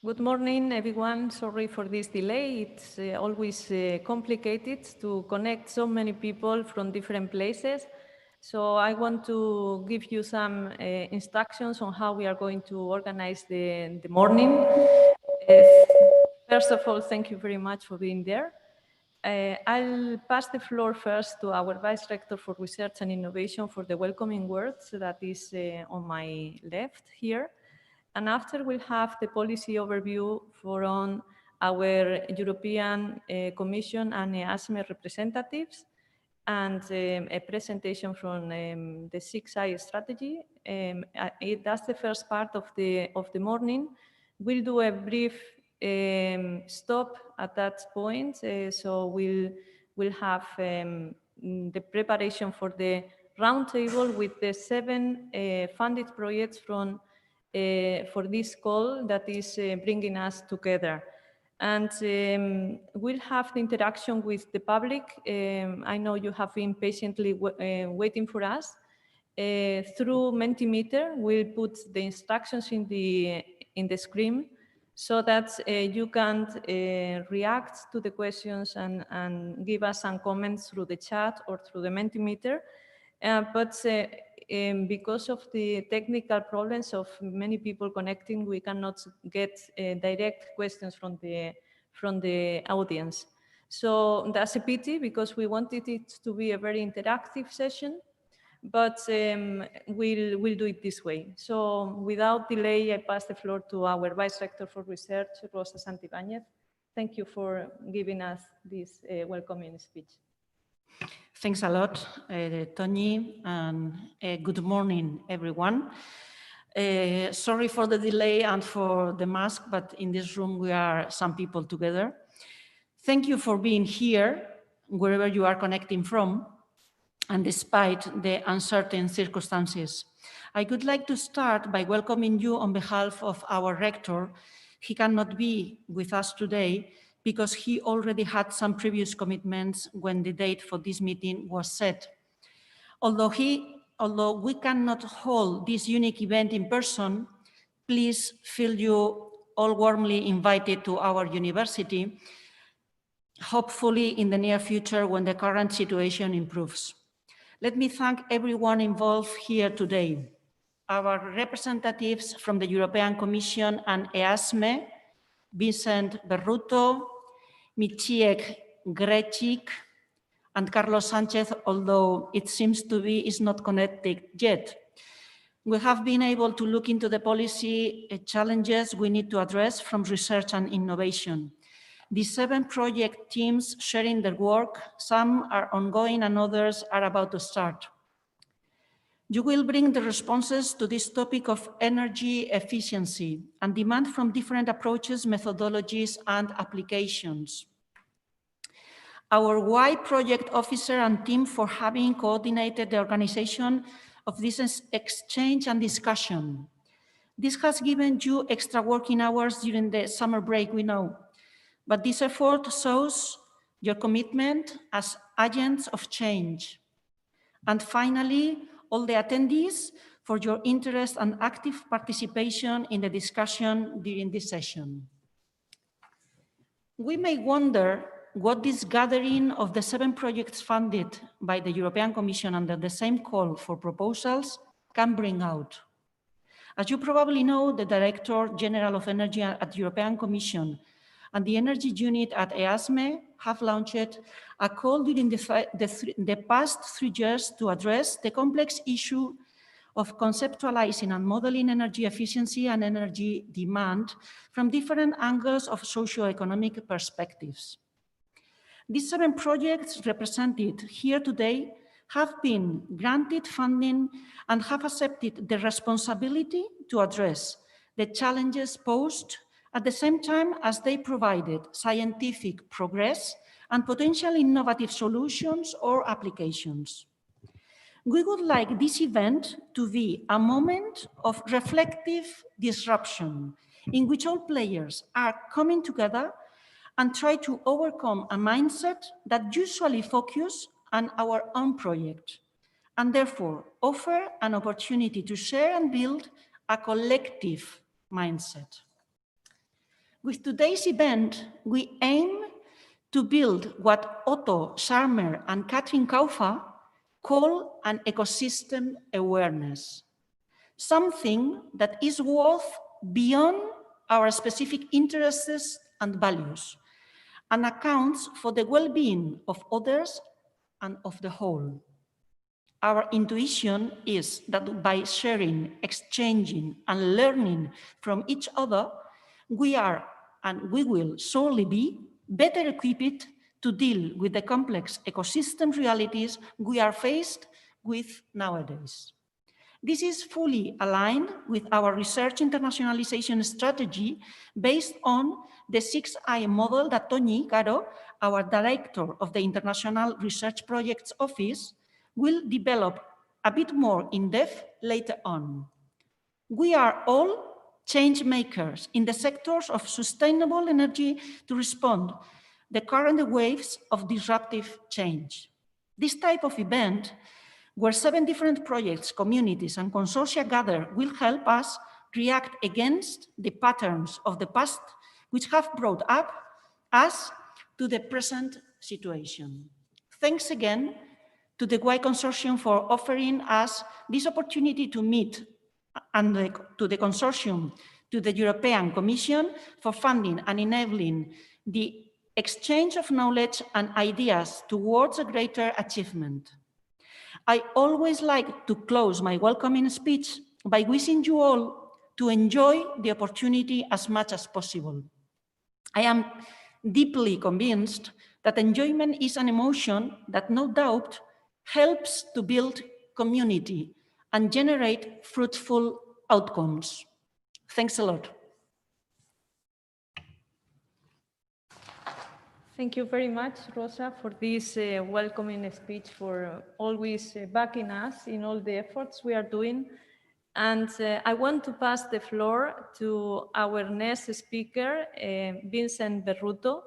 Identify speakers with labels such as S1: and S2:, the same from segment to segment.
S1: Good morning, everyone. Sorry for this delay. It's always complicated to connect so many people from different places. So I want to give you some instructions on how we are going to organize the morning. First of all, thank you very much for being there. I'll pass the floor first to our Vice Rector for Research and Innovation for the welcoming words that is on my left here. And after we'll have the policy overview from our European Commission and EASME representatives, and a presentation from the 6I strategy. That's the first part of the morning. We'll do a brief stop at that point. So we'll have the preparation for the roundtable with the 7 funded projects from for this call that is bringing us together. And we'll have the interaction with the public. I know you have been patiently waiting for us. Through Mentimeter, we'll put the instructions in the screen so that you can react to the questions and give us some comments through the chat or through the Mentimeter. But because of the technical problems of many people connecting, we cannot get direct questions from the audience. So that's a pity because we wanted it to be a very interactive session, but we'll do it this way. So without delay, I pass the floor to our Vice Rector for Research, Rosa Santibáñez. Thank you for giving us this welcoming speech.
S2: Thanks a lot, Tony, and good morning, everyone. Sorry for the delay and for the mask, but in this room we are some people together. Thank you for being here, wherever you are connecting from, and despite the uncertain circumstances. I would like to start by welcoming you on behalf of our rector. He cannot be with us today because he already had some previous commitments when the date for this meeting was set. Although we cannot hold this unique event in person, please feel you all warmly invited to our university, hopefully in the near future when the current situation improves. Let me thank everyone involved here today. Our representatives from the European Commission and EASME, Vincent Berruto, Michiek Grecic, and Carlos Sanchez, although it seems to be is not connected yet. We have been able to look into the policy challenges we need to address from research and innovation. The 7 project teams sharing their work, some are ongoing and others are about to start. You will bring the responses to this topic of energy efficiency and demand from different approaches, methodologies, and applications. Our Y project officer and team for having coordinated the organization of this exchange and discussion. This has given you extra working hours during the summer break, we know, but this effort shows your commitment as agents of change. And finally, all the attendees for your interest and active participation in the discussion during this session. We may wonder what this gathering of the 7 projects funded by the European Commission under the same call for proposals can bring out. As you probably know, the Director General of Energy at the European Commission and the Energy Unit at EASME have launched a call during the past 3 years to address the complex issue of conceptualizing and modeling energy efficiency and energy demand from different angles of socio-economic perspectives. These 7 projects represented here today have been granted funding and have accepted the responsibility to address the challenges posed at the same time as they provided scientific progress and potential innovative solutions or applications. We would like this event to be a moment of reflective disruption in which all players are coming together and try to overcome a mindset that usually focuses on our own project, and therefore offer an opportunity to share and build a collective mindset. With today's event, we aim to build what Otto Scharmer and Katrin Kaufer call an ecosystem awareness, something that is worth beyond our specific interests and values, and accounts for the well-being of others and of the whole. Our intuition is that by sharing, exchanging, and learning from each other, we are, and we will surely be, better equipped to deal with the complex ecosystem realities we are faced with nowadays. This is fully aligned with our research internationalization strategy based on the 6I model that Tony Caro, our director of the International Research Projects Office, will develop a bit more in depth later on. We are all change makers in the sectors of sustainable energy to respond to the current waves of disruptive change. This type of event, where 7 different projects, communities, and consortia gather, will help us react against the patterns of the past which have brought up us to the present situation. Thanks again to the Y Consortium for offering us this opportunity to meet, and to the Consortium, to the European Commission for funding and enabling the exchange of knowledge and ideas towards a greater achievement. I always like to close my welcoming speech by wishing you all to enjoy the opportunity as much as possible. I am deeply convinced that enjoyment is an emotion that no doubt helps to build community and generate fruitful outcomes. Thanks a lot.
S1: Thank you very much, Rosa, for this welcoming speech, for always backing us in all the efforts we are doing. And I want to pass the floor to our next speaker, Vincent Berruto,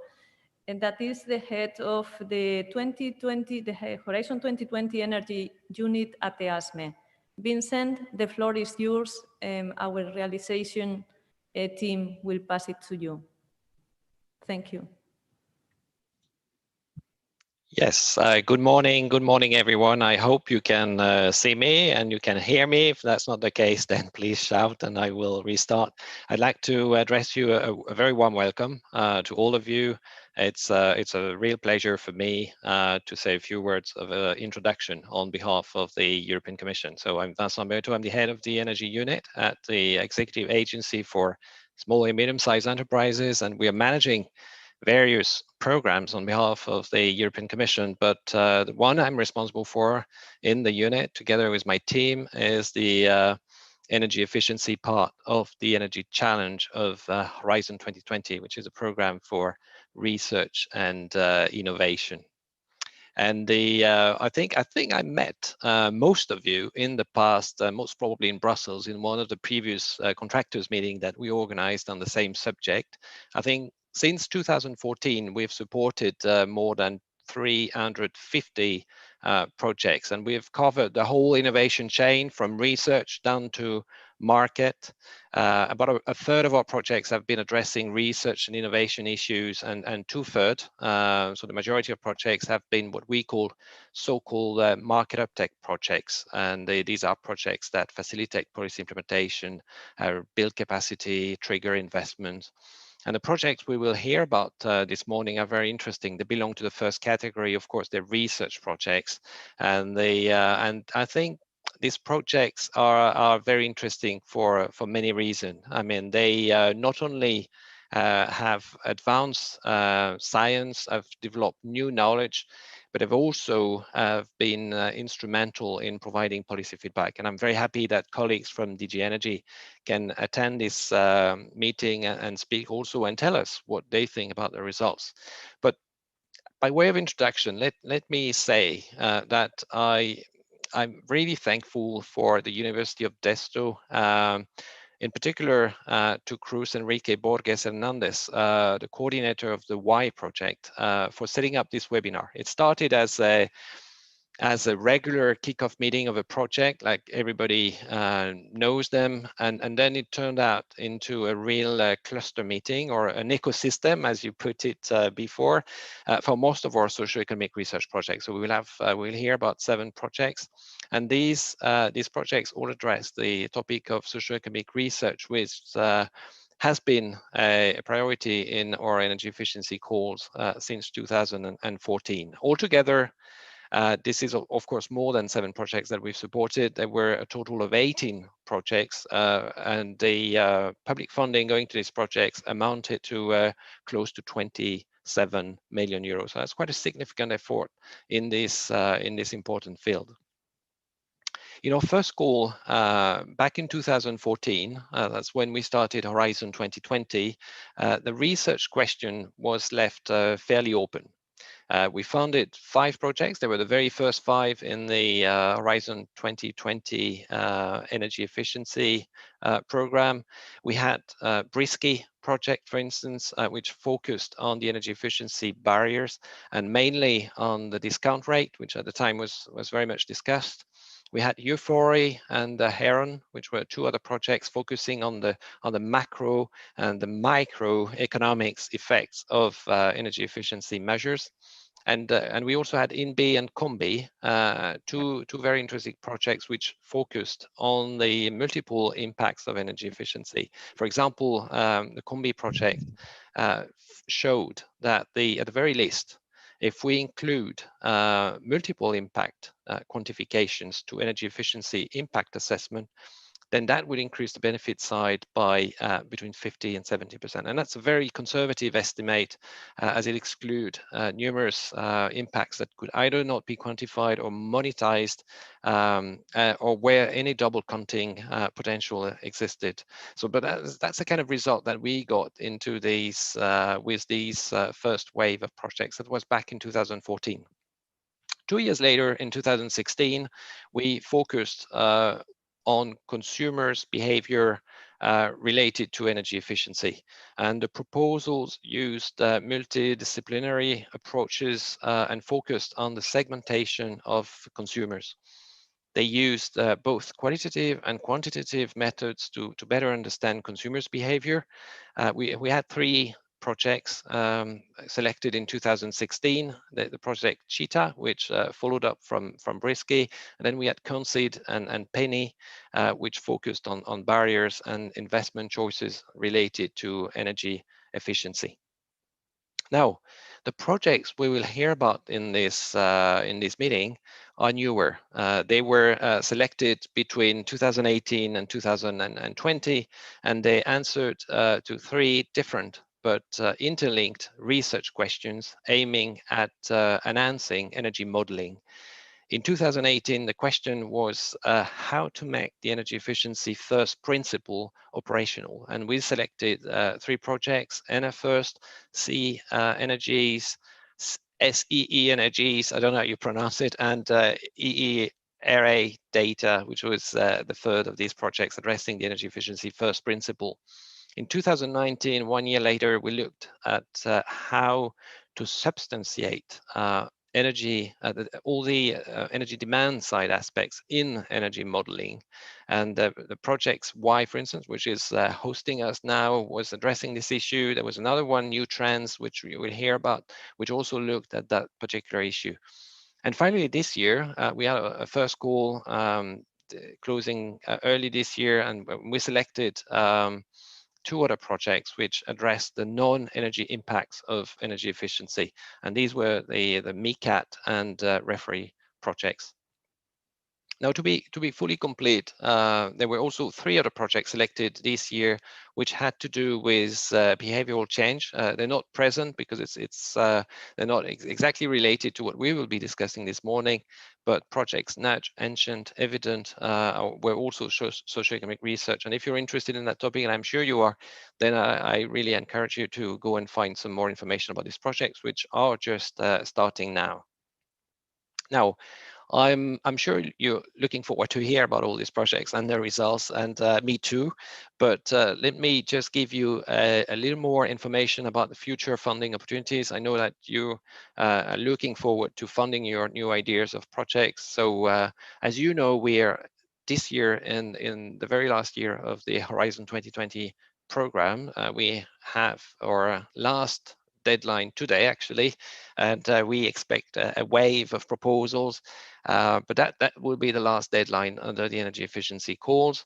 S1: and that is the head of the 2020, the Horizon 2020 Energy Unit at EASME. Vincent, the floor is yours. Our realization team will pass it to you. Thank you.
S3: Yes, good morning, everyone. I hope you can see me and you can hear me. If that's not the case, then please shout and I will restart. I'd like to address you a very warm welcome to all of you. It's a real pleasure for me to say a few words of introduction on behalf of the European Commission. So I'm Vincent Berruto, I'm the head of the Energy Unit at the Executive Agency for Small and Medium-Sized Enterprises, and we are managing various programs on behalf of the European Commission, but the one I'm responsible for in the unit, together with my team, is the energy efficiency part of the energy challenge of Horizon 2020, which is a program for research and innovation. And I think I met most of you in the past, most probably in Brussels, in one of the previous contractors meeting that we organized on the same subject. I think since 2014, we've supported more than 350 projects, and we've covered the whole innovation chain from research down to market. About a third of our projects have been addressing research and innovation issues, and 2/3, so the majority of projects have been what we call so-called market uptake projects, and these are projects that facilitate policy implementation, build capacity, trigger investment. And the projects we will hear about this morning are very interesting. They belong to the first category, of course, they're research projects, and I think these projects are very interesting for many reasons. I mean, they not only have advanced science, have developed new knowledge, but have also been instrumental in providing policy feedback. And I'm very happy that colleagues from DG Energy can attend this meeting and speak also and tell us what they think about the results. But by way of introduction, let me say that I'm really thankful for the University of Deusto, in particular to Cruz Enrique Borges Hernandez, the coordinator of the Y project, for setting up this webinar. It started as as a regular kickoff meeting of a project, like everybody knows them. And then it turned out into a real cluster meeting, or an ecosystem, as you put it before, for most of our socioeconomic research projects. So we will have, we'll hear about 7 projects. And these projects all address the topic of socioeconomic research, which has been a priority in our energy efficiency calls since 2014. Altogether, this is, of course, more than 7 projects that we've supported. There were a total of 18 projects, and the public funding going to these projects amounted to close to 27 million euros. So that's quite a significant effort in this important field. In our first call back in 2014, that's when we started Horizon 2020, the research question was left fairly open. We funded 5 projects. They were the very first 5 in the Horizon 2020 energy efficiency program. We had Brisky project, for instance, which focused on the energy efficiency barriers and mainly on the discount rate, which at the time was very much discussed. We had Euphoria and Heron, which were 2 other projects focusing on the macro and the micro economics effects of energy efficiency measures. And we also had INBI and COMBI, two very interesting projects which focused on the multiple impacts of energy efficiency. For example, the COMBI project showed that at the very least, if we include multiple impact quantifications to energy efficiency impact assessment, then that would increase the benefit side by between 50 and 70%. And that's a very conservative estimate, as it excludes numerous impacts that could either not be quantified or monetized, or where any double counting potential existed. So, but that's the kind of result that we got into these with these first wave of projects. That was back in 2014. 2 years later, in 2016, we focused on consumers' behavior related to energy efficiency. And the proposals used multidisciplinary approaches and focused on the segmentation of consumers. They used both qualitative and quantitative methods to better understand consumers' behavior. We had 3 projects selected in 2016, the project Cheetah, which followed up from Brisky, and then we had Concede and Penny, which focused on barriers and investment choices related to energy efficiency. Now, the projects we will hear about in this meeting are newer. They were selected between 2018 and 2020, and they answered to 3 different but interlinked research questions aiming at enhancing energy modeling. In 2018, the question was how to make the energy efficiency first principle operational. And we selected 3 projects: EnerFirst, C Energies, SEE Energies, I don't know how you pronounce it, and EERA Data, which was the third of these projects addressing the energy efficiency first principle. In 2019, 1 year later, we looked at how to substantiate energy, all the energy demand side aspects in energy modeling. And the projects Y, for instance, which is hosting us now, was addressing this issue. There was another one, New Trends, which we will hear about, which also looked at that particular issue. And finally, this year, we had a first call closing early this year, and we selected 2 other projects which address the non-energy impacts of energy efficiency. And these were the MICAT and referee projects. Now, to be fully complete, there were also 3 other projects selected this year, which had to do with behavioral change. They're not present because they're not exactly related to what we will be discussing this morning, but projects Nudge, Ancient, Evident were also socioeconomic research. And if you're interested in that topic, and I'm sure you are, then I really encourage you to go and find some more information about these projects, which are just starting now. Now, I'm sure you're looking forward to hear about all these projects and their results, and me too. But let me just give you a little more information about the future funding opportunities. I know that you are looking forward to funding your new ideas of projects. So as you know, we are this year in the very last year of the Horizon 2020 program. We have our last deadline today, actually, and we expect a wave of proposals, but that will be the last deadline under the energy efficiency calls.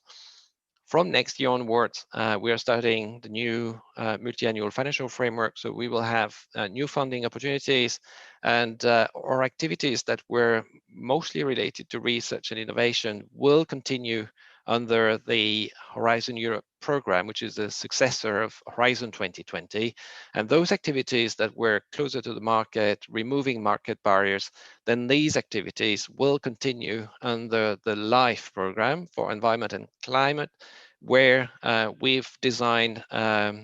S3: From next year onwards, we are starting the new multi-annual financial framework, so we will have new funding opportunities, and our activities that were mostly related to research and innovation will continue under the Horizon Europe program, which is the successor of Horizon 2020. And those activities that were closer to the market, removing market barriers, then these activities will continue under the LIFE program for environment and climate, where we've designed a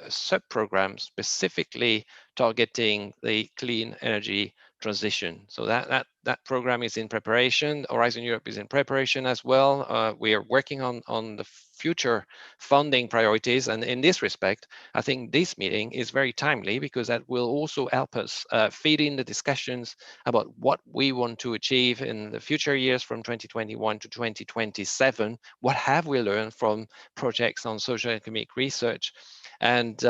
S3: sub-program specifically targeting the clean energy transition. So that program is in preparation. Horizon Europe is in preparation as well. We are working on the future funding priorities, and in this respect, I think this meeting is very timely because that will also help us feed in the discussions about what we want to achieve in the future years from 2021 to 2027. What have we learned from projects on social economic research, and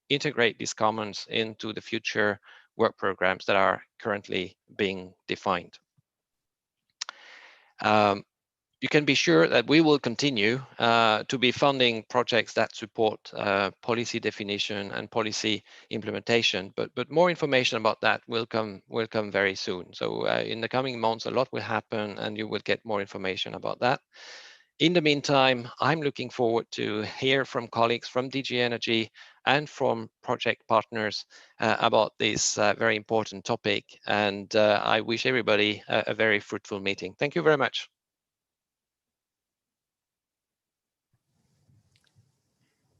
S3: integrate these comments into the future work programs that are currently being defined. You can be sure that we will continue to be funding projects that support policy definition and policy implementation, but more information about that will come very soon. So in the coming months, a lot will happen, and you will get more information about that. In the meantime, I'm looking forward to hear from colleagues from DG Energy and from project partners about this very important topic. And I wish everybody a very fruitful meeting. Thank you very much.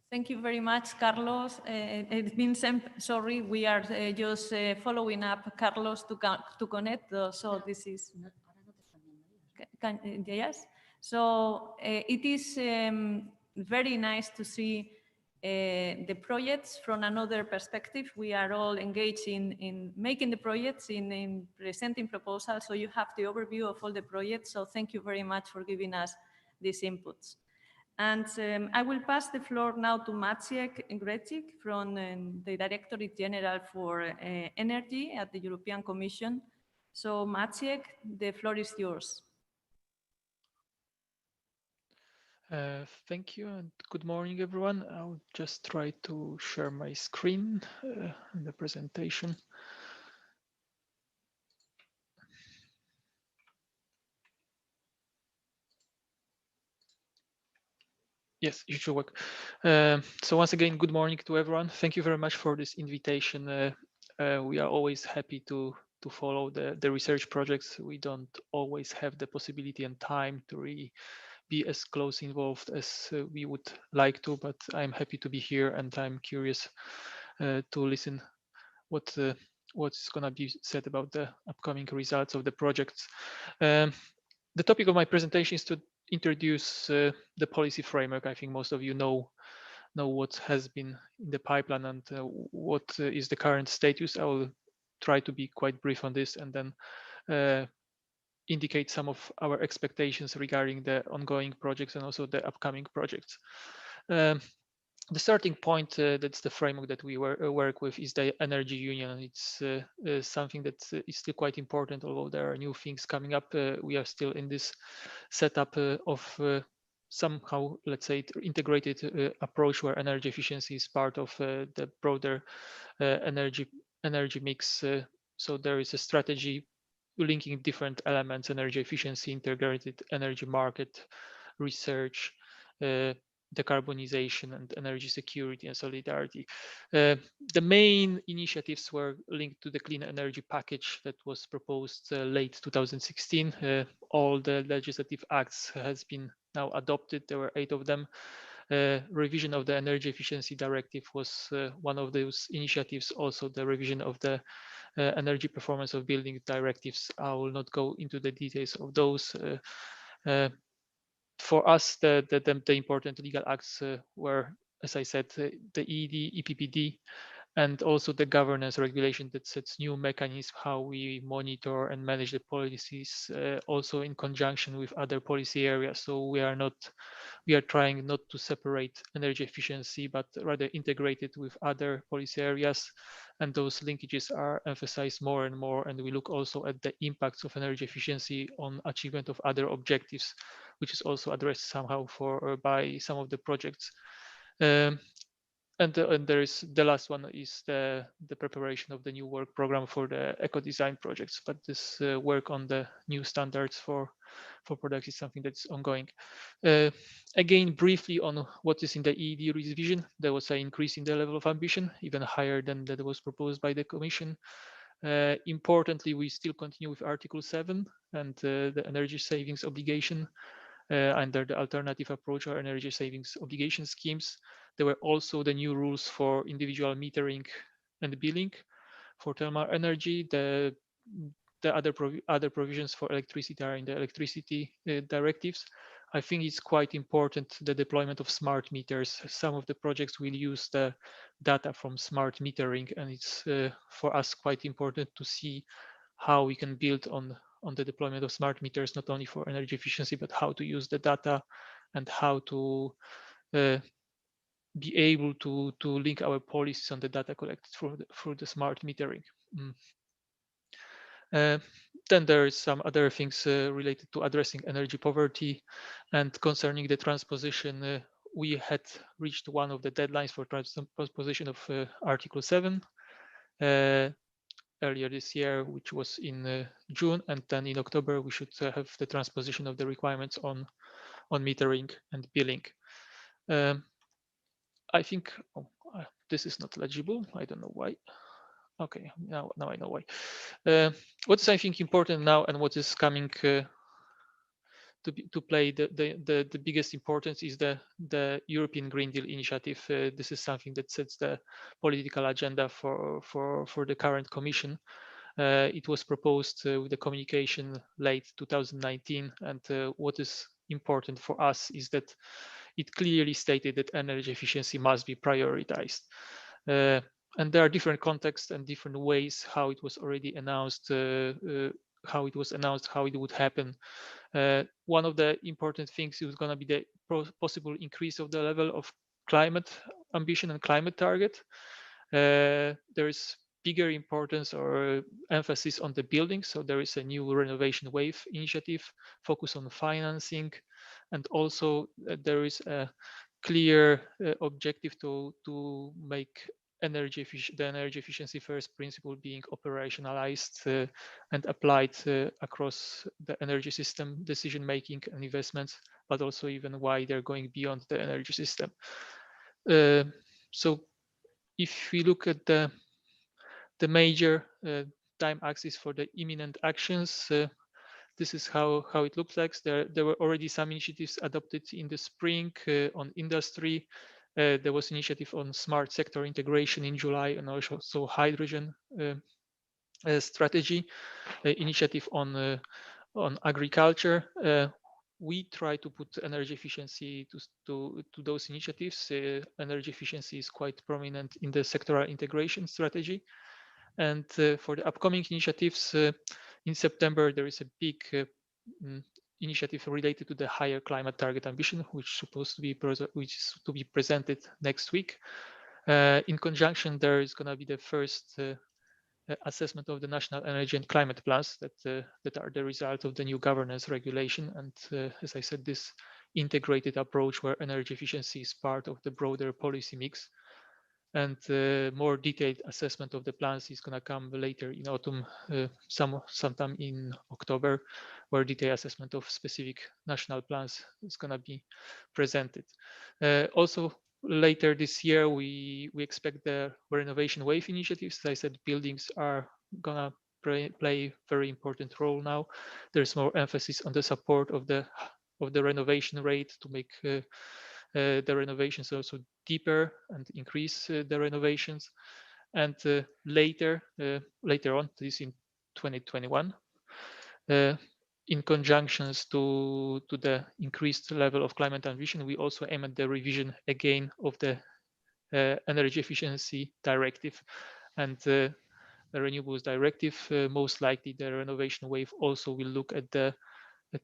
S1: Thank you very much, Carlos. Vincent, sorry, we are just following up Carlos to connect. So this is, yes. So it is very nice to see the projects from another perspective. We are all engaged in making the projects, in presenting proposals. So you have the overview of all the projects. So thank you very much for giving us these inputs. And I will pass the floor now to Maciek Grecik from the Directorate General for Energy at the European Commission. So Maciek, the floor is yours.
S4: Thank you and good morning, everyone. I'll just try to share my screen in the presentation. Yes, it should work. So once again, good morning to everyone. Thank you very much for this invitation. We are always happy to follow the research projects. We don't always have the possibility and time to really be as close involved as we would like to, but I'm happy to be here, and I'm curious to listen what's going to be said about the upcoming results of the projects. The topic of my presentation is to introduce the policy framework. I think most of you know what has been in the pipeline and what is the current status. I will try to be quite brief on this and then indicate some of our expectations regarding the ongoing projects and also the upcoming projects. The starting point, that's the framework that we work with, is the energy union. It's something that is still quite important, although there are new things coming up. We are still in this setup of somehow, let's say, integrated approach where energy efficiency is part of the broader energy mix. So there is a strategy linking different elements: energy efficiency, integrated energy market, research, decarbonization, and energy security and solidarity. The main initiatives were linked to the clean energy package that was proposed late 2016. All the legislative acts has been now adopted. There were 8 of them. revision of the energy efficiency directive was one of those initiatives. Also, the revision of the energy performance of building directives. I will not go into the details of those. For us, the important legal acts were, as I said, the EED, EPPD, and also the governance regulation that sets new mechanisms how we monitor and manage the policies, also in conjunction with other policy areas. So we are trying not to separate energy efficiency, but rather integrate it with other policy areas. And those linkages are emphasized more and more. And we look also at the impacts of energy efficiency on achievement of other objectives, which is also addressed somehow by some of the projects. And there is the last one is the preparation of the new work program for the eco design projects. But this work on the new standards for products is something that's ongoing. Again, briefly on what is in the EED revision, there was an increase in the level of ambition, even higher than that was proposed by the Commission. Importantly, we still continue with Article 7 and the energy savings obligation under the alternative approach or energy savings obligation schemes. There were also the new rules for individual metering and billing for thermal energy. The other provisions for electricity are in the electricity directives. I think it's quite important the deployment of smart meters. Some of the projects will use the data from smart metering, and it's for us quite important to see how we can build on the deployment of smart meters, not only for energy efficiency, but how to use the data and how to be able to link our policies on the data collected through the smart metering. Then there is some other things related to addressing energy poverty, and concerning the transposition, we had reached one of the deadlines for transposition of Article 7 earlier this year, which was in June, and then in October we should have the transposition of the requirements on metering and billing. I think this is not legible. I don't know why. Okay, now I know why. What is I think important now, and what is coming to play the biggest importance is the European Green Deal initiative. This is something that sets the political agenda for the current Commission. It was proposed with the communication late 2019, and what is important for us is that it clearly stated that energy efficiency must be prioritized. And there are different contexts and different ways how it was already announced, how it would happen. One of the important things is going to be the possible increase of the level of climate ambition and climate target. There is bigger importance or emphasis on the building. So there is a new renovation wave initiative focus on financing, and also there is a clear objective to make the energy efficiency first principle being operationalized and applied across the energy system decision making and investments, but also even why they're going beyond the energy system. So if we look at the major time axis for the imminent actions, this is how it looks like. There were already some initiatives adopted in the spring on industry. There was initiative on smart sector integration in July, and also hydrogen strategy initiative on agriculture. We try to put energy efficiency to those initiatives. Energy efficiency is quite prominent in the sectoral integration strategy. And for the upcoming initiatives, in September, there is a big initiative related to the higher climate target ambition, which is to be presented next week. In conjunction, there is going to be the first assessment of the national energy and climate plans that are the result of the new governance regulation. And as I said, this integrated approach where energy efficiency is part of the broader policy mix. And more detailed assessment of the plans is going to come later in autumn, sometime in October, where detailed assessment of specific national plans is going to be presented. Also, later this year, we expect the renovation wave initiatives. As I said, buildings are going to play a very important role now. There's more emphasis on the support of the renovation rate to make the renovations also deeper and increase the renovations. And later on, this in 2021, in conjunctions to the increased level of climate ambition, we also aim at the revision again of the energy efficiency directive and the renewables directive. Most likely the renovation wave also will look at the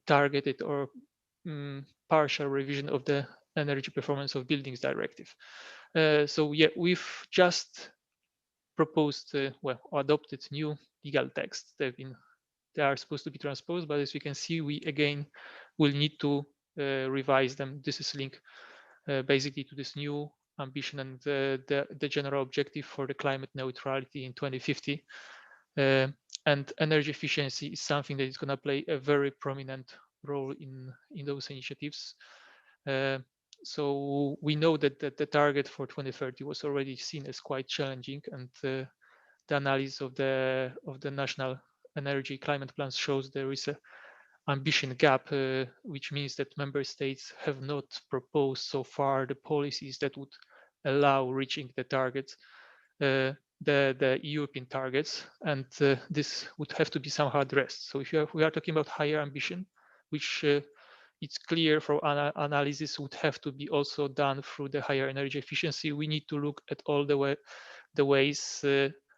S4: targeted or partial revision of the energy performance of buildings directive. So yeah, we've just proposed, well, adopted new legal texts. They are supposed to be transposed, but as we can see, we again will need to revise them. This is linked basically to this new ambition and the general objective for the climate neutrality in 2050. And energy efficiency is something that is going to play a very prominent role in those initiatives. So we know that the target for 2030 was already seen as quite challenging, and the analysis of the national energy climate plans shows there is a ambition gap, which means that member states have not proposed so far the policies that would allow reaching the targets, the European targets, and this would have to be somehow addressed. So if we are talking about higher ambition, which it's clear from analysis would have to be also done through the higher energy efficiency, we need to look at all the ways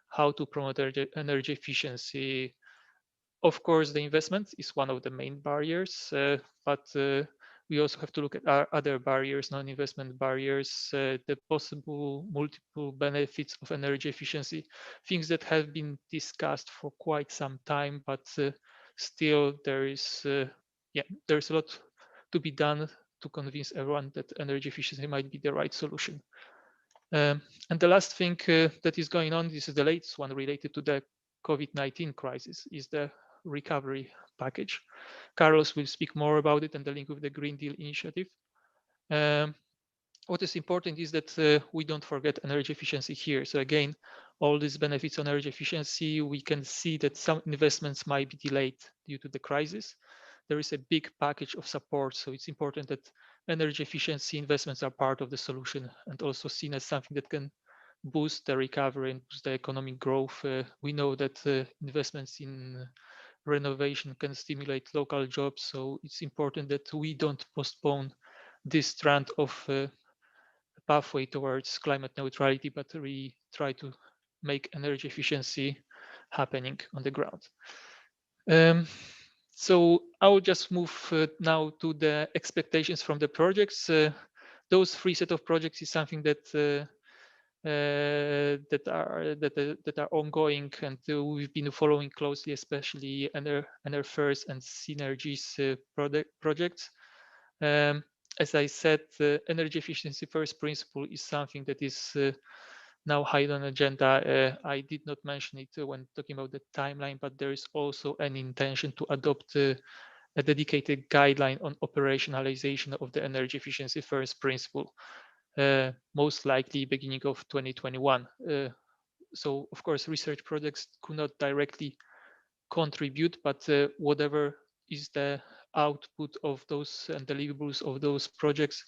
S4: how to promote energy efficiency. Of course, the investment is one of the main barriers, but we also have to look at our other barriers, non-investment barriers, the possible multiple benefits of energy efficiency, things that have been discussed for quite some time, but still there's a lot to be done to convince everyone that energy efficiency might be the right solution. And the last thing that is going on, this is the latest one related to the COVID-19 crisis, is the recovery package. Carlos will speak more about it and the link with the Green Deal initiative. What is important is that we don't forget energy efficiency here. So again, all these benefits on energy efficiency, we can see that some investments might be delayed due to the crisis. There is a big package of support. So it's important that energy efficiency investments are part of the solution and also seen as something that can boost the recovery and boost the economic growth. We know that investments in renovation can stimulate local jobs. So it's important that we don't postpone this strand of pathway towards climate neutrality, but we try to make energy efficiency happening on the ground. So I will just move now to the expectations from the projects. Those three set of projects is something that that are ongoing, and we've been following closely, especially NR1st and Synergies projects. As I said, energy efficiency first principle is something that is now high on agenda. I did not mention it when talking about the timeline, but there is also an intention to adopt a dedicated guideline on operationalization of the energy efficiency first principle, most likely beginning of 2021. So of course, research projects could not directly contribute, but whatever is the output of those and deliverables of those projects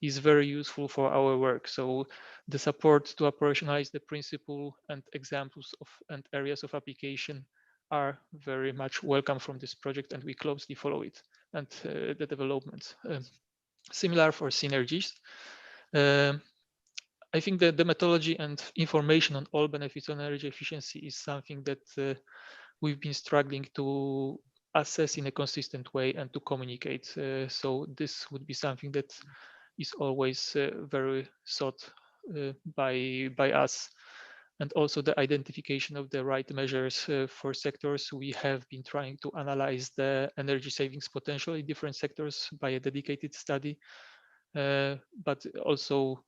S4: is very useful for our work. So the support to operationalize the principle and examples of and areas of application are very much welcome from this project, and we closely follow it and the developments. Similar for Synergies. I think that the methodology and information on all benefits on energy efficiency is something that we've been struggling to assess in a consistent way and to communicate. So this would be something that is always very sought by us. And also the identification of the right measures for sectors. We have been trying to analyze the energy savings potential in different sectors by a dedicated study, but also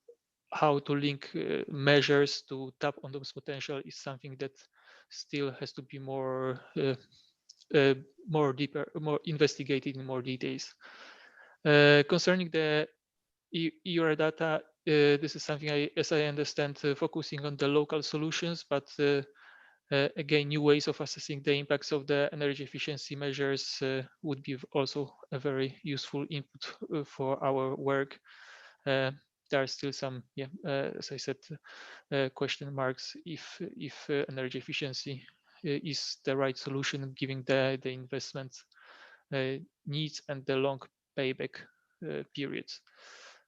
S4: how to link measures to tap on those potential is something that still has to be more investigated in more details. Concerning the EUR data, this is something as I understand, focusing on the local solutions, but again, new ways of assessing the impacts of the energy efficiency measures would be also a very useful input for our work. there are still some, as I said, question marks if energy efficiency is the right solution given the investment needs and the long payback periods.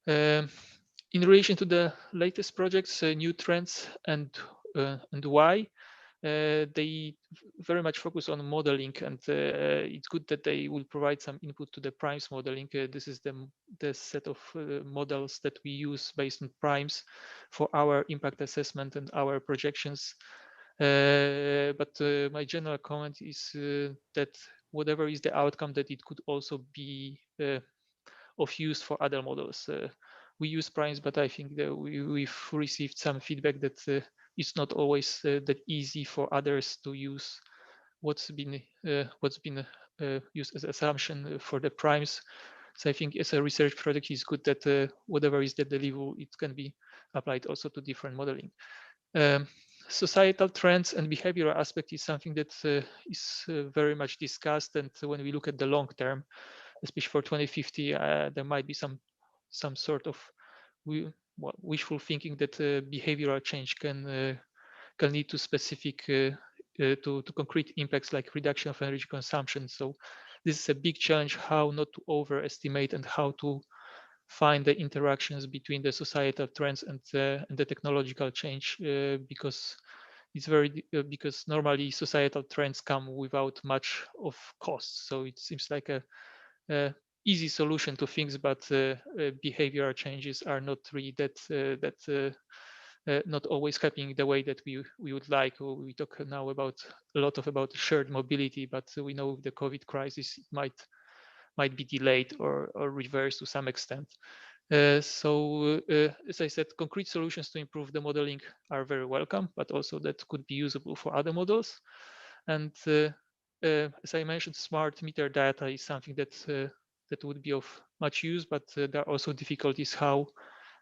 S4: In relation to the latest projects, new trends and why, they very much focus on modeling, and it's good that they will provide some input to the primes modeling. This is the set of models that we use based on primes for our impact assessment and our projections. But my general comment is that whatever is the outcome, that it could also be of use for other models. We use primes, but I think that we've received some feedback that it's not always that easy for others to use what's been used as assumption for the primes. So I think as a research project, it's good that whatever is the deliverable, it can be applied also to different modeling. Societal trends and behavioral aspect is something that is very much discussed, and when we look at the long term, especially for 2050, there might be some sort of wishful thinking that behavioral change can lead to specific to concrete impacts like reduction of energy consumption. So this is a big challenge, how not to overestimate and how to find the interactions between the societal trends and the technological change, because it's very because normally societal trends come without much of costs. So it seems like a easy solution to things, but behavioral changes are not really not always happening the way that we would like. We talk now about a lot about shared mobility, but we know the COVID crisis might be delayed or reversed to some extent. So as I said, concrete solutions to improve the modeling are very welcome, but also that could be usable for other models. And as I mentioned, smart meter data is something that would be of much use, but there are also difficulties how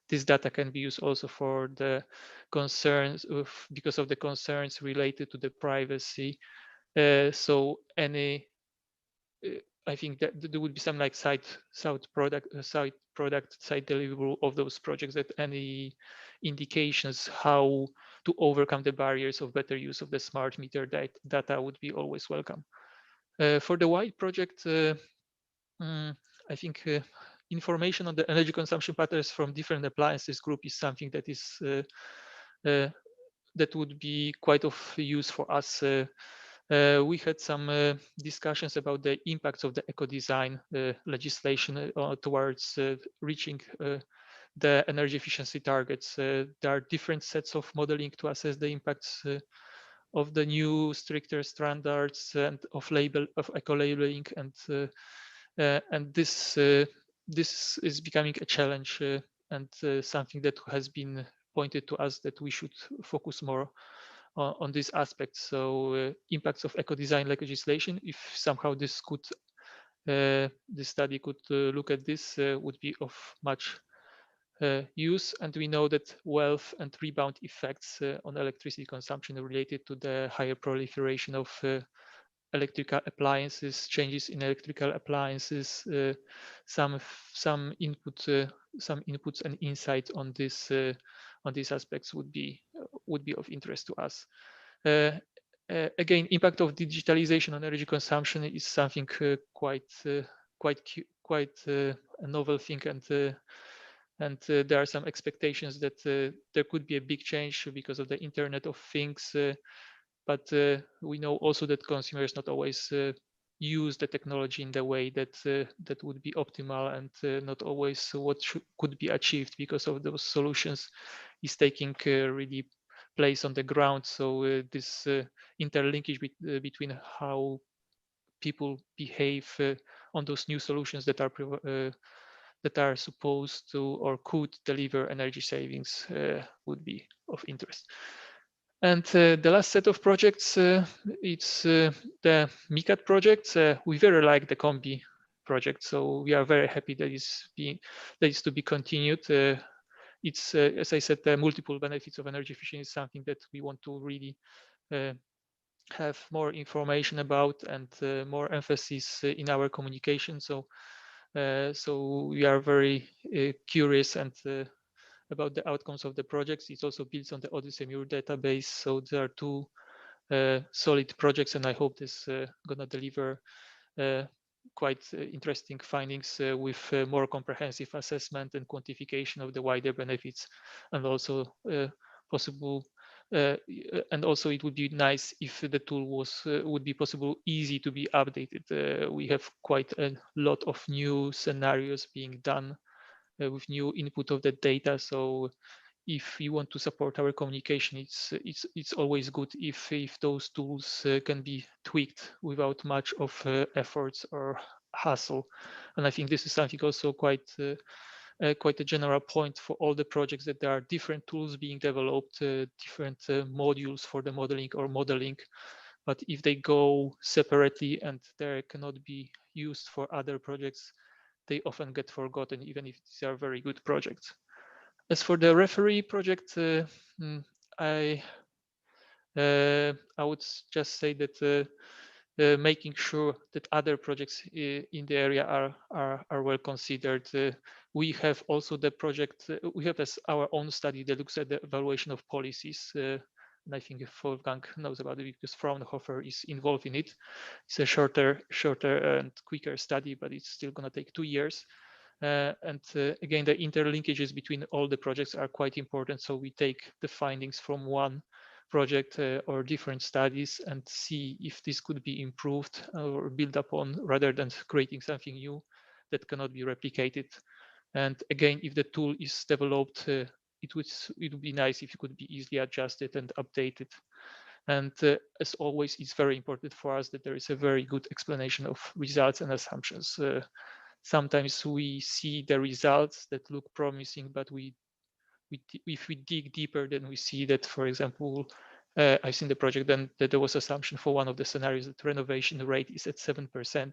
S4: this data can be used also for the concerns because of the concerns related to the privacy. So any I think that there would be some like side deliverable of those projects, that any indications how to overcome the barriers of better use of the smart meter data would be always welcome. For the white project, I think information on the energy consumption patterns from different appliances group is something that is that would be quite of use for us. We had some discussions about the impacts of the eco-design legislation towards reaching the energy efficiency targets. There are different sets of modeling to assess the impacts of the new stricter standards and of eco-labeling, and this is becoming a challenge and something that has been pointed to us that we should focus more on these aspects. So impacts of eco-design legislation, if somehow this study could look at this, would be of much use. And we know that wealth and rebound effects on electricity consumption are related to the higher proliferation of electrical appliances, changes in electrical appliances, some inputs and insights on these aspects would be of interest to us. Again, impact of digitalization on energy consumption is something quite a novel thing, and there are some expectations that there could be a big change because of the Internet of Things. But we know also that consumers not always use the technology in the way that that would be optimal, and not always what could be achieved because of those solutions is taking really place on the ground. So this interlinkage between how people behave on those new solutions that are supposed to or could deliver energy savings would be of interest. And the last set of projects, it's the MICAT project. We very like the Combi project, so we are very happy that is to be continued. It's as I said, the multiple benefits of energy efficiency is something that we want to really have more information about and more emphasis in our communication. So So we are very curious and about the outcomes of the projects. It also builds on the Odyssey Mur database. So there are two solid projects, and I hope this gonna deliver quite interesting findings with more comprehensive assessment and quantification of the wider benefits, and also possible. And also, it would be nice if the tool was would be possible easy to be updated. We have quite a lot of new scenarios being done with new input of the data. So if we want to support our communication, it's always good if those tools can be tweaked without much of efforts or hassle. And I think this is something also quite a general point for all the projects, that there are different tools being developed, different modules for the modeling or modeling. But if they go separately and they cannot be used for other projects, they often get forgotten, even if these are very good projects. As for the referee project, I would just say that making sure that other projects in the area are well considered. We have also the project, we have as our own study that looks at the evaluation of policies. And I think Wolfgang knows about it because Fraunhofer is involved in it. It's a shorter and quicker study, but it's still going to take 2 years. And again, the interlinkages between all the projects are quite important. So we take the findings from one project or different studies and see if this could be improved or built upon, rather than creating something new that cannot be replicated. And again, if the tool is developed, it would be nice if it could be easily adjusted and updated. And as always, it's very important for us that there is a very good explanation of results and assumptions. Sometimes we see the results that look promising, but if we dig deeper, then we see that, for example, I've seen the project, then that there was assumption for one of the scenarios that renovation rate is at 7%,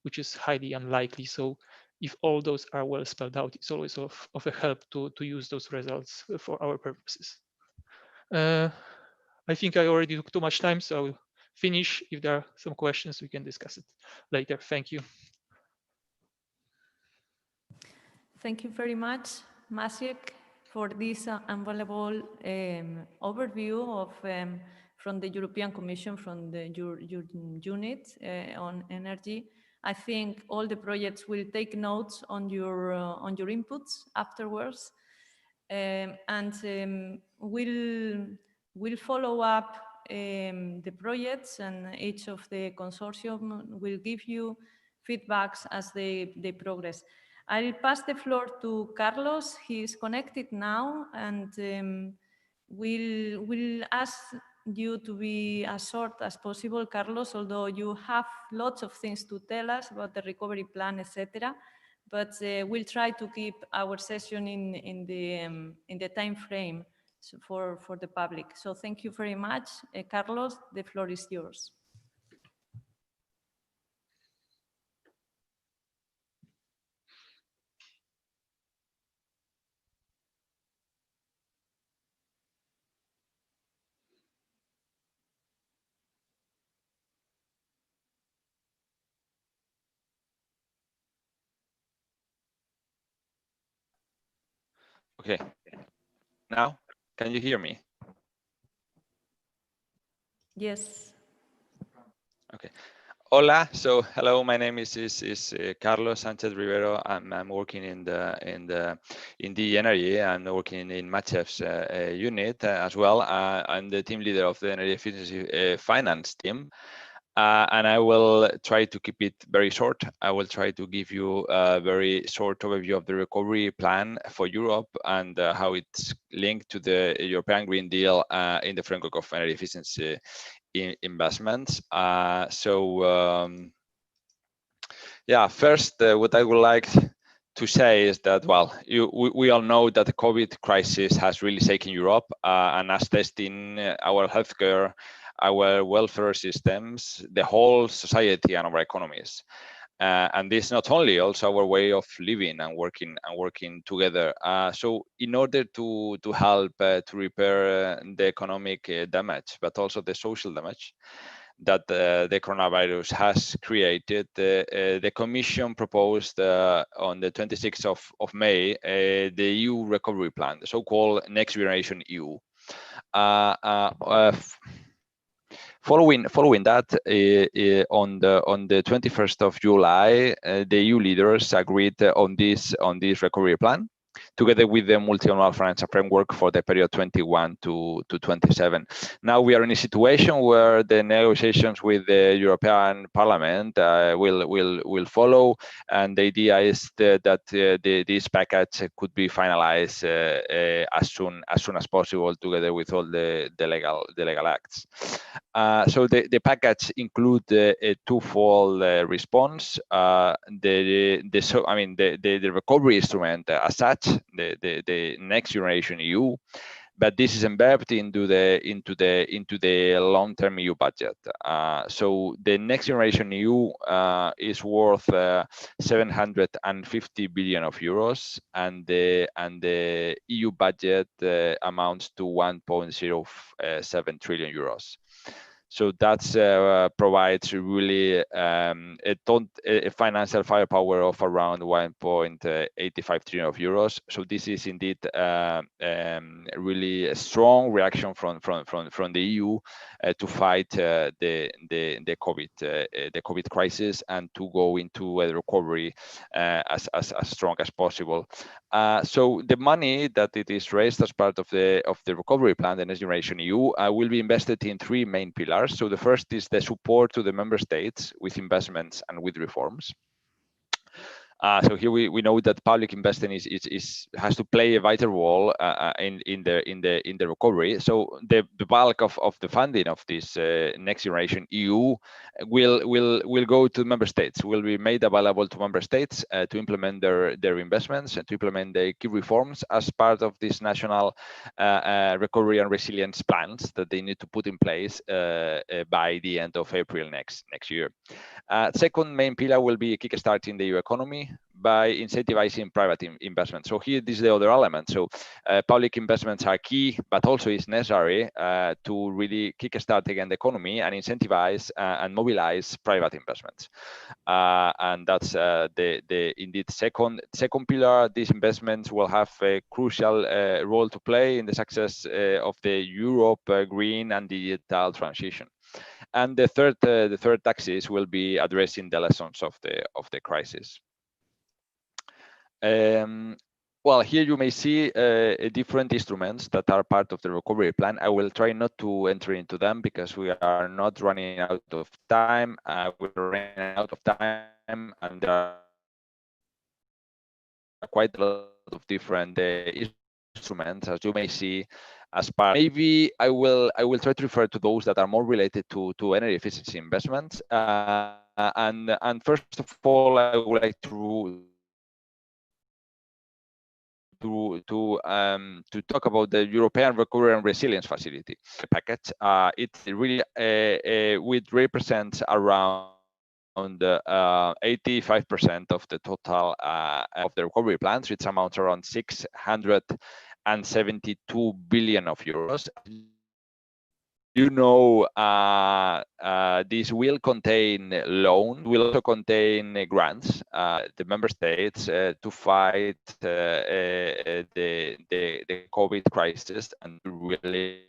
S4: which is highly unlikely. So if all those are well spelled out, it's always of a help to use those results for our purposes. I think I already took too much time, so I'll finish. If there are some questions, we can discuss it later. Thank you.
S1: Thank you very much, Maciek, for this invaluable overview of from the European Commission, from your unit on energy. I think all the projects will take notes on your inputs afterwards, and we'll follow up the projects, and each of the consortium will give you feedbacks as they progress. I'll pass the floor to Carlos. He's connected now, and we'll ask you to be as short as possible, Carlos, although you have lots of things to tell us about the recovery plan, etc. But we'll try to keep our session in the time frame for the public. So thank you very much. Carlos, the floor is yours.
S5: Okay. Now, can you hear me?
S1: Yes.
S5: Okay. Hola. So hello, my name is Carlos Sanchez Rivero. I'm working in the energy. I'm working in Machev's unit as well. I'm the team leader of the energy efficiency finance team. And I will try to keep it very short. I will try to give you a very short overview of the recovery plan for Europe and how it's linked to the European Green Deal in the framework of energy efficiency investments. Yeah, first, what I would like to say is that, well, we all know that the COVID crisis has really shaken Europe and has testing our healthcare, our welfare systems, the whole society and our economies. And this not only also our way of living and working together. So in order to help to repair the economic damage, but also the social damage, the coronavirus has created, the Commission proposed on the 26th of May the EU recovery plan, the so-called Next Generation EU. Following that, on the 21st of July, the EU leaders agreed on this recovery plan, together with the multi-annual financial framework for the period 21 to 27. Now we are in a situation where the negotiations with the European Parliament will follow, and the idea is that this package could be finalized as soon as possible, together with all the legal acts. So the package includes a twofold response. The recovery instrument as such, the Next Generation EU, but this is embedded into the long-term EU budget. So the Next Generation EU is worth 750 billion of euros, and the EU budget amounts to 1.07 trillion euros. So that provides really a financial firepower of around 1.85 trillion of euros. So this is indeed really a strong reaction from the EU to fight the COVID crisis, and to go into a recovery as strong as possible. So the money that it is raised as part of the recovery plan, the Next Generation EU, will be invested in three main pillars. So the first is the support to the member states with investments and with reforms. So here we know that public investing has to play a vital role in the recovery. So the bulk of the funding of this Next Generation EU will go to member states. Will be made available to member states to implement their investments and to implement the key reforms as part of this national recovery and resilience plans that they need to put in place by the end of April next year. Second main pillar will be kickstarting the EU economy by incentivizing private investment. So here, this is the other element. So public investments are key, but also it's necessary to really kickstart again the economy and incentivize and mobilize private investments. And that's the indeed second pillar. These investments will have a crucial role to play in the success of the Europe green and digital transition. And the third axis will be addressing the lessons of the crisis. Well, here you may see different instruments that are part of the recovery plan. I will try not to enter into them because we are not running out of time. We're running out of time, and there are quite a lot of different instruments, as you may see, as part. Maybe I will try to refer to those that are more related to energy efficiency investments. And first of all, I would like to talk about the European Recovery and Resilience Facility package. It really would represent around 85% of the total of the recovery plans, which amounts around 672 billion of euros. You know, this will contain loans, will also contain grants, the member states to fight the COVID crisis and really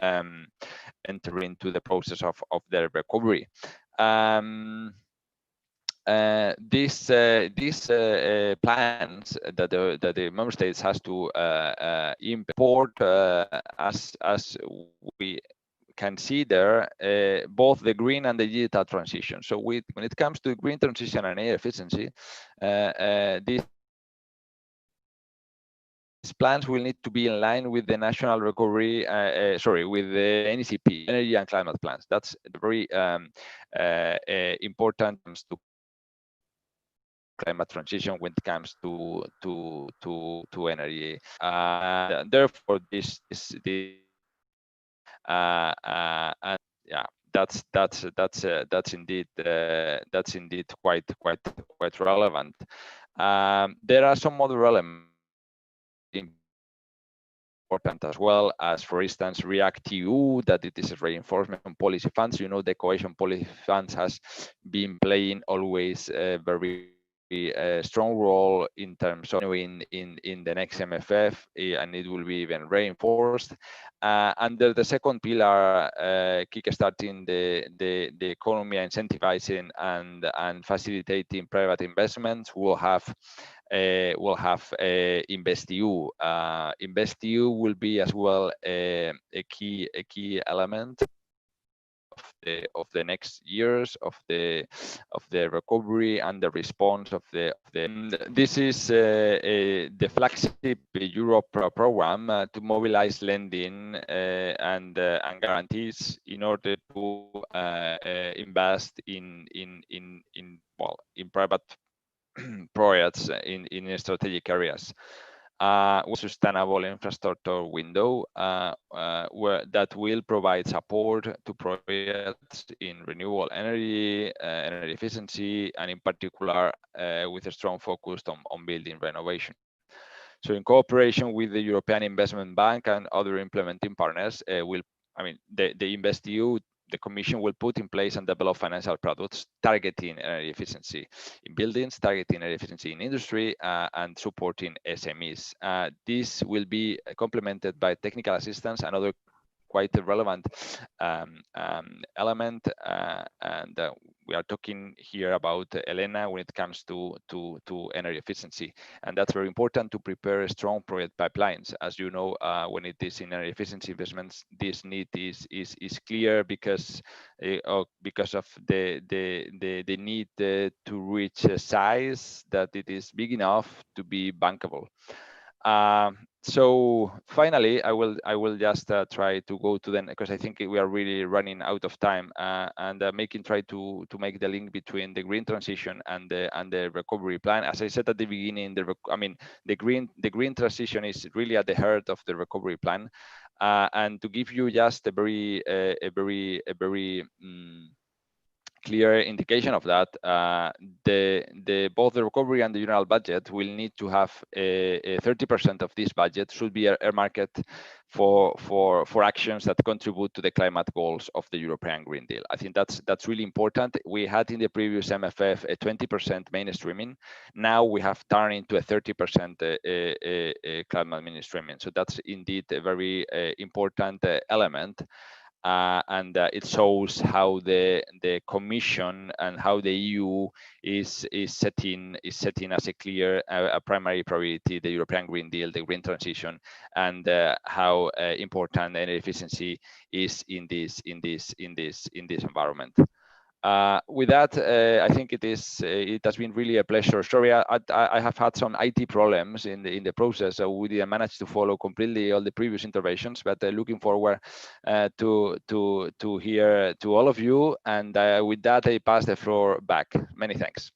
S5: enter into the process of their recovery. These plans that the member states has to import, as we can see there, both the green and the digital transition. So when it comes to green transition and energy efficiency, these plans will need to be in line with the national recovery, with the NECP, energy and climate plans. That's very important to climate transition when it comes to energy. Therefore, and yeah, that's indeed quite relevant. There are some other elements important as well as, for instance, React-EU, that it is a reinforcement on policy funds. You know, the cohesion policy funds has been playing always a very strong role in terms of in the next MFF, and it will be even reinforced. Under the second pillar, kickstarting the economy, incentivizing and facilitating private investments, will have InvestEU. InvestEU will be as well a key element of the next years of the recovery and the response of the. This is the flagship Europe program to mobilize lending and guarantees in order to invest in private projects in strategic areas. Sustainable infrastructure window that will provide support to projects in renewable energy, energy efficiency, and in particular with a strong focus on building renovation. So in cooperation with the European Investment Bank and other implementing partners, the InvestEU, the Commission will put in place and develop financial products targeting energy efficiency in buildings, targeting energy efficiency in industry, and supporting SMEs. This will be complemented by technical assistance and other quite a relevant element, and we are talking here about Elena when it comes to energy efficiency, and that's very important to prepare strong project pipelines. As you know, when it is in energy efficiency investments, this need is clear because of the need to reach a size that it is big enough to be bankable. So finally, I will just try to go to them, because I think we are really running out of time, and try to make the link between the green transition and the recovery plan. As I said at the beginning, the green transition is really at the heart of the recovery plan, and to give you just a very clear indication of that, both the recovery and the general budget will need to have a 30% of this budget should be earmarked for actions that contribute to the climate goals of the European Green Deal. I think that's really important. We had in the previous MFF a 20% mainstreaming. Now we have turned into a 30% climate mainstreaming. So that's indeed a very important element. And it shows how the Commission and how the EU is setting as a clear a primary priority the European Green Deal, the green transition, and how important energy efficiency is in this environment. With that, I think it has been really a pleasure. Sorry, I have had some IT problems in the process, so we didn't manage to follow completely all the previous interventions. But looking forward to hear to all of you. And with that, I pass the floor back. Many thanks.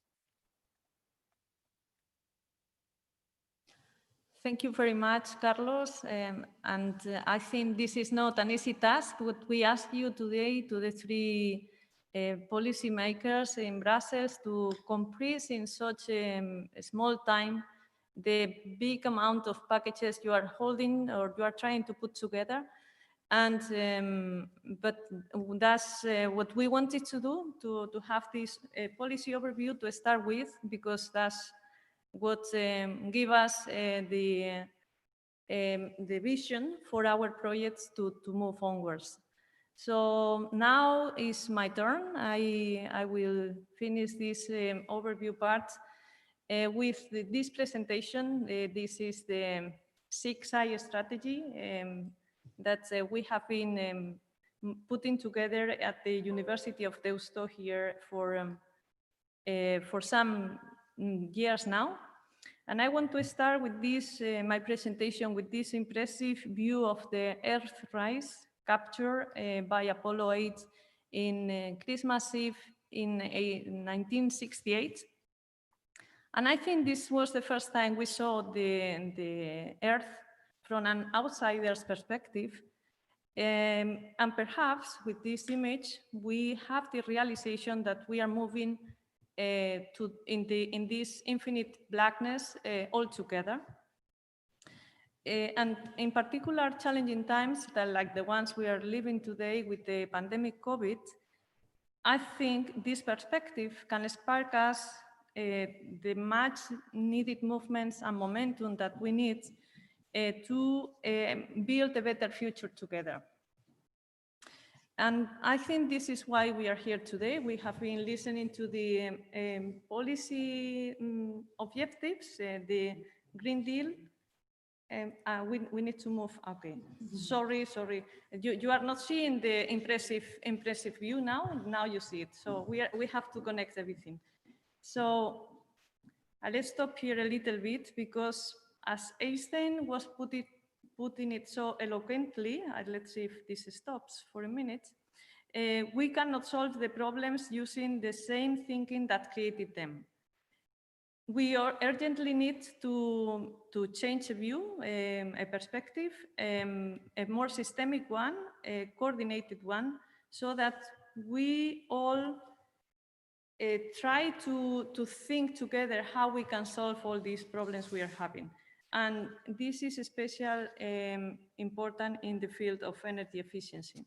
S1: Thank you very much, Carlos. I think this is not an easy task. What we ask you today to the three policymakers in Brussels to compress in such a small time the big amount of packages you are holding or you are trying to put together. And but that's what we wanted to do, to have this policy overview to start with, because that's what give us the vision for our projects to move onwards. So now is my turn. I will finish this overview part with this presentation. This is the 6I strategy that we have been putting together at the University of Deusto here for some years now. And I want to start with this, my presentation, with this impressive view of the Earthrise capture by Apollo 8 in Christmas Eve in 1968. And I think this was the first time we saw the Earth from an outsider's perspective. And perhaps with this image, we have the realization that we are moving in this infinite blackness altogether. And in particular, challenging times that like the ones we are living today with the pandemic COVID, I think this perspective can spark us the much needed movements and momentum that we need to build a better future together. And I think this is why we are here today. We have been listening to the policy objectives, the Green Deal. We need to move. Okay, sorry. You are not seeing the impressive view now. Now you see it. So we have to connect everything. So let's stop here a little bit because as Einstein was putting it so eloquently, let's see if this stops for a minute. We cannot solve the problems using the same thinking that created them. We urgently need to change a view, a perspective, a more systemic one, a coordinated one, so that we all try to think together how we can solve all these problems we are having. And this is especially important in the field of energy efficiency.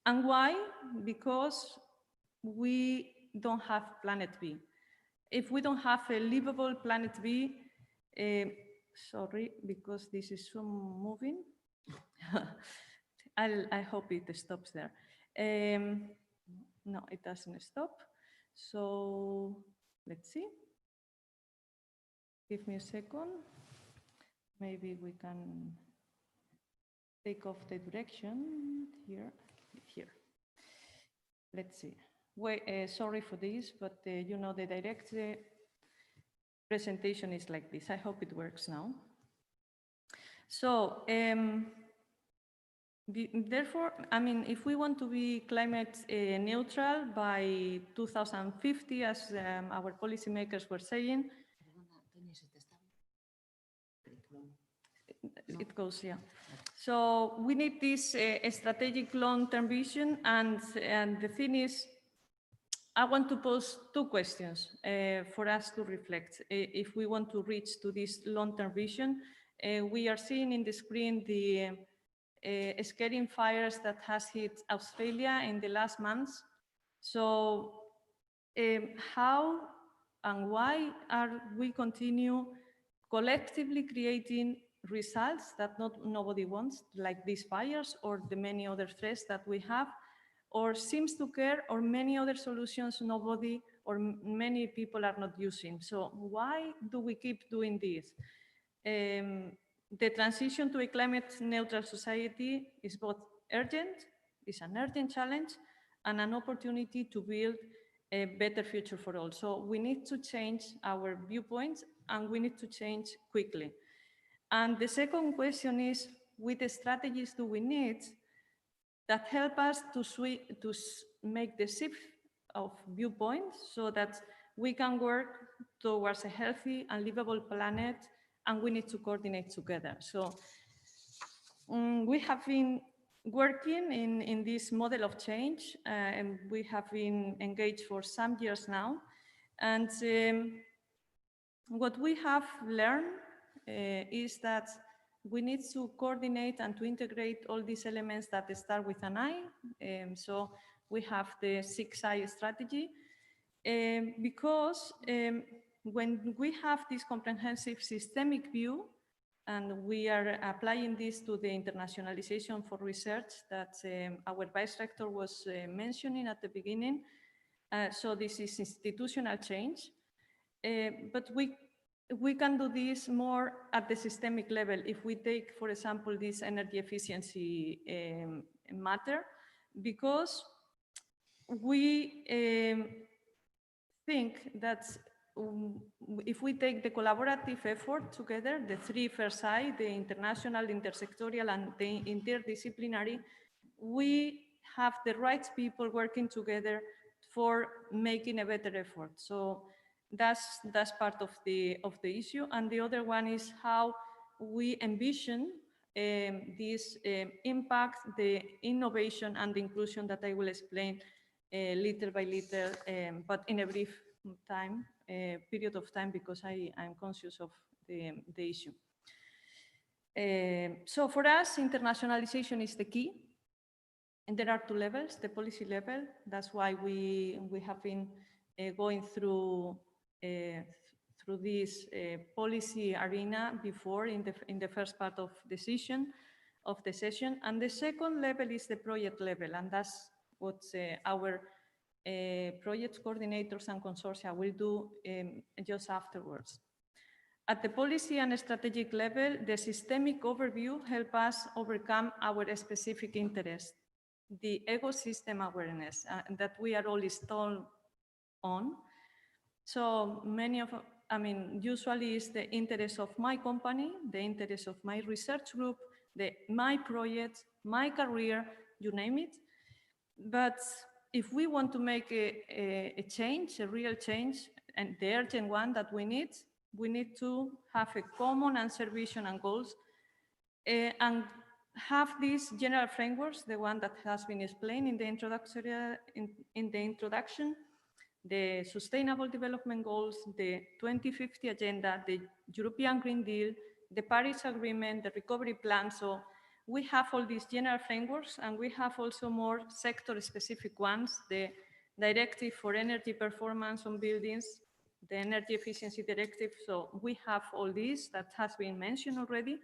S1: And why? Because we don't have planet B. If we don't have a livable planet B, sorry, because this is so moving. I hope it stops there. No, it doesn't stop. So let's see. Give me a second. Maybe we can take off the direction here. Let's see. Wait, sorry for this, but you know the direct presentation is like this. I hope it works now. So therefore, I mean, if we want to be climate neutral by 2050, as our policymakers were saying, it goes, yeah. So we need this strategic long-term vision, and the thing is, I want to pose two questions for us to reflect. If we want to reach to this long-term vision, we are seeing in the screen the scaring fires that has hit Australia in the last months. So how and why are we continue collectively creating results that nobody wants, like these fires or the many other threats that we have, or seems to care, or many other solutions nobody or many people are not using? So why do we keep doing this? The transition to a climate neutral society is both urgent, is an urgent challenge, and an opportunity to build a better future for all. So we need to change our viewpoints, and we need to change quickly. And the second question is, what strategies do we need that help us to make the shift of viewpoints so that we can work towards a healthy and livable planet, and we need to coordinate together. So we have been working in this model of change, and we have been engaged for some years now. And what we have learned is that we need to coordinate and to integrate all these elements that start with an I. So we have the 6I strategy, because when we have this comprehensive systemic view, and we are applying this to the internationalization for research that our vice rector was mentioning at the beginning. So this is institutional change, but we can do this more at the systemic level. If we take, for example, this energy efficiency matter, because we think that if we take the collaborative effort together, the three first I, the international, intersectorial, and the interdisciplinary, we have the right people working together for making a better effort. So that's part of the issue. And the other one is how we envision this impact, the innovation and the inclusion that I will explain little by little, but in a brief time, period of time, because I'm conscious of the issue. So for us, internationalization is the key. And there are two levels, the policy level. That's why we have been going through this policy arena before in the first part of the session. And the second level is the project level, and that's what our project coordinators and consortia will do just afterwards. At the policy and strategic level, the systemic overview helps us overcome our specific interest, the ecosystem awareness that we are all installed on. So usually it's the interest of my company, the interest of my research group, my project, my career, you name it. But if we want to make a change, a real change, and the urgent one that we need to have a common answer, vision, and goals, and have these general frameworks, the one that has been explained in the introduction, the Sustainable Development Goals, the 2050 Agenda, the European Green Deal, the Paris Agreement, the Recovery Plan. So we have all these general frameworks, and we have also more sector-specific ones, the Directive for Energy Performance on Buildings, the Energy Efficiency Directive. So we have all these that has been mentioned already.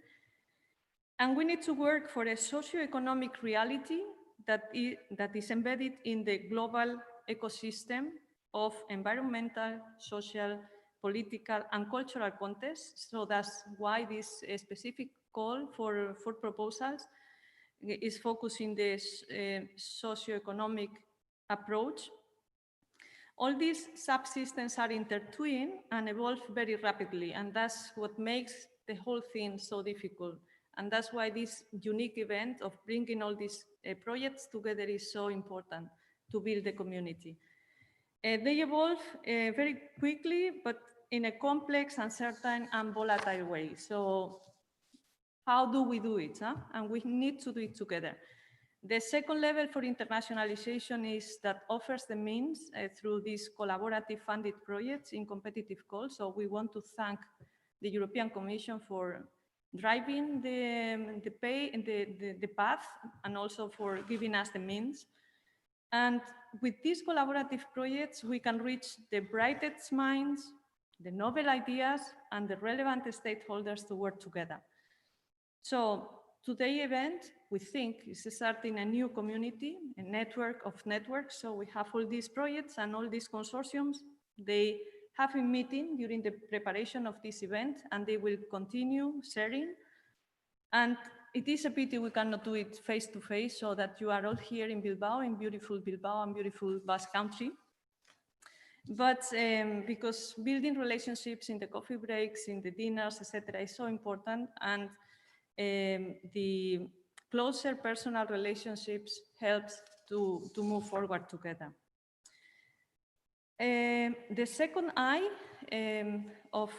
S1: And we need to work for a socioeconomic reality that is embedded in the global ecosystem of environmental, social, political, and cultural context. So that's why this specific call for proposals is focusing this socioeconomic approach. All these subsystems are intertwined and evolve very rapidly, and that's what makes the whole thing so difficult. And that's why this unique event of bringing all these projects together is so important to build the community. They evolve very quickly, but in a complex, uncertain, and volatile way. So how do we do it? And we need to do it together. The second level for internationalization is that offers the means through these collaborative funded projects in competitive calls. So we want to thank the European Commission for driving the path, and also for giving us the means. And with these collaborative projects, we can reach the brightest minds, the novel ideas, and the relevant stakeholders to work together. So today's event, we think, is starting a new community, a network of networks. So we have all these projects and all these consortiums. They have been meeting during the preparation of this event, and they will continue sharing. And it is a pity we cannot do it face to face, so that you are all here in Bilbao, in beautiful Bilbao and beautiful Basque Country. But because building relationships in the coffee breaks, in the dinners, etc., is so important, and the closer personal relationships helps to move forward together. The second eye of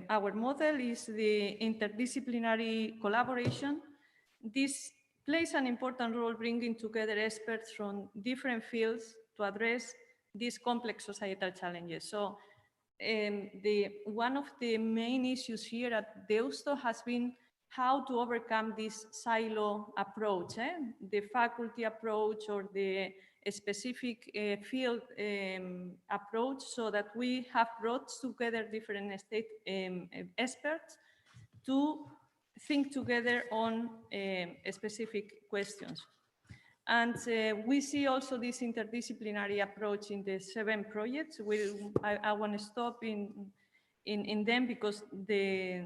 S1: our model is the interdisciplinary collaboration. This plays an important role, bringing together experts from different fields to address these complex societal challenges. So one of the main issues here at Deusto has been how to overcome this silo approach, the faculty approach or the specific field approach, so that we have brought together different experts to think together on specific questions. And we see also this interdisciplinary approach in the 7 projects. I want to stop in them because the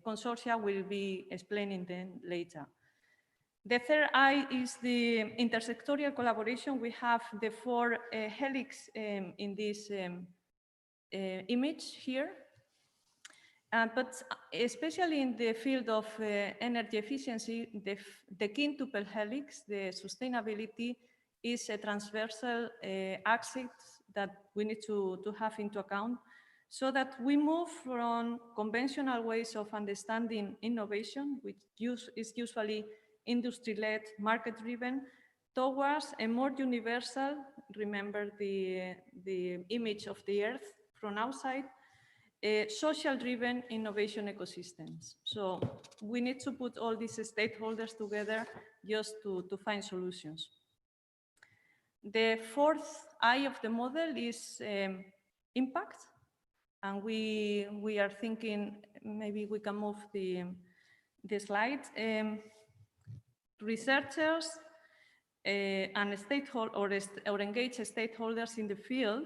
S1: consortia will be explaining them later. The third eye is the intersectorial collaboration. We have the 4 helix in this image here. But especially in the field of energy efficiency, the quintuple helix, the sustainability, is a transversal axis that we need to have into account, so that we move from conventional ways of understanding innovation, which is usually industry-led, market-driven, towards a more universal, remember the image of the Earth from outside, social-driven innovation ecosystems. So we need to put all these stakeholders together just to find solutions. The fourth eye of the model is impact. And we are thinking, maybe we can move the slide. Researchers and stakeholders or engaged stakeholders in the field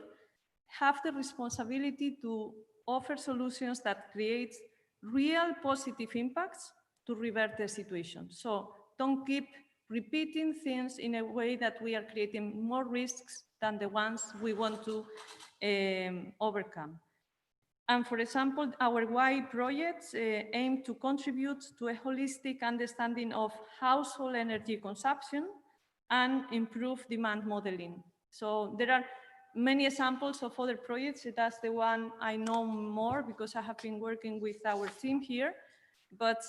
S1: have the responsibility to offer solutions that create real positive impacts to revert the situation. So don't keep repeating things in a way that we are creating more risks than the ones we want to overcome. And for example, our Y projects aim to contribute to a holistic understanding of household energy consumption and improve demand modeling. So there are many examples of other projects. That's the one I know more because I have been working with our team here. But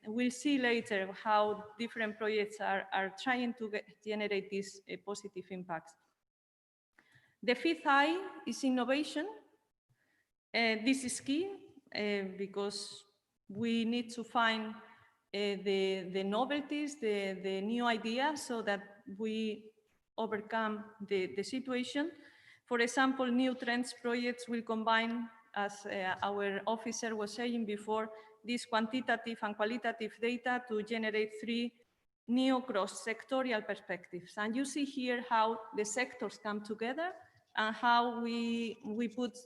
S1: we'll see later how different projects are trying to generate these positive impacts. The fifth I is innovation. This is key because we need to find the novelties, the new ideas so that we overcome the situation. For example, new trends projects will combine, as our officer was saying before, this quantitative and qualitative data to generate 3 new cross-sectorial perspectives. And you see here how the sectors come together and how we put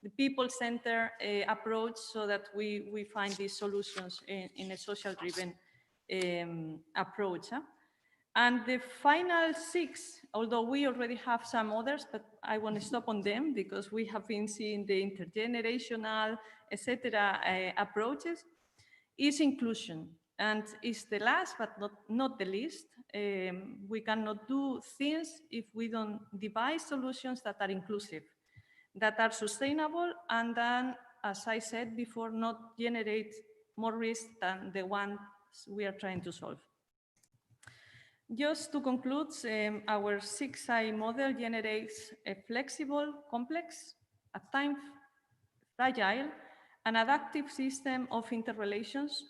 S1: the people-centered approach so that we find these solutions in a social-driven approach. Huh? And the final 6, although we already have some others, but I want to stop on them because we have been seeing the intergenerational, etc. Approaches, is inclusion. And it's the last, but not the least. We cannot do things if we don't devise solutions that are inclusive, that are sustainable, and then, as I said before, not generate more risk than the ones we are trying to solve. Just to conclude, our 6I model generates a flexible, complex, at times fragile, and adaptive system of interrelations,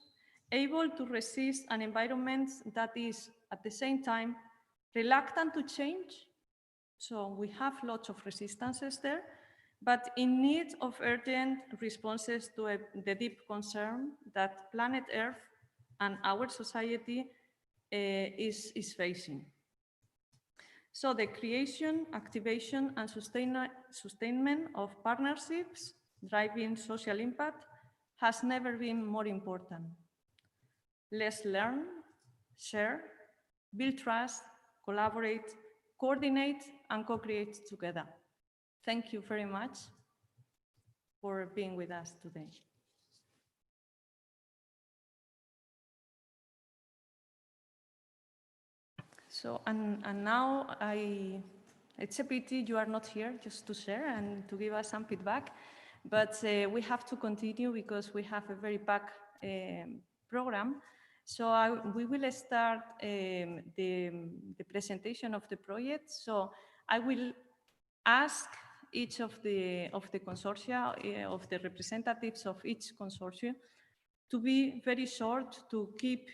S1: able to resist an environment that is, at the same time, reluctant to change. So we have lots of resistances there, but in need of urgent responses to the deep concern that planet Earth and our society is facing. So the creation, activation, and sustainment of partnerships driving social impact has never been more important. Let's learn, share, build trust, collaborate, coordinate, and co-create together. Thank you very much for being with us today. So, and now it's a pity you are not here just to share and to give us some feedback, but we have to continue because we have a very packed program. So we will start the presentation of the project. So I will ask each of the consortia, of the representatives of each consortium, to be very short, to keep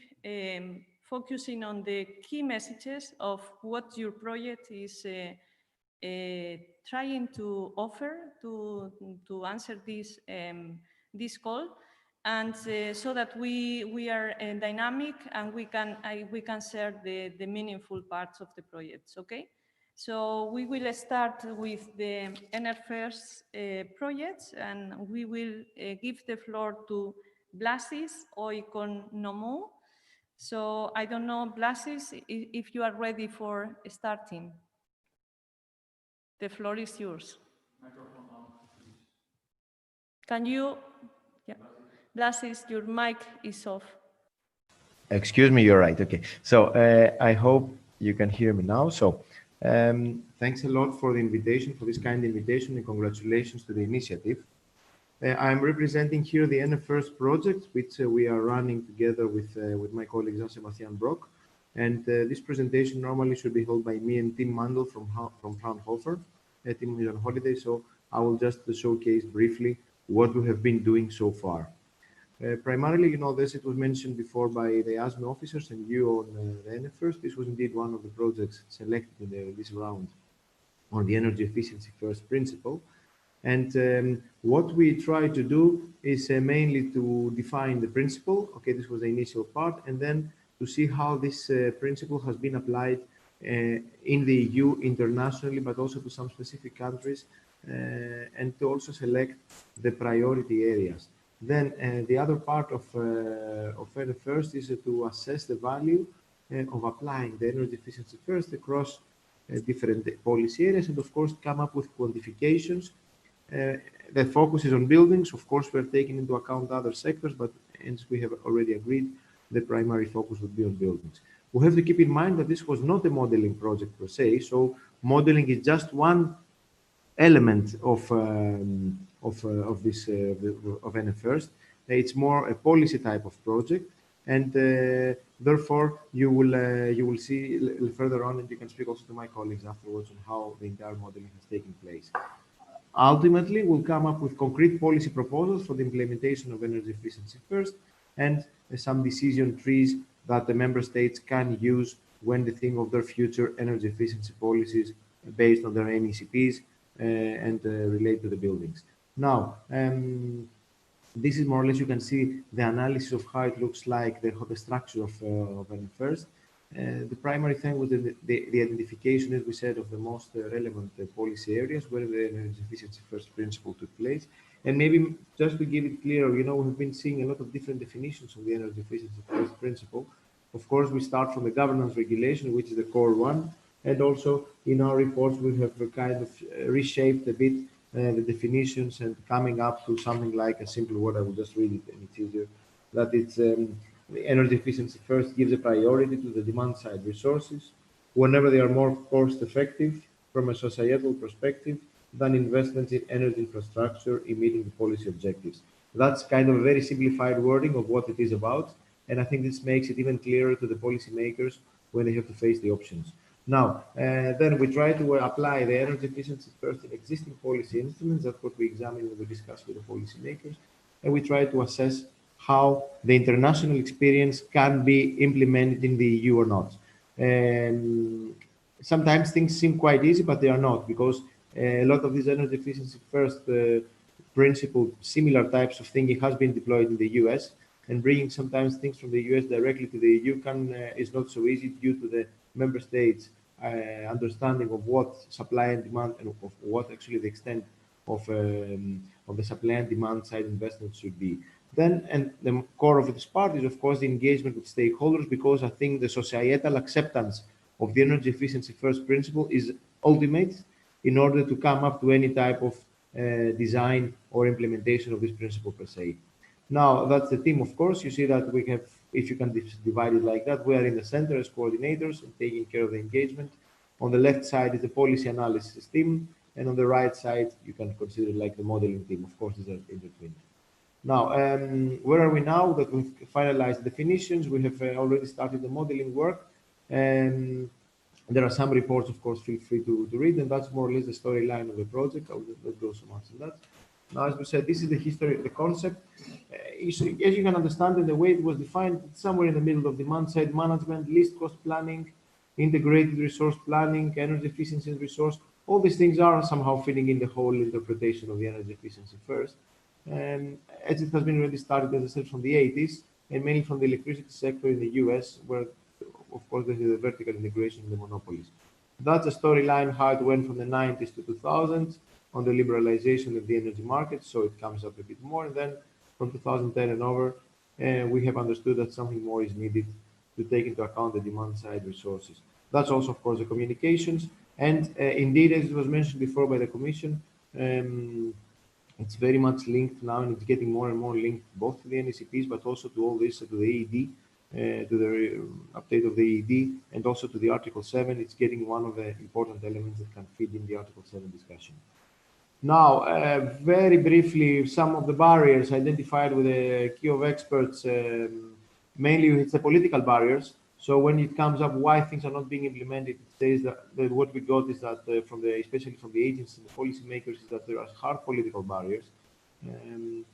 S1: focusing on the key messages of what your project is trying to offer to answer this call, and so that we are dynamic and we can share the meaningful parts of the projects. Okay. So we will start with the NRFirst projects, and we will give the floor to Blasis Oikonomou. So I don't know, Blasis, if you are ready for starting. The floor is yours.
S6: Microphone on, please.
S1: Can you, yeah. Blasis, your mic is off.
S6: Excuse me, you're right. Okay. So I hope you can hear me now. So thanks a lot for the invitation, for this kind invitation, and congratulations to the initiative. I'm representing here the NFirst project, which we are running together with my colleague Jean-Sebastian Brock. And this presentation normally should be held by me and Tim Mandel from Fraunhofer. Tim is on holiday, so I will just showcase briefly what we have been doing so far. Primarily, this it was mentioned before by the ASME officers and you on the NFIRST. This was indeed one of the projects selected in this round on the energy efficiency first principle. And what we try to do is mainly to define the principle. Okay, this was the initial part, and then to see how this principle has been applied in the EU internationally, but also to some specific countries, and to also select the priority areas. Then the other part of first is to assess the value of applying the energy efficiency first across different policy areas, and of course come up with quantifications. The focus is on buildings. Of course, we're taking into account other sectors, but as we have already agreed, the primary focus would be on buildings. We have to keep in mind that this was not a modeling project per se, so modeling is just one element of NFIRST. It's more a policy type of project, and therefore you will see further on, and you can speak also to my colleagues afterwards on how the entire modeling has taken place. Ultimately, we'll come up with concrete policy proposals for the implementation of energy efficiency first, and some decision trees that the member states can use when they think of their future energy efficiency policies based on their NECPs and relate to the buildings. Now, this is more or less, you can see the analysis of how it looks like, the structure of NFIRST. The primary thing was the identification, as we said, of the most relevant policy areas where the energy efficiency first principle took place. And maybe just to give it clear, we've been seeing a lot of different definitions of the energy efficiency first principle. Of course, we start from the governance regulation, which is the core one. And also in our reports, we have kind of reshaped a bit the definitions and coming up to something like a simple word. I will just read it and it's easier. That it's the energy efficiency first gives a priority to the demand side resources whenever they are more cost effective from a societal perspective than investments in energy infrastructure in meeting the policy objectives. That's kind of a very simplified wording of what it is about. And I think this makes it even clearer to the policymakers when they have to face the options. Now, then we try to apply the energy efficiency first in existing policy instruments. That's what we examine when we discuss with the policymakers. And we try to assess how the international experience can be implemented in the EU or not. Sometimes things seem quite easy, but they are not, because a lot of this energy efficiency first principle, similar types of thinking has been deployed in the US, and bringing sometimes things from the US directly to the EU is not so easy due to the member states understanding of what supply and demand and of what actually the extent of the supply and demand side investments should be. Then, and the core of this part is, of course, the engagement with stakeholders, because I think the societal acceptance of the energy efficiency first principle is ultimate in order to come up to any type of design or implementation of this principle per se. Now, that's the team, of course. You see that we have, if you can divide it like that, we are in the center as coordinators and taking care of the engagement. On the left side is the policy analysis team, and on the right side, you can consider like the modeling team. Of course, these are intertwined. Now, where are we now that we've finalized definitions? We have already started the modeling work. There are some reports, of course, feel free to read, and that's more or less the storyline of the project. I will not go so much in that. Now, as we said, this is the history, the concept. As you can understand, in the way it was defined, it's somewhere in the middle of demand-side management, least cost planning, integrated resource planning, energy efficiency and resource. All these things are somehow fitting in the whole interpretation of the energy efficiency first. As it has been already started, as I said, from the 80s, and mainly from the electricity sector in the US, where, of course, there's a vertical integration in the monopolies. That's a storyline, how it went from the 90s to 2000s on the liberalization of the energy market, so it comes up a bit more. And then from 2010 and over, we have understood that something more is needed to take into account the demand side resources. That's also, of course, the communications. And indeed, as it was mentioned before by the Commission, it's very much linked now, and it's getting more and more linked both to the NECPs, but also to all this, to the EED, to the update of the EED, and also to the Article 7. It's getting one of the important elements that can feed in the Article 7 discussion. Now, very briefly, some of the barriers identified with the key of experts, mainly it's the political barriers. So when it comes up why things are not being implemented, it says that what we got is that especially from the agencies and the policymakers, is that there are hard political barriers. Um,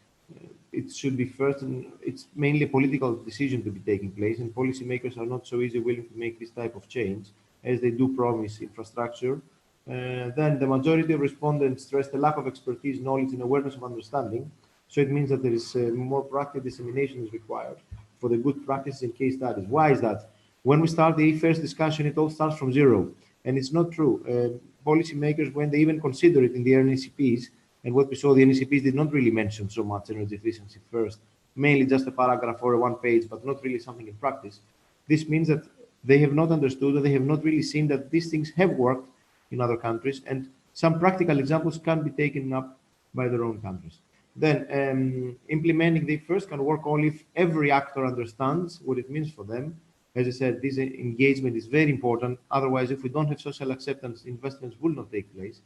S6: it should be first, and it's mainly a political decision to be taking place, and policymakers are not so easy willing to make this type of change, as they do promise infrastructure. Then the majority of respondents stress the lack of expertise, knowledge, and awareness of understanding. So it means that there is more practice dissemination is required for the good practices in case studies. Why is that? When we start the first discussion, it all starts from zero, and it's not true. Policymakers, when they even consider it in the NECPs, and what we saw, the NECPs did not really mention so much energy efficiency first, mainly just a paragraph or a one page, but not really something in practice. This means that they have not understood, or they have not really seen that these things have worked in other countries, and some practical examples can be taken up by their own countries. Then implementing the first can work only if every actor understands what it means for them. As I said, this engagement is very important. Otherwise, if we don't have social acceptance, investments will not take place.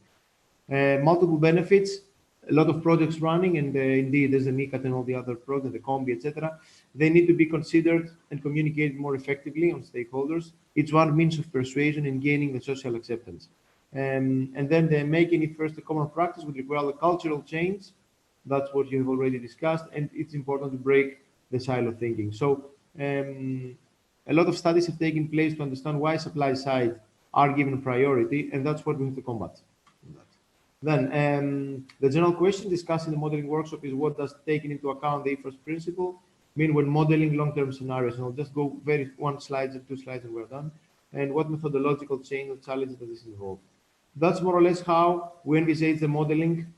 S6: Multiple benefits, a lot of projects running, and indeed there's a NICAT and all the other projects, the COMBI, etc. They need to be considered and communicated more effectively on stakeholders. It's one means of persuasion in gaining the social acceptance. And then they making it first a common practice would require the cultural change. That's what you have already discussed, and it's important to break the silo thinking. So a lot of studies have taken place to understand why supply side are given priority, and that's what we have to combat. Then the general question discussed in the modeling workshop is what does taking into account the first principle mean when modeling long-term scenarios? And I'll just go very one slide and two slides and we're done. And what methodological change or challenges does this involve? That's more or less how we envisage the modeling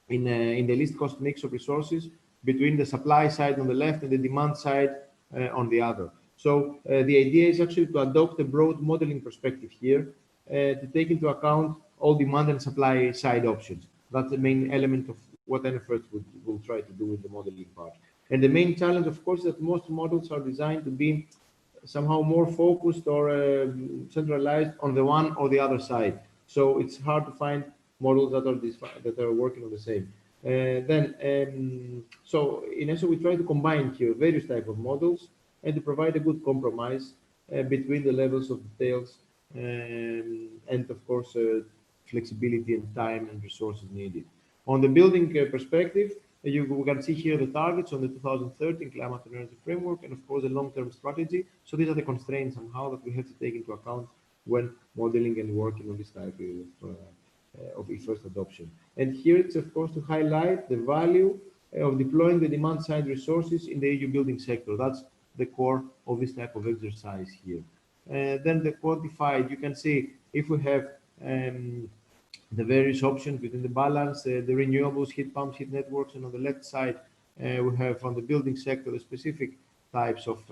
S6: in the least cost mix of resources between the supply side on the left and the demand side on the other. So the idea is actually to adopt a broad modeling perspective here to take into account all demand and supply side options. That's the main element of what NFRs will try to do with the modeling part. And the main challenge, of course, is that most models are designed to be somehow more focused or centralized on the one or the other side. So it's hard to find models that are working on the same. So in essence, we try to combine here various types of models and to provide a good compromise between the levels of details and of course flexibility and time and resources needed. On the building perspective, we can see here the targets on the 2030 Climate and Energy Framework, and of course the long-term strategy. So these are the constraints somehow that we have to take into account when modeling and working on this type of first adoption. And here it's of course to highlight the value of deploying the demand side resources in the EU building sector. That's the core of this type of exercise here. Then the quantified, you can see if we have the various options within the balance, the renewables, heat pumps, heat networks, and on the left side, we have on the building sector, the specific types of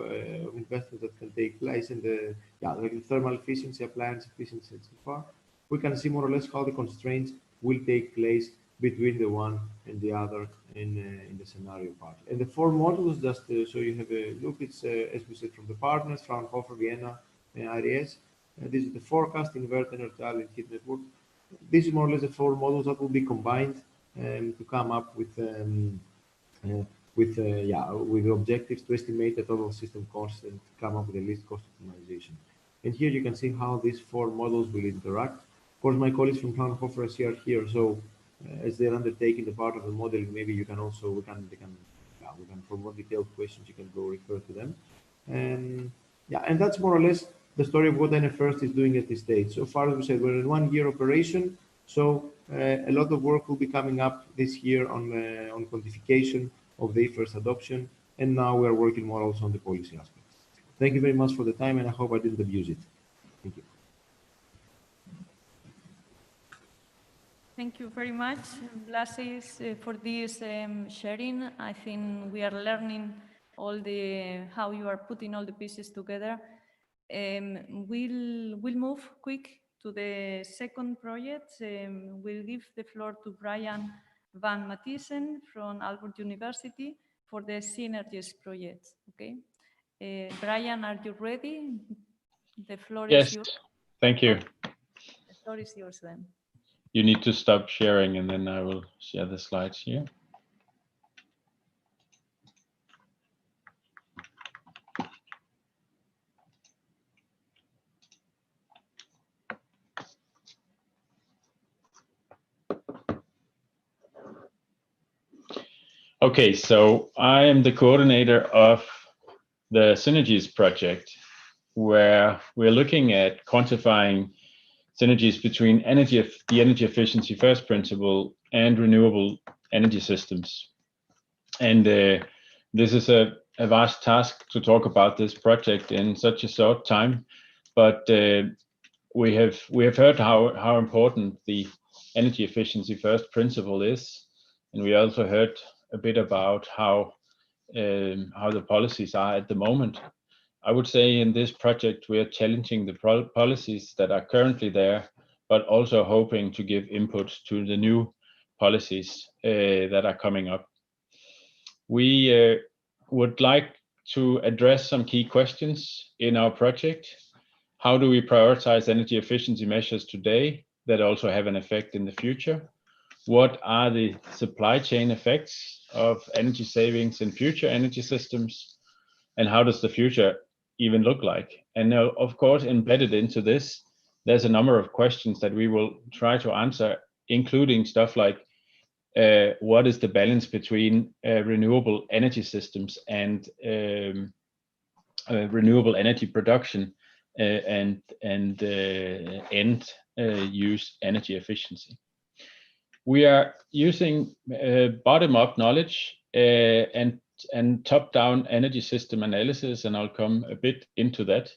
S6: investments that can take place in the, like the thermal efficiency, appliance efficiency, and so far. We can see more or less how the constraints will take place between the one and the other in the scenario part. And the four models, just so you have a look, it's, as we said, from the partners, Fraunhofer, Vienna, and IRS. This is the forecast, inverter, neutral, and heat network. This is more or less the four models that will be combined to come up with the objectives to estimate the total system cost and come up with the least cost optimization. And here you can see how these four models will interact. Of course, my colleagues from Fraunhofer are here, so as they're undertaking the part of the modeling, maybe you can also we can for more detailed questions you can go refer to them. And that's more or less the story of what NFRst is doing at this stage. So far, as we said, we're in 1 year operation, so a lot of work will be coming up this year on quantification of the first adoption, and now we are working more also on the policy aspects. Thank you very much for the time, and I hope I didn't abuse it. Thank you.
S1: Thank you very much, Blasis, for this sharing. I think we are learning how you are putting all the pieces together. We'll move quick to the second project. We'll give the floor to Brian Van Matisen from Aalborg University for the Synergies project. Okay, Brian, are you ready? The floor is yours.
S7: Yes, thank you.
S1: The floor is yours then.
S7: You need to stop sharing and then I will share the slides here. Okay, so I am the coordinator of the Synergies project, where we're looking at quantifying synergies between the energy efficiency first principle and renewable energy systems. And this is a vast task to talk about this project in such a short time, but we have heard how important the energy efficiency first principle is, and we also heard a bit about how the policies are at the moment. I would say in this project we are challenging the policies that are currently there, but also hoping to give input to the new policies that are coming up. We would like to address some key questions in our project. How do we prioritize energy efficiency measures today that also have an effect in the future? What are the supply chain effects of energy savings in future energy systems? And how does the future even look like? And of course, embedded into this, there's a number of questions that we will try to answer, including stuff like what is the balance between renewable energy systems and renewable energy production and end use energy efficiency. We are using bottom-up knowledge and top-down energy system analysis, and I'll come a bit into that.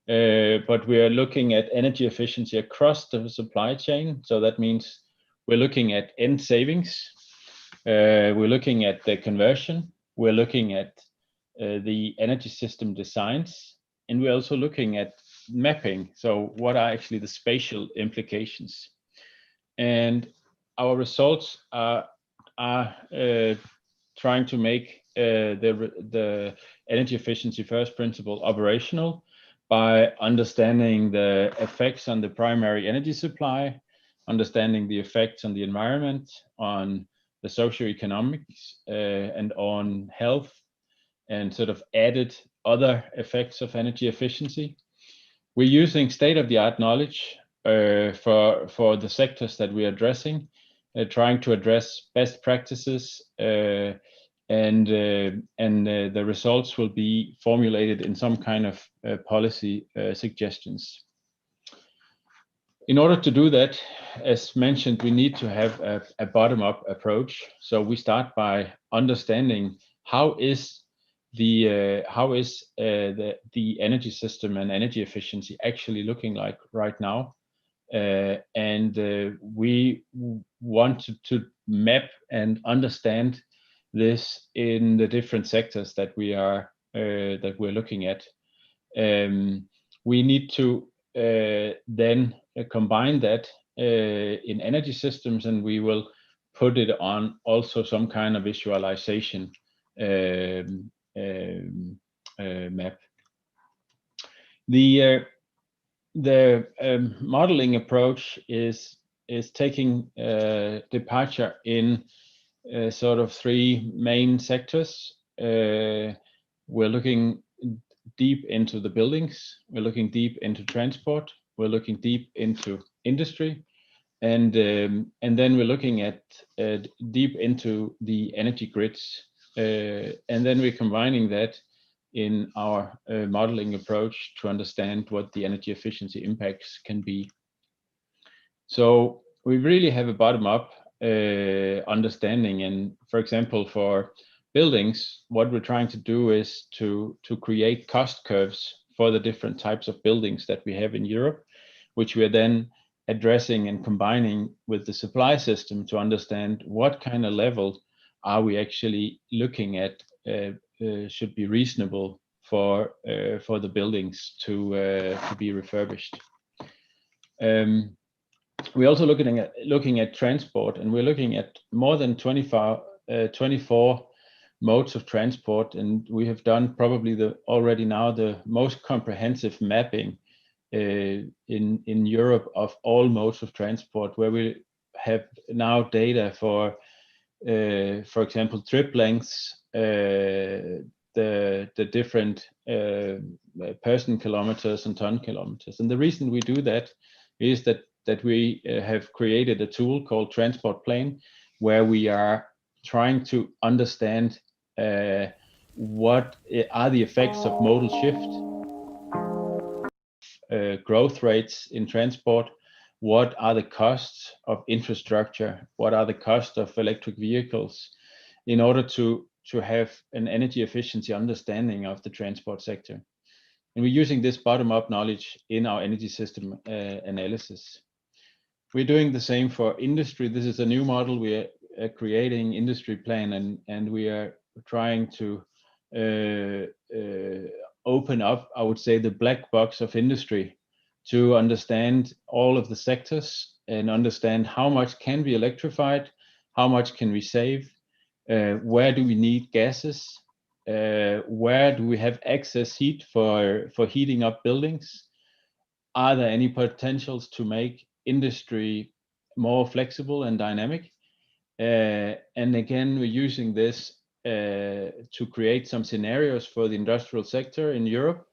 S7: But we are looking at energy efficiency across the supply chain. So that means we're looking at end savings. We're looking at the conversion. We're looking at the energy system designs, and we're also looking at mapping. So what are actually the spatial implications? And our results are trying to make the energy efficiency first principle operational by understanding the effects on the primary energy supply, understanding the effects on the environment, on the socioeconomics, and on health, and sort of added other effects of energy efficiency. We're using state-of-the-art knowledge for the sectors that we're addressing, trying to address best practices, and the results will be formulated in some kind of policy suggestions. In order to do that, as mentioned, we need to have a bottom-up approach. So we start by understanding how is the energy system and energy efficiency actually looking like right now, and we want to map and understand this in the different sectors that we're looking at. We need to then combine that in energy systems, and we will put it on also some kind of visualization map. The modeling approach is taking departure in sort of three main sectors. We're looking deep into the buildings, we're looking deep into transport, we're looking deep into industry, and then we're looking at deep into the energy grids, and then we're combining that in our modeling approach to understand what the energy efficiency impacts can be. So we really have a bottom-up understanding, and for example, for buildings, what we're trying to do is to create cost curves for the different types of buildings that we have in Europe, which we are then addressing and combining with the supply system to understand what kind of level are we actually looking at should be reasonable for the buildings to be refurbished. We're also looking at transport, and we're looking at more than 24 modes of transport, and we have done probably already now the most comprehensive mapping in Europe of all modes of transport, where we have now data for example, trip lengths, the different person kilometers and ton kilometers. And the reason we do that is that we have created a tool called Transport Plane, where we are trying to understand what are the effects of modal shift, growth rates in transport, what are the costs of infrastructure, what are the costs of electric vehicles, in order to have an energy efficiency understanding of the transport sector. And we're using this bottom-up knowledge in our energy system analysis. We're doing the same for industry. This is a new model. We are creating industry plan, and we are trying to open up, I would say, the black box of industry to understand all of the sectors and understand how much can be electrified, how much can we save, where do we need gases, where do we have excess heat for heating up buildings, are there any potentials to make industry more flexible and dynamic? And again, we're using this to create some scenarios for the industrial sector in Europe,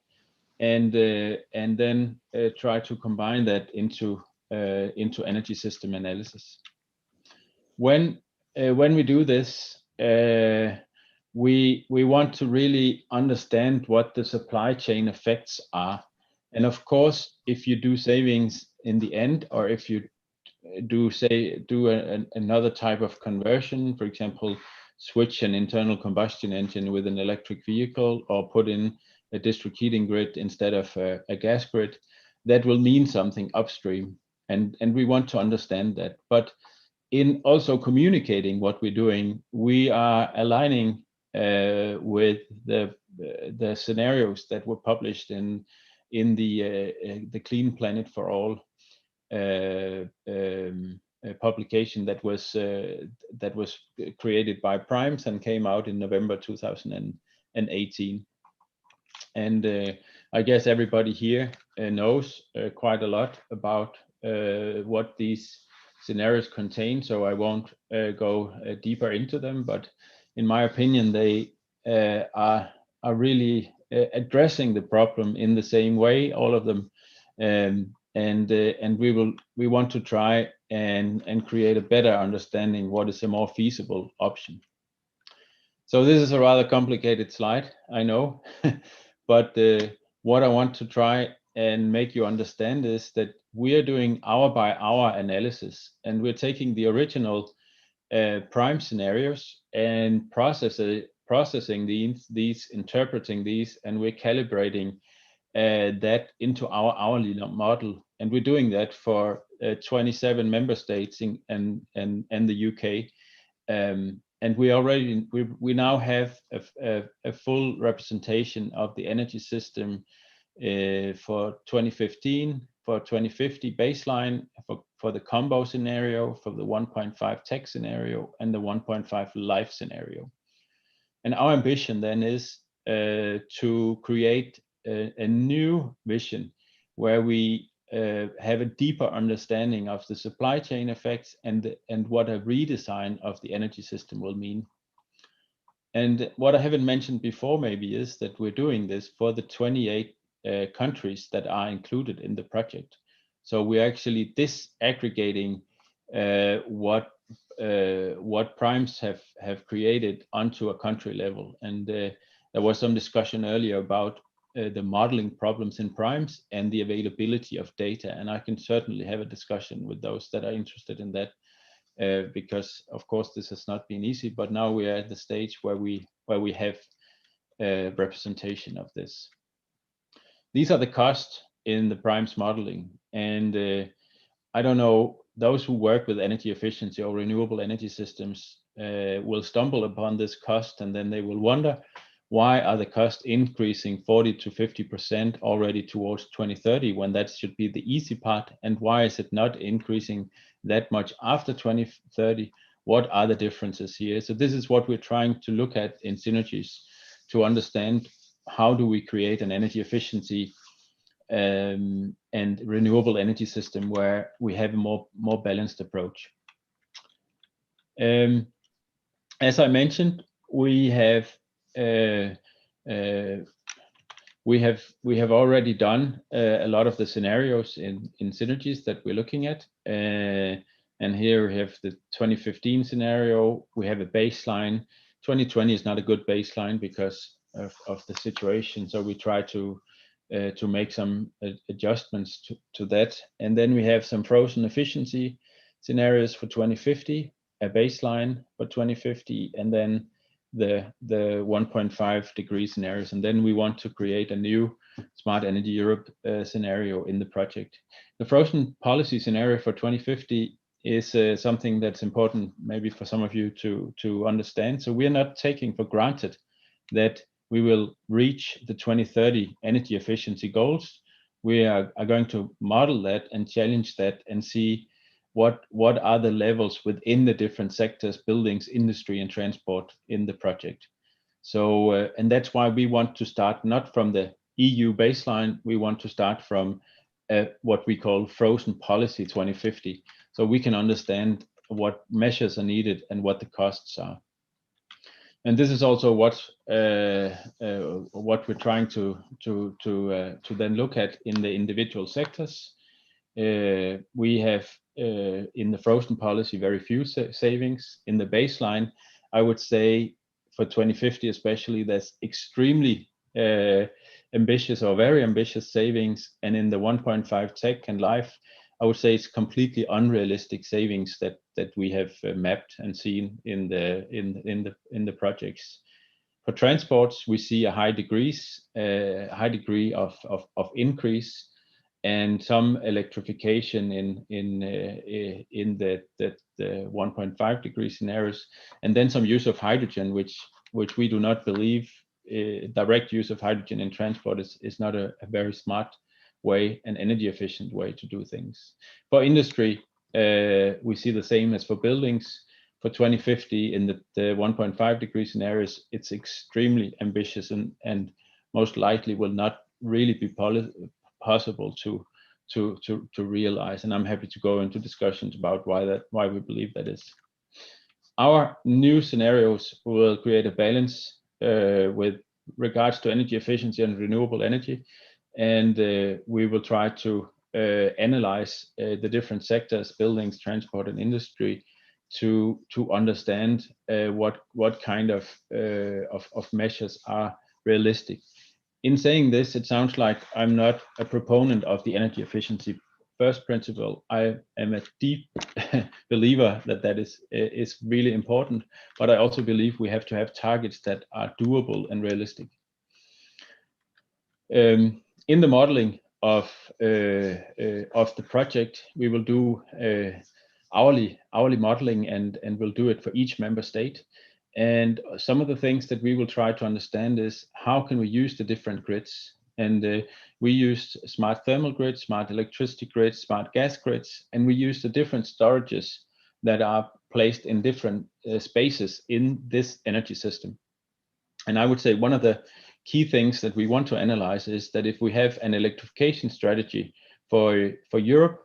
S7: and then try to combine that into energy system analysis. When we do this, we want to really understand what the supply chain effects are. And of course, if you do savings in the end, or if you do another type of conversion, for example, switch an internal combustion engine with an electric vehicle, or put in a district heating grid instead of a gas grid, that will mean something upstream. And we want to understand that. But in also communicating what we're doing, we are aligning with the scenarios that were published in the Clean Planet for All publication that was created by Primes and came out in November 2018. And I guess everybody here knows quite a lot about what these scenarios contain, so I won't go deeper into them. But in my opinion, they are really addressing the problem in the same way, all of them. And we want to try and create a better understanding what is a more feasible option. So this is a rather complicated slide, I know, but what I want to try and make you understand is that we are doing hour by hour analysis, and we're taking the original prime scenarios and processing these, interpreting these, and we're calibrating that into our hourly model. And we're doing that for 27 member states and the UK. And we now have a full representation of the energy system for 2015, for 2050 baseline, for the combo scenario, for the 1.5 tech scenario, and the 1.5 life scenario. And our ambition then is to create a new vision where we have a deeper understanding of the supply chain effects and what a redesign of the energy system will mean. And what I haven't mentioned before maybe is that we're doing this for the 28 countries that are included in the project. So we're actually disaggregating what primes have created onto a country level. And there was some discussion earlier about the modeling problems in primes and the availability of data. And I can certainly have a discussion with those that are interested in that, because of course this has not been easy, but now we are at the stage where we have representation of this. These are the costs in the primes modeling. And I don't know, those who work with energy efficiency or renewable energy systems will stumble upon this cost, and then they will wonder, why are the costs increasing 40 to 50% already towards 2030 when that should be the easy part? And why is it not increasing that much after 2030? What are the differences here? So this is what we're trying to look at in Synergies, to understand how do we create an energy efficiency and renewable energy system where we have a more balanced approach. As I mentioned, we have already done a lot of the scenarios in Synergies that we're looking at. And here we have the 2015 scenario. We have a baseline. 2020 is not a good baseline because of the situation. So we try to make some adjustments to that. And then we have some frozen efficiency scenarios for 2050, a baseline for 2050, and then the 1.5 degree scenarios. And then we want to create a new Smart Energy Europe scenario in the project. The frozen policy scenario for 2050 is something that's important maybe for some of you to understand. So we're not taking for granted that we will reach the 2030 energy efficiency goals. We are going to model that and challenge that and see what are the levels within the different sectors, buildings, industry, and transport in the project. So, and that's why we want to start not from the EU baseline, we want to start from what we call frozen policy 2050, so we can understand what measures are needed and what the costs are. And this is also what we're trying to then look at in the individual sectors. We have in the frozen policy very few savings. In the baseline, I would say for 2050 especially, there's extremely ambitious or very ambitious savings, and in the 1.5 tech and life, I would say it's completely unrealistic savings that we have mapped and seen in the projects. For transports, we see a high degree of increase and some electrification in the 1.5 degree scenarios, and then some use of hydrogen, which we do not believe direct use of hydrogen in transport is not a very smart way, an energy efficient way to do things. For industry, we see the same as for buildings. For 2050 in the 1.5 degree scenarios, it's extremely ambitious and most likely will not really be possible to realize. And I'm happy to go into discussions about why we believe that is. Our new scenarios will create a balance with regards to energy efficiency and renewable energy. And we will try to analyze the different sectors, buildings, transport, and industry, to understand what kind of measures are realistic. In saying this, it sounds like I'm not a proponent of the energy efficiency first principle. I am a deep believer that is really important, but I also believe we have to have targets that are doable and realistic. In the modeling of the project, we will do hourly modeling, and we'll do it for each member state. And some of the things that we will try to understand is how can we use the different grids. And we used smart thermal grids, smart electricity grids, smart gas grids, and we use the different storages that are placed in different spaces in this energy system. And I would say one of the key things that we want to analyze is that if we have an electrification strategy for Europe,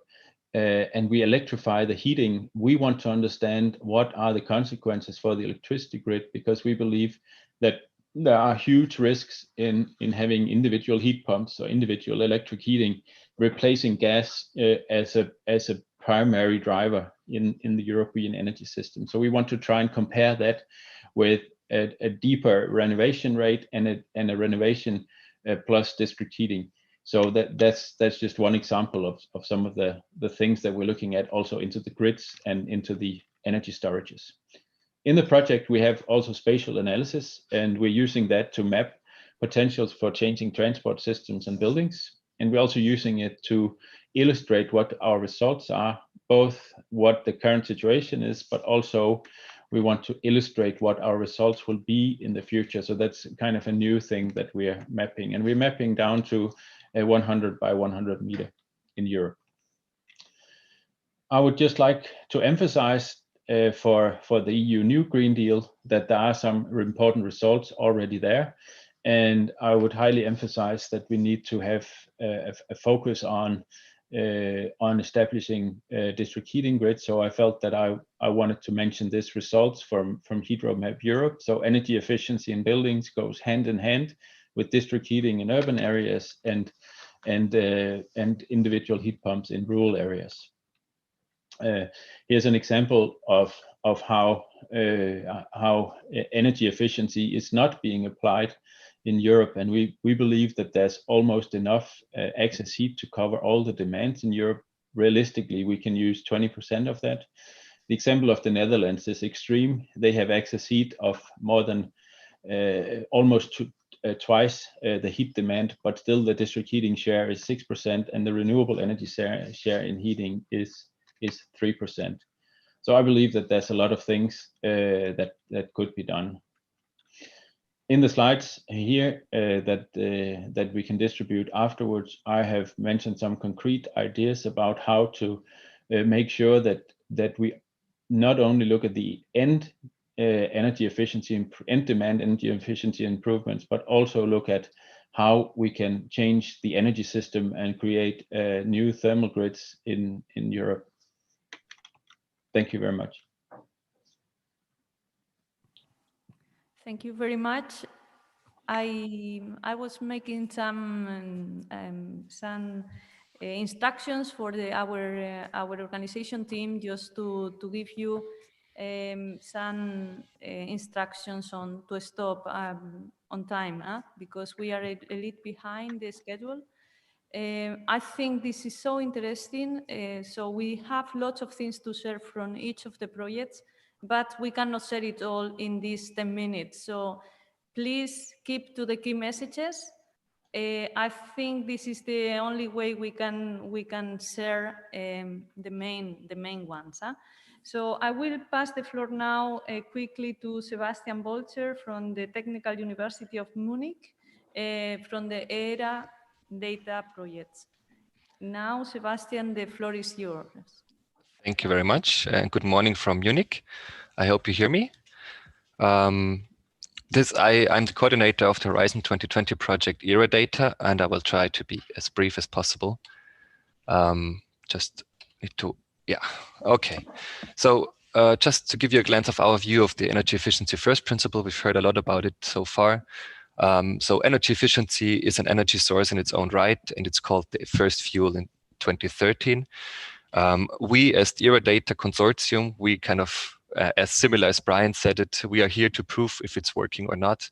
S7: and we electrify the heating, we want to understand what are the consequences for the electricity grid, because we believe that there are huge risks in having individual heat pumps or individual electric heating replacing gas as a primary driver in the European energy system. So we want to try and compare that with a deeper renovation rate and a renovation plus district heating. So that's just one example of some of the things that we're looking at, also into the grids and into the energy storages. In the project, we have also spatial analysis, and we're using that to map potentials for changing transport systems and buildings. And we're also using it to illustrate what our results are, both what the current situation is, but also we want to illustrate what our results will be in the future. So that's kind of a new thing that we are mapping, and we're mapping down to a 100 by 100 meter in Europe. I would just like to emphasize for the EU New Green Deal that there are some important results already there. And I would highly emphasize that we need to have a focus on establishing district heating grids. So I felt that I wanted to mention this results from Heat Roadmap Europe. So energy efficiency in buildings goes hand in hand with district heating in urban areas and individual heat pumps in rural areas. Here's an example of how energy efficiency is not being applied in Europe, and we believe that there's almost enough excess heat to cover all the demands in Europe. Realistically, we can use 20% of that. The example of the Netherlands is extreme. They have excess heat of more than almost twice the heat demand, but still the district heating share is 6%, and the renewable energy share in heating is 3%. So I believe that there's a lot of things that could be done. In the slides here that we can distribute afterwards, I have mentioned some concrete ideas about how to make sure that we not only look at the end energy efficiency, end demand energy efficiency improvements, but also look at how we can change the energy system and create new thermal grids in Europe. Thank you very much.
S1: Thank you very much. I was making some instructions for our organization team, just to give you some instructions on to stop on time, because we are a little behind the schedule. I think this is so interesting. So we have lots of things to share from each of the projects, but we cannot share it all in these 10 minutes. So please keep to the key messages. I think this is the only way we can share the main ones. So I will pass the floor now quickly to Sebastian Bolcher from the Technical University of Munich, from the ERA data projects. Now, Sebastian, the floor is yours.
S8: Thank you very much, and good morning from Munich. I hope you hear me. I'm the coordinator of the Horizon 2020 project ERA Data, and I will try to be as brief as possible. Okay. So just to give you a glance of our view of the energy efficiency first principle, we've heard a lot about it so far. So energy efficiency is an energy source in its own right, and it's called the first fuel in 2013. We, as the ERA Data Consortium, we kind of, as similar as Brian said it, we are here to prove if it's working or not.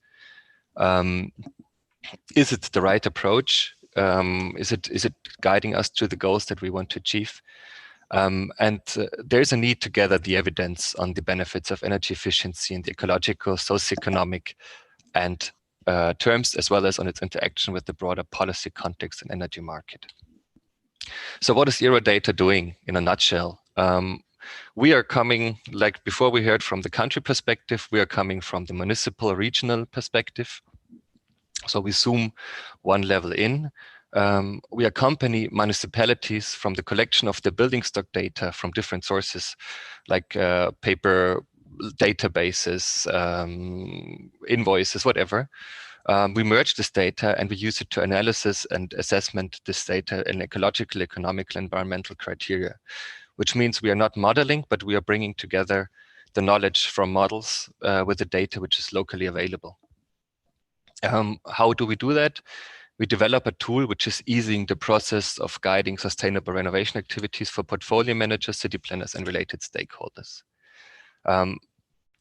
S8: Is it the right approach? Is it guiding us to the goals that we want to achieve? There's a need to gather the evidence on the benefits of energy efficiency in the ecological, socioeconomic, and terms, as well as on its interaction with the broader policy context and energy market. So what is ERA Data doing in a nutshell? We are coming, like before we heard from the country perspective, we are coming from the municipal regional perspective. So we zoom one level in. We accompany municipalities from the collection of the building stock data from different sources, like paper databases, invoices, whatever. We merge this data and we use it to analysis and assessment this data in ecological, economical, environmental criteria, which means we are not modeling, but we are bringing together the knowledge from models with the data which is locally available. How do we do that? We develop a tool which is easing the process of guiding sustainable renovation activities for portfolio managers, city planners, and related stakeholders.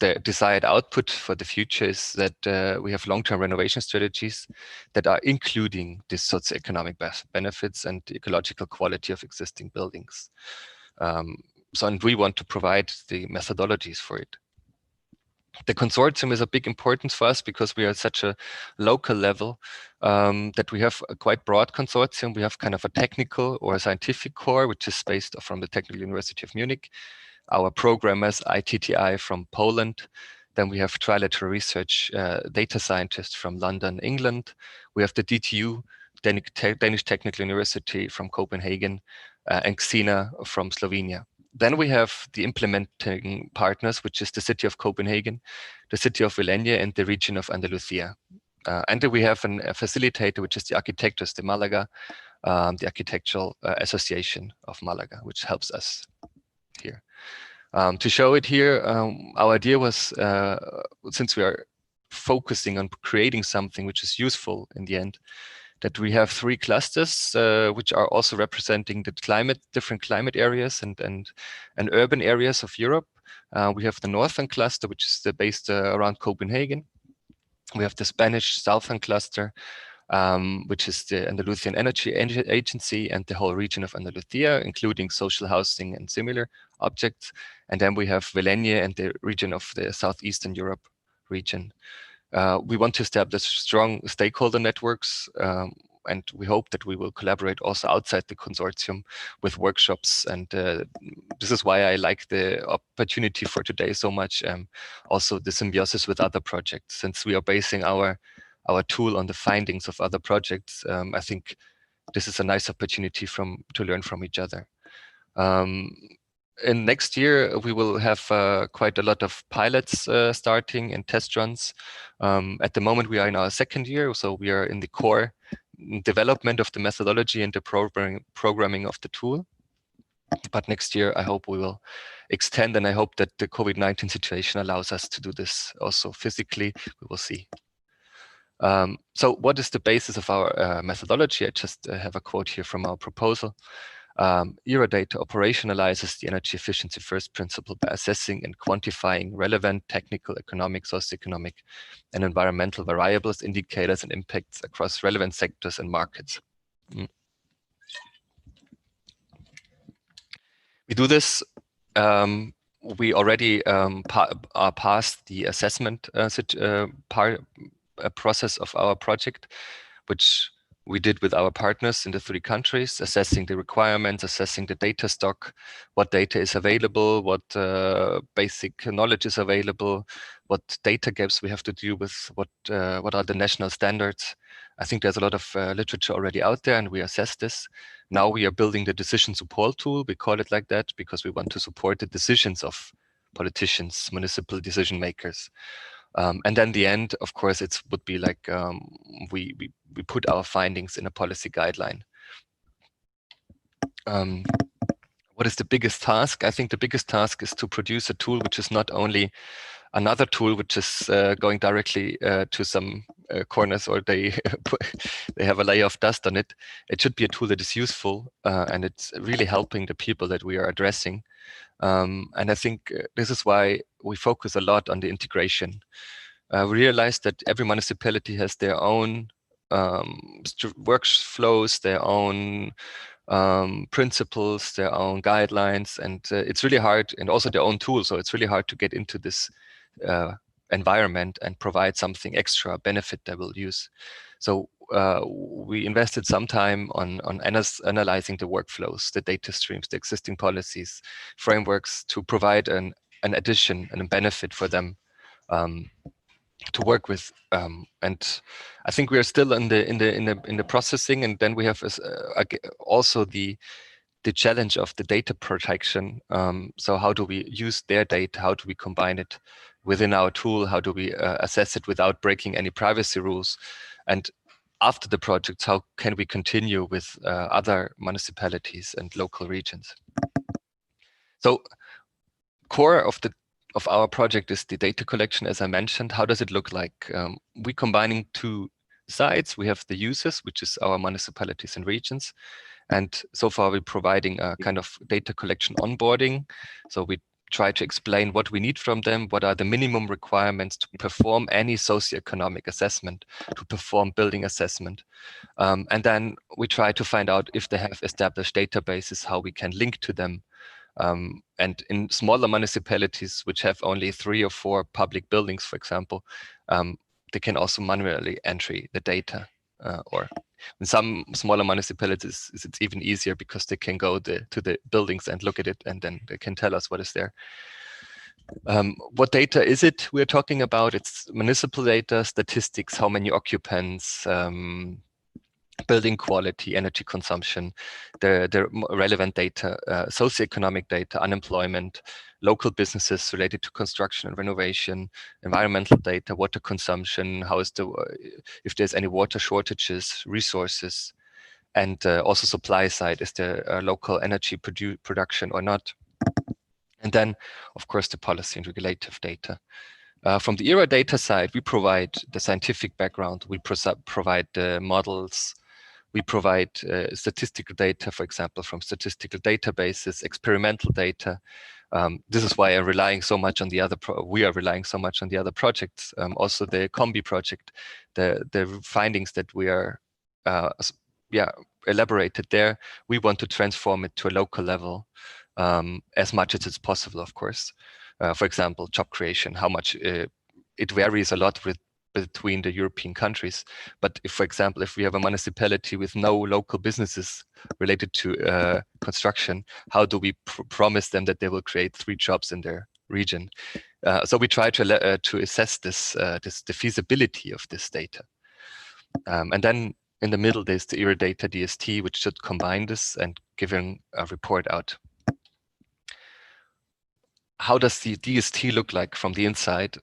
S8: The desired output for the future is that we have long-term renovation strategies that are including these socioeconomic benefits and the ecological quality of existing buildings. And we want to provide the methodologies for it. The consortium is a big importance for us because we are at such a local level that we have a quite broad consortium. We have kind of a technical or a scientific core, which is based from the Technical University of Munich. Our programmers, ITTI from Poland. Then we have trilateral research data scientists from London, England. We have the DTU, Danish Technical University from Copenhagen, and XINA from Slovenia. Then we have the implementing partners, which is the city of Copenhagen, the city of Villena, and the region of Andalusia. And then we have a facilitator, which is the Arquitectos de Malaga, the Architectural Association of Malaga, which helps us here. To show it here, our idea was, since we are focusing on creating something which is useful in the end, that we have 3 clusters, which are also representing the different climate areas and urban areas of Europe. We have the northern cluster, which is based around Copenhagen. We have the Spanish southern cluster, which is the Andalusian Energy Agency and the whole region of Andalusia, including social housing and similar objects. And then we have Volhynia and the region of the Southeastern Europe region. We want to establish strong stakeholder networks, and we hope that we will collaborate also outside the consortium with workshops. And this is why I like the opportunity for today so much. Also the symbiosis with other projects, since we are basing our tool on the findings of other projects. I think this is a nice opportunity to learn from each other. In next year, we will have quite a lot of pilots starting and test runs. At the moment, we are in our 2nd year, so we are in the core development of the methodology and the programming of the tool. But next year, I hope we will extend, and I hope that the COVID-19 situation allows us to do this also physically. We will see. So what is the basis of our methodology? I just have a quote here from our proposal. Eurodata operationalizes the energy efficiency first principle by assessing and quantifying relevant technical, economic, socioeconomic, and environmental variables, indicators, and impacts across relevant sectors and markets. We do this. We already are past the assessment process of our project, which we did with our partners in the 3 countries, assessing the requirements, assessing the data stock, what data is available, what basic knowledge is available, what data gaps we have to deal with, what are the national standards. I think there's a lot of literature already out there, and we assess this. Now we are building the decision support tool. We call it like that because we want to support the decisions of politicians, municipal decision makers. And then the end, of course, it would be like we put our findings in a policy guideline. What is the biggest task? I think the biggest task is to produce a tool which is not only another tool which is going directly to some corners, or they have a layer of dust on it. It should be a tool that is useful and it's really helping the people that we are addressing. And I think this is why we focus a lot on the integration. We realize that every municipality has their own workflows, their own principles, their own guidelines, and it's really hard, and also their own tools. So it's really hard to get into this environment and provide something extra benefit they will use. So we invested some time on analyzing the workflows, the data streams, the existing policies, frameworks to provide an addition and a benefit for them to work with. And I think we are still in the processing, and then we have also the challenge of the data protection. So how do we use their data? How do we combine it within our tool? How do we assess it without breaking any privacy rules? And after the projects, how can we continue with other municipalities and local regions? So core of our project is the data collection, as I mentioned. How does it look like? We're combining 2 sides. We have the users, which is our municipalities and regions. And so far, we're providing a kind of data collection onboarding. So we try to explain what we need from them, what are the minimum requirements to perform any socioeconomic assessment, to perform building assessment. And then we try to find out if they have established databases, how we can link to them. And in smaller municipalities, which have only 3 or 4 public buildings, for example, they can also manually entry the data. Or in some smaller municipalities, it's even easier because they can go to the buildings and look at it, and then they can tell us what is there. What data is it we're talking about? It's municipal data, statistics, how many occupants, building quality, energy consumption, the relevant data, socioeconomic data, unemployment, local businesses related to construction and renovation, environmental data, water consumption, how is if there's any water shortages, resources, and also supply side, is there local energy production or not? And then, of course, the policy and regulative data. From the ERA data side, we provide the scientific background, we provide the models, We provide statistical data, for example, from statistical databases, experimental data. This is why I'm relying so much on the other. We are relying so much on the other projects. Also, the Combi project, the findings that we are, elaborated there. We want to transform it to a local level as much as it's possible, of course. For example, job creation, how much it varies a lot between the European countries. But if, for example, if we have a municipality with no local businesses related to construction, how do we promise them that they will create 3 jobs in their region? So we try to assess the feasibility of this data. And then in the middle, there's the ERA data DST, which should combine this and giving a report out. How does the DST look like from the inside?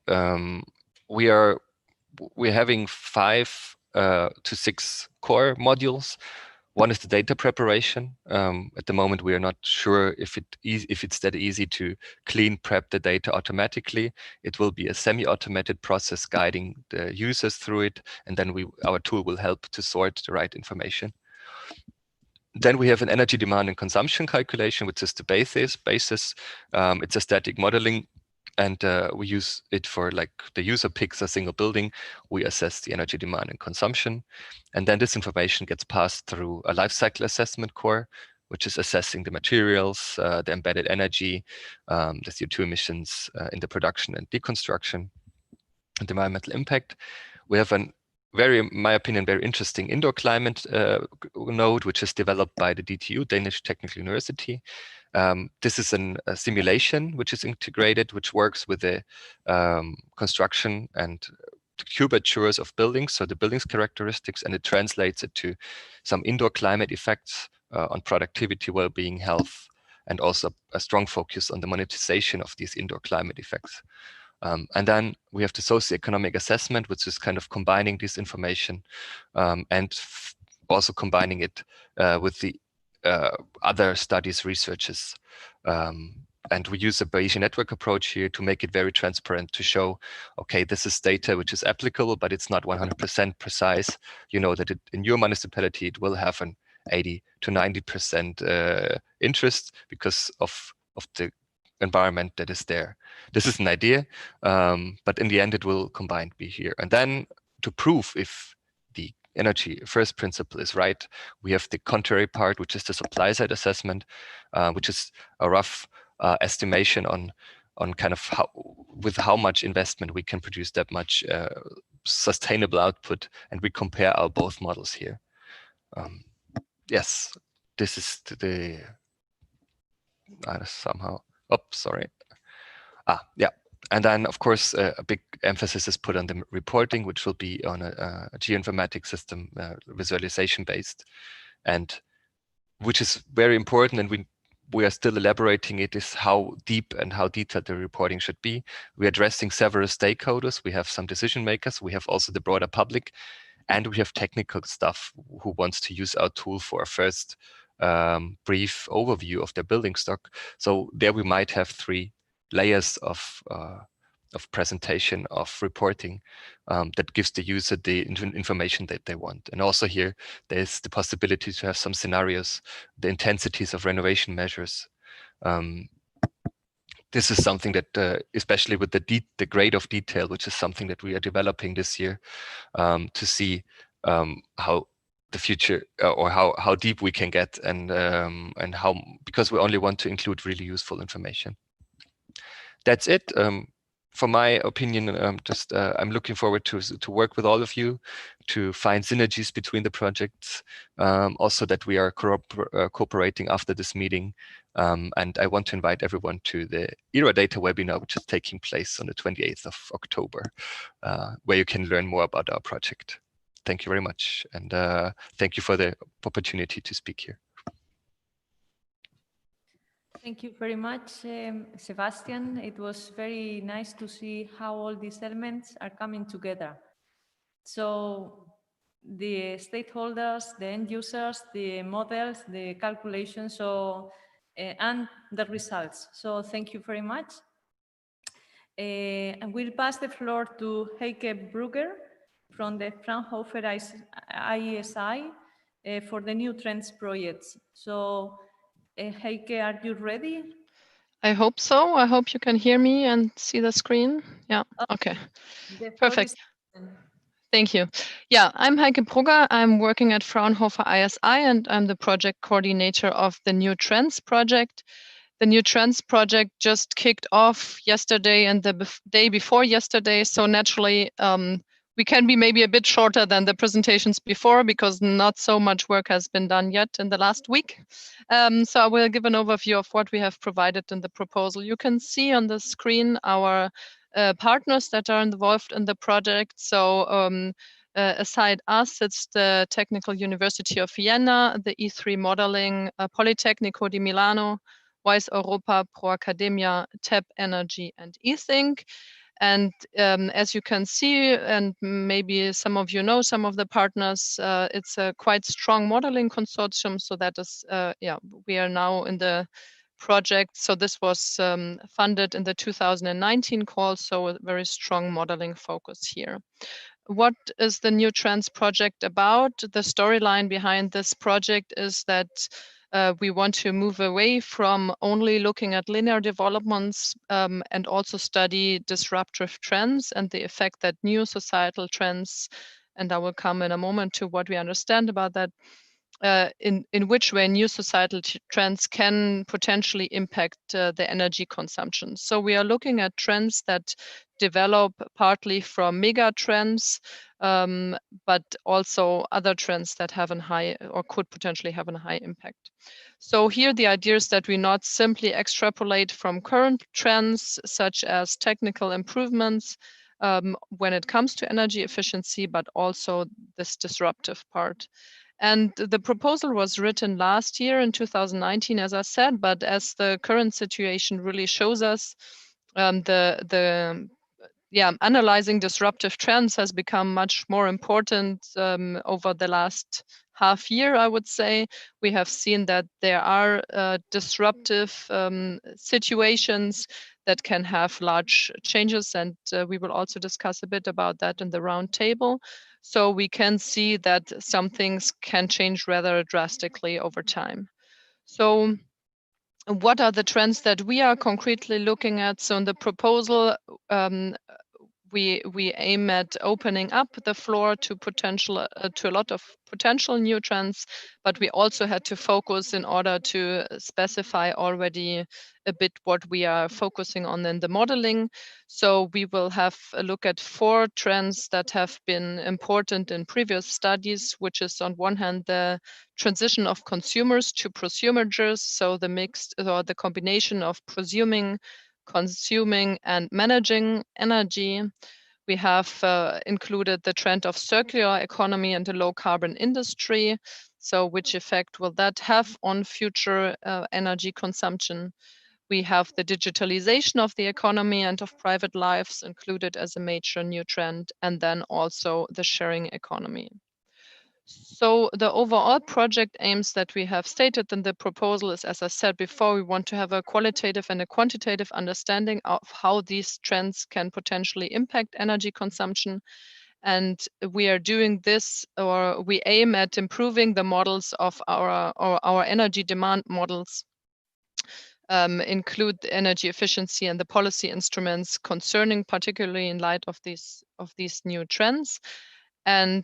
S8: We're having 5 to 6 core modules. One is the data preparation. At the moment, we are not sure if it's that easy to clean prep the data automatically. It will be a semi-automated process guiding the users through it, and then our tool will help to sort the right information. Then we have an energy demand and consumption calculation, which is the basis. It's a static modeling, and we use it for, like, the user picks a single building. We assess the energy demand and consumption. And then this information gets passed through a life cycle assessment core, which is assessing the materials, the embedded energy, the CO2 emissions in the production and deconstruction, and environmental impact. We have an in my opinion, very interesting indoor climate node, which is developed by the DTU, Danish Technical University. This is a simulation which is integrated, which works with the construction and cubatures of buildings, so the building's characteristics, and it translates it to some indoor climate effects on productivity, well-being, health, and also a strong focus on the monetization of these indoor climate effects. And then we have the socioeconomic assessment, which is kind of combining this information and also combining it with the other studies, researches. And we use a Bayesian network approach here to make it very transparent, to show, okay, this is data which is applicable, but it's not 100% precise. You know that in your municipality, it will have an 80 to 90% interest because of the environment that is there. This is an idea, but in the end, it will combined be here. And then to prove if the energy first principle is right, we have the contrary part, which is the supply side assessment, which is a rough estimation on kind of how much investment we can produce that much sustainable output, and we compare our both models here. Yes, this is the somehow. Oh, sorry. Yeah. And then, of course, a big emphasis is put on the reporting, which will be on a geoinformatics system, visualization based, and which is very important. And we are still elaborating it, is how deep and how detailed the reporting should be. We're addressing several stakeholders. We have some decision makers. We have also the broader public, and we have technical staff who wants to use our tool for a first brief overview of their building stock. So there we might have 3 layers of presentation, of reporting that gives the user the information that they want. And also here, there's the possibility to have some scenarios, the intensities of renovation measures. This is something that, especially with the grade of detail, which is something that we are developing this year, to see how the future or how deep we can get, and how, because we only want to include really useful information. That's it. From my opinion, I'm looking forward to work with all of you to find synergies between the projects. Also that we are cooperating after this meeting. And I want to invite everyone to the ERA Data webinar, which is taking place on the 28th of October, where you can learn more about our project. Thank you very much. And thank you for the opportunity to speak here.
S1: Thank you very much, Sebastian. It was very nice to see how all these elements are coming together. So the stakeholders, the end users, the models, the calculations, and the results. So thank you very much. And we'll pass the floor to Heike Brugger from the Fraunhofer ISI for the new trends projects. So, Heike, are you ready?
S9: I hope so. I hope you can hear me and see the screen. Yeah, okay.
S1: The floor
S9: Perfect.
S1: is open.
S9: Thank you. Yeah, I'm Heike Brugger. I'm working at Fraunhofer ISI, and I'm the project coordinator of the New Trends project. The New Trends project just kicked off yesterday and the day before yesterday. So naturally, we can be maybe a bit shorter than the presentations before because not so much work has been done yet in the last week. So I will give an overview of what we have provided in the proposal. You can see on the screen our partners that are involved in the project. So aside us, it's the Technical University of Vienna, the E3 Modeling, Politecnico di Milano, WISE Europa, Pro Academia, TEP Energy, and eThink. And as you can see, and maybe some of you know some of the partners, it's a quite strong modeling consortium. So that is, yeah, we are now in the project. So this was funded in the 2019 call, so a very strong modeling focus here. What is the New Trends project about? The storyline behind this project is that we want to move away from only looking at linear developments and also study disruptive trends and the effect that new societal trends, and I will come in a moment to what we understand about that, in which way new societal trends can potentially impact the energy consumption. So we are looking at trends that develop partly from mega trends, but also other trends that have a high or could potentially have a high impact. So here the idea is that we not simply extrapolate from current trends such as technical improvements when it comes to energy efficiency, but also this disruptive part. And the proposal was written last year in 2019, as I said, but as the current situation really shows us, analyzing disruptive trends has become much more important over the last half year, I would say. We have seen that there are disruptive situations that can have large changes, and we will also discuss a bit about that in the roundtable. So we can see that some things can change rather drastically over time. So what are the trends that we are concretely looking at? So in the proposal, we aim at opening up the floor to to a lot of potential new trends, but we also had to focus in order to specify already a bit what we are focusing on in the modeling. So we will have a look at 4 trends that have been important in previous studies, which is on one hand the transition of consumers to prosumers, so the mixed or the combination of prosuming, consuming and managing energy. We have included the trend of circular economy and a low carbon industry. So which effect will that have on future energy consumption? We have the digitalization of the economy and of private lives included as a major new trend, and then also the sharing economy. So the overall project aims that we have stated in the proposal is, as I said before, we want to have a qualitative and a quantitative understanding of how these trends can potentially impact energy consumption. And we are doing this, or we aim at improving the models of our energy demand models, include the energy efficiency and the policy instruments concerning, particularly in light of these new trends, and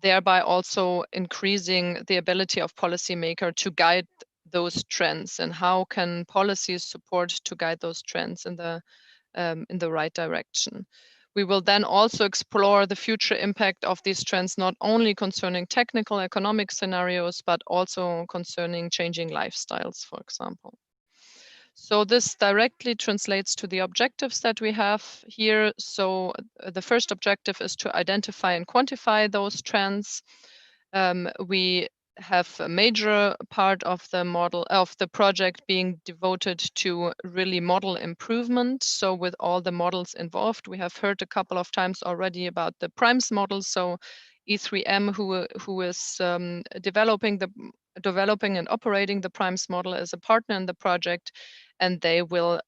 S9: thereby also increasing the ability of policymakers to guide those trends, and how can policies support to guide those trends in the right direction. We will then also explore the future impact of these trends, not only concerning technical economic scenarios, but also concerning changing lifestyles, for example. So this directly translates to the objectives that we have here. So the first objective is to identify and quantify those trends. We have a major part of the model of the project being devoted to really model improvement. So with all the models involved, we have heard a couple of times already about the primes model. So E3M, who is developing and operating the primes model, as a partner in the project, and they will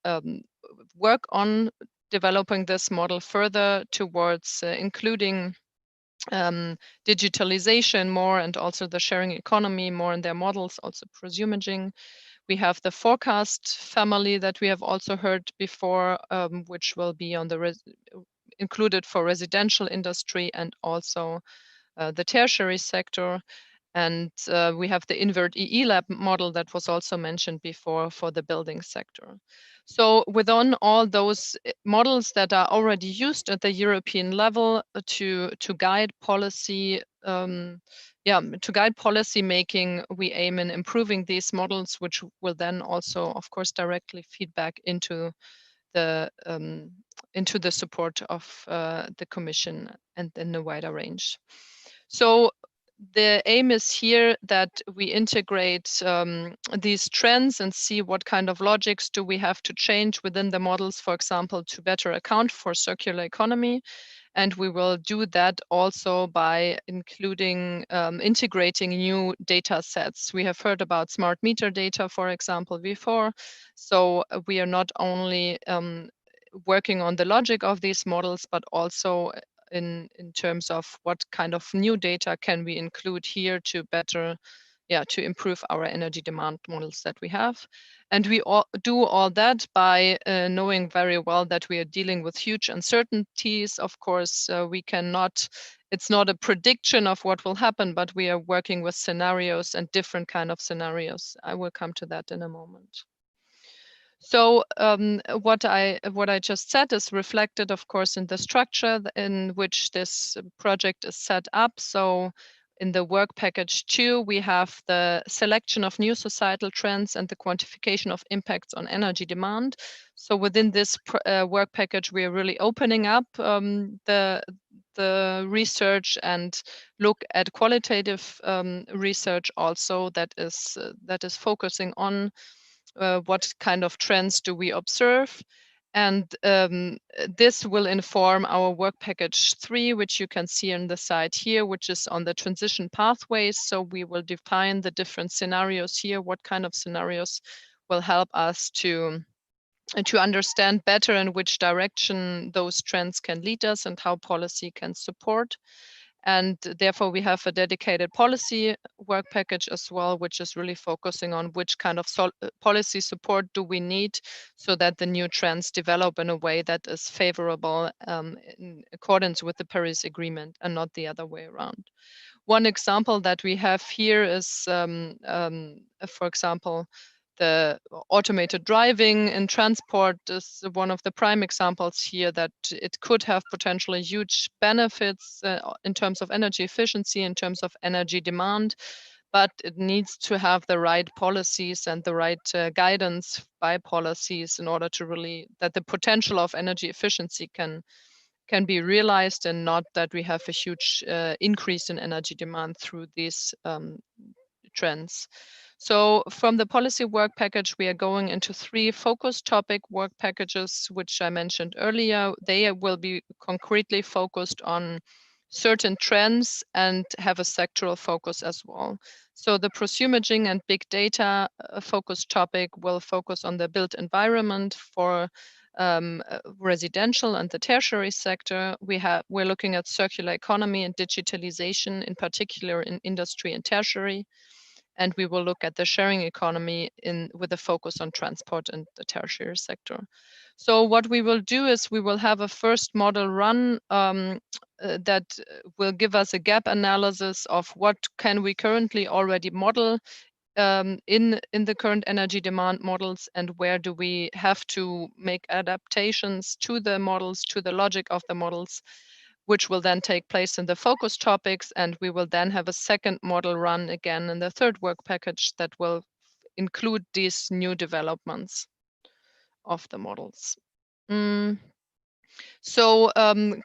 S9: work on developing this model further towards including digitalization more, and also the sharing economy more in their models, also prosumaging. We have the forecast family that we have also heard before, which will be on the included for residential industry and also the tertiary sector. And we have the invert EE lab model that was also mentioned before for the building sector. So within all those models that are already used at the European level to guide policy, to guide policy making, we aim in improving these models, which will then also, of course, directly feed back into the support of the Commission and in a wider range. So the aim is here that we integrate these trends and see what kind of logics do we have to change within the models, for example, to better account for circular economy. And we will do that also by including integrating new data sets. We have heard about smart meter data, for example, before. So we are not only working on the logic of these models, but also in terms of what kind of new data can we include here to better, to improve our energy demand models that we have. And we do all that by knowing very well that we are dealing with huge uncertainties. Of course, we cannot, it's not a prediction of what will happen, but we are working with scenarios and different kind of scenarios. I will come to that in a moment. So what I just said is reflected, of course, in the structure in which this project is set up. So in the work package 2, we have the selection of new societal trends and the quantification of impacts on energy demand. So within this work package, we are really opening up the research and look at qualitative research also that is focusing on what kind of trends do we observe. And this will inform our work package 3, which you can see on the side here, which is on the transition pathways. So we will define the different scenarios here, what kind of scenarios will help us to understand better in which direction those trends can lead us and how policy can support. And therefore, we have a dedicated policy work package as well, which is really focusing on which kind of policy support do we need so that the new trends develop in a way that is favorable in accordance with the Paris Agreement and not the other way around. One example that we have here is, for example, the automated driving in transport is one of the prime examples here that it could have potentially huge benefits in terms of energy efficiency, in terms of energy demand, but it needs to have the right policies and the right guidance by policies in order to really, that the potential of energy efficiency can be realized and not that we have a huge increase in energy demand through these trends. So from the policy work package, we are going into 3 focus topic work packages, which I mentioned earlier. They will be concretely focused on certain trends and have a sectoral focus as well. So the prosumaging and big data focus topic will focus on the built environment for residential and the tertiary sector. We're looking at circular economy and digitalization, in particular in industry and tertiary. And we will look at the sharing economy with a focus on transport and the tertiary sector. So what we will do is we will have a first model run that will give us a gap analysis of what can we currently already model in the current energy demand models, and where do we have to make adaptations to the models, to the logic of the models, which will then take place in the focus topics. And we will then have a second model run again in the third work package that will include these new developments of the models. So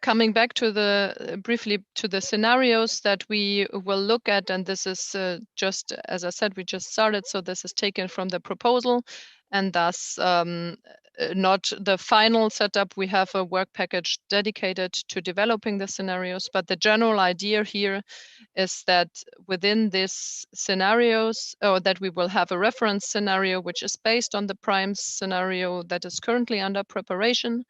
S9: coming back to briefly to the scenarios that we will look at, and this is just, as I said, we just started, so this is taken from the proposal, and thus not the final setup. We have a work package dedicated to developing the scenarios, but the general idea here is that within these scenarios, or that we will have a reference scenario which is based on the prime scenario that is currently under preparation.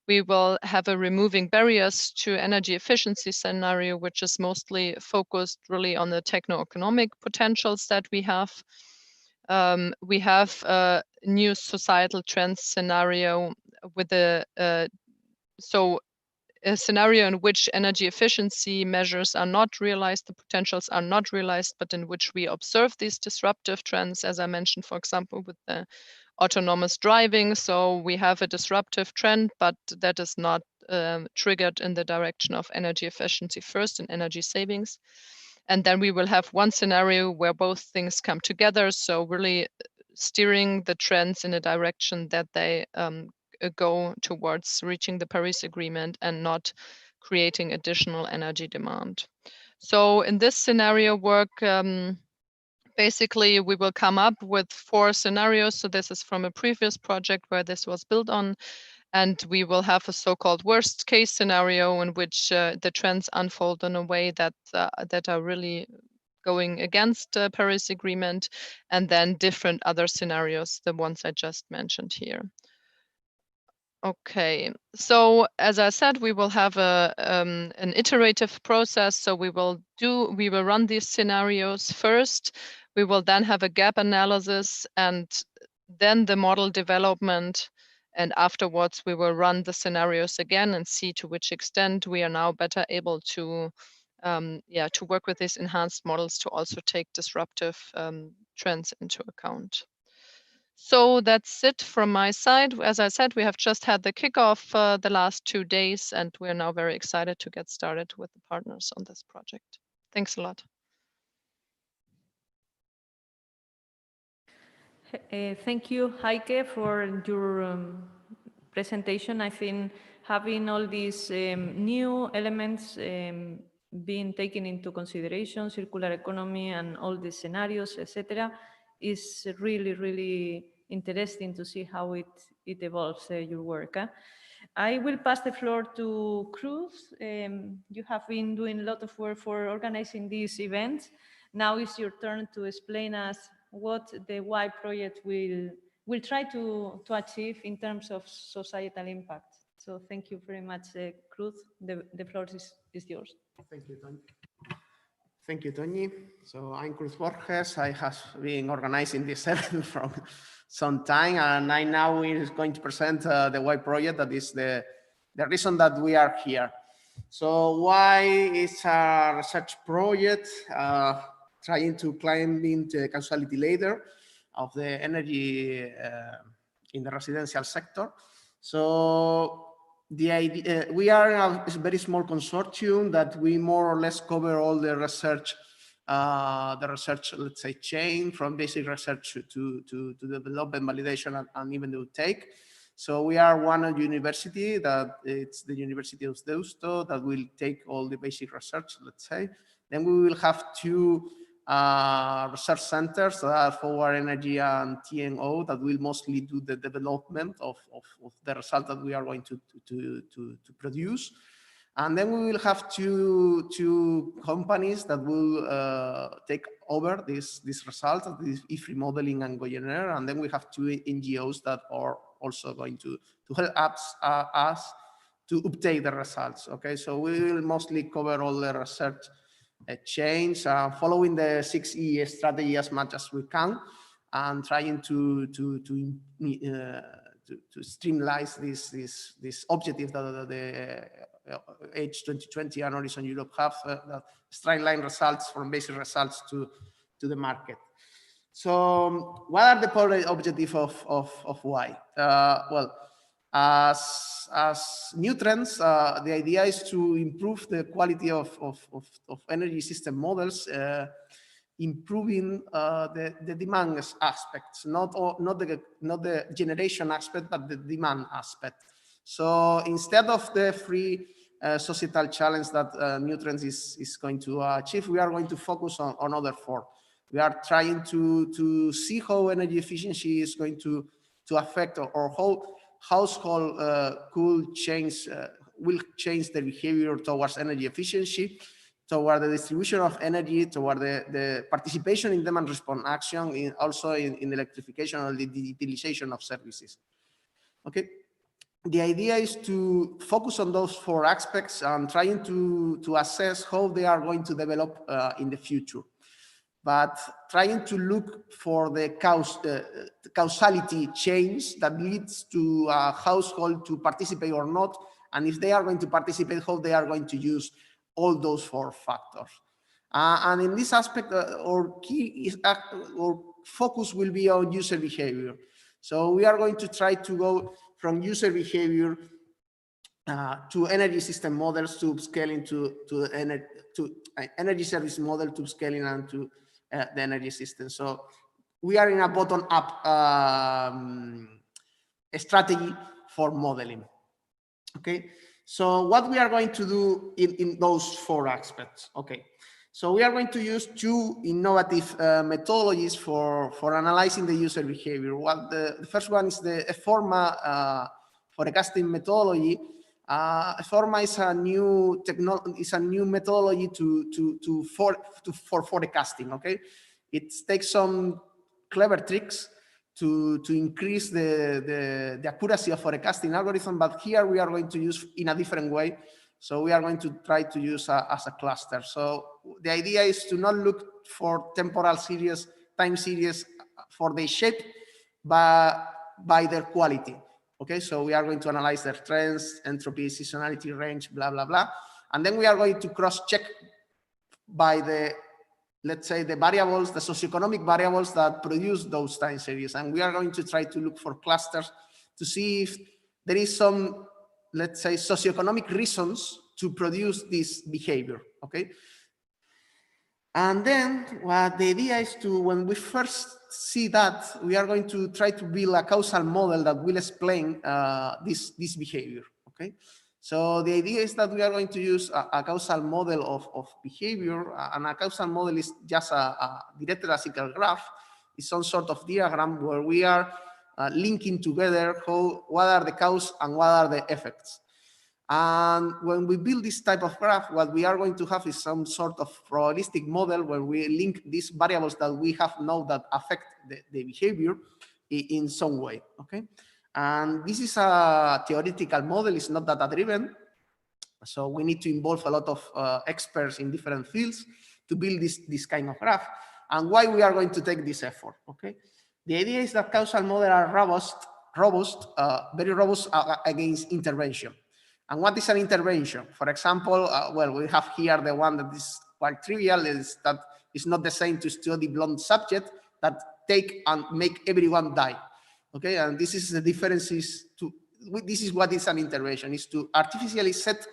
S9: We will have a removing barriers to energy efficiency scenario, which is mostly focused really on the techno-economic potentials that we have. We have a new societal trends scenario with a scenario in which energy efficiency measures are not realized, the potentials are not realized, but in which we observe these disruptive trends, as I mentioned, for example, with the autonomous driving. So we have a disruptive trend, but that is not triggered in the direction of energy efficiency first and energy savings. And then we will have one scenario where both things come together. So really steering the trends in a direction that they go towards reaching the Paris Agreement and not creating additional energy demand. So in this scenario work, basically we will come up with 4 scenarios. So this is from a previous project where this was built on. And we will have a so-called worst case scenario in which the trends unfold in a way that are really going against the Paris Agreement, and then different other scenarios, the ones I just mentioned here. Okay, so as I said, we will have an iterative process. So we will run these scenarios first. We will then have a gap analysis and then the model development. And afterwards, we will run the scenarios again and see to which extent we are now better able to work with these enhanced models to also take disruptive trends into account. So that's it from my side. As I said, we have just had the kickoff the last 2 days, and we're now very excited to get started with the partners on this project. Thanks a lot.
S1: Thank you, Heike, for your presentation. I think having all these new elements being taken into consideration, circular economy and all the scenarios, etc., is really, really interesting to see how it evolves, your work. I will pass the floor to Cruz. You have been doing a lot of work for organizing these events. Now is your turn to explain us what the Y project will try to achieve in terms of societal impact. So thank you very much, Cruz. The floor is yours.
S10: Thank you, Tony. Thank you, Tony. So I'm Cruz Borges. I have been organizing this event from some time, and I now is going to present the Y project. That is the reason that we are here. So Y is a research project trying to climb into the causality ladder of the energy in the residential sector. So the idea, we are a very small consortium that we more or less cover all the research, let's say, chain from basic research to development, validation, and even the take. So we are one university that it's the University of Deusto that will take all the basic research, let's say. Then we will have 2 research centers that are Forward Energy and TNO that will mostly do the development of the result that we are going to produce. And then we will have two companies that will take over this result, this IFRI modeling and Goyener. And then we have 2 NGOs that are also going to help us to update the results. Okay, so we will mostly cover all the research chains, following the 6E strategy as much as we can, and trying to streamline this objective that the H2020 and Horizon Europe have, that streamline results from basic results to the market. So what are the objectives of Y? Well, as new trends, the idea is to improve the quality of energy system models, improving the demand aspects, not the generation aspect, but the demand aspect. So instead of the free societal challenge that new trends is going to achieve, we are going to focus on other 4. We are trying to see how energy efficiency is going to affect, or how household will change their behavior towards energy efficiency, toward the distribution of energy, toward the participation in demand response action, also in electrification or the digitalization of services. Okay, the idea is to focus on those 4 aspects and trying to assess how they are going to develop in the future. But trying to look for the causality change that leads to a household to participate or not, and if they are going to participate, how they are going to use all those 4 factors. And in this aspect, our key is our focus will be on user behavior. So we are going to try to go from user behavior to energy system models to scaling to energy service model to scaling and to the energy system. So we are in a bottom-up strategy for modeling. Okay, so what we are going to do in those 4 aspects. Okay, so we are going to use 2 innovative methodologies for analyzing the user behavior. The first one is the Forma forecasting methodology. Forma is a new methodology for forecasting. Okay, it takes some clever tricks to increase the accuracy of forecasting algorithm, but here we are going to use in a different way. So we are going to try to use as a cluster. So the idea is to not look for temporal series, time series for their shape, but by their quality. Okay, so we are going to analyze their trends, entropy, seasonality, range, blah, blah, blah. And then we are going to cross-check by the, let's say, the variables, the socioeconomic variables that produce those time series. And we are going to try to look for clusters to see if there is some, let's say, socioeconomic reasons to produce this behavior, okay? And then what the idea is to, when we first see that, we are going to try to build a causal model that will explain this behavior, okay? So the idea is that we are going to use a causal model of behavior, and a causal model is just a directed acyclical graph. It's some sort of diagram where we are linking together what are the cause and what are the effects. And when we build this type of graph, what we are going to have is some sort of probabilistic model where we link these variables that we have now that affect the behavior in some way, okay? And this is a theoretical model, it's not data-driven. So we need to involve a lot of experts in different fields to build this kind of graph. And why we are going to take this effort, okay? The idea is that causal models are very robust against intervention. And what is an intervention? For example, well, we have here the one that is quite trivial, is that it's not the same to study blonde subject that take and make everyone die. Okay, and this is the differences to, this is what is an intervention, is to artificially set,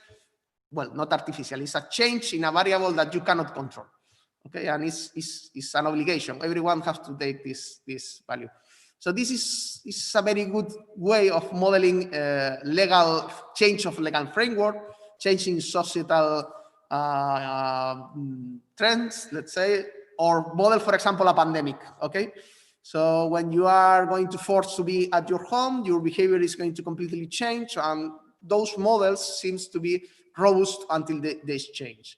S10: well, not artificially, it's a change in a variable that you cannot control. Okay, and it's an obligation. Everyone has to take this value. So this is a very good way of modeling legal change of legal framework, changing societal trends, let's say, or model, for example, a pandemic, okay? So when you are going to force to be at your home, your behavior is going to completely change, and those models seems to be robust until they change.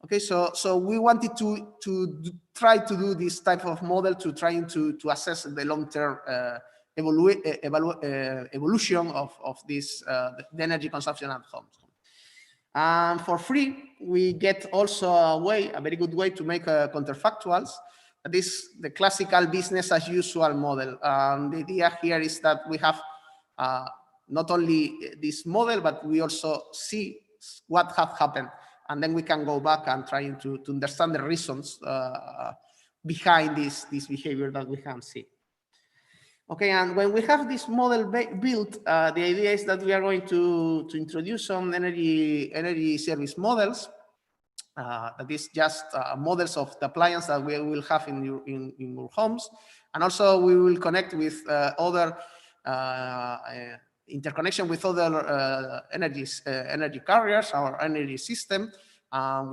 S10: Okay, so we wanted to try to do this type of model to trying to assess the long-term evolution of this the energy consumption at home. And for free, we get also a very good way to make counterfactuals. This is the classical business as usual model. The idea here is that we have not only this model, but we also see what have happened. And then we can go back and try to understand the reasons behind this behavior that we can see. Okay, and when we have this model built, the idea is that we are going to introduce some energy service models. That is just models of the appliance that we will have in your homes. And also we will connect with other interconnection with other energy carriers, our energy system,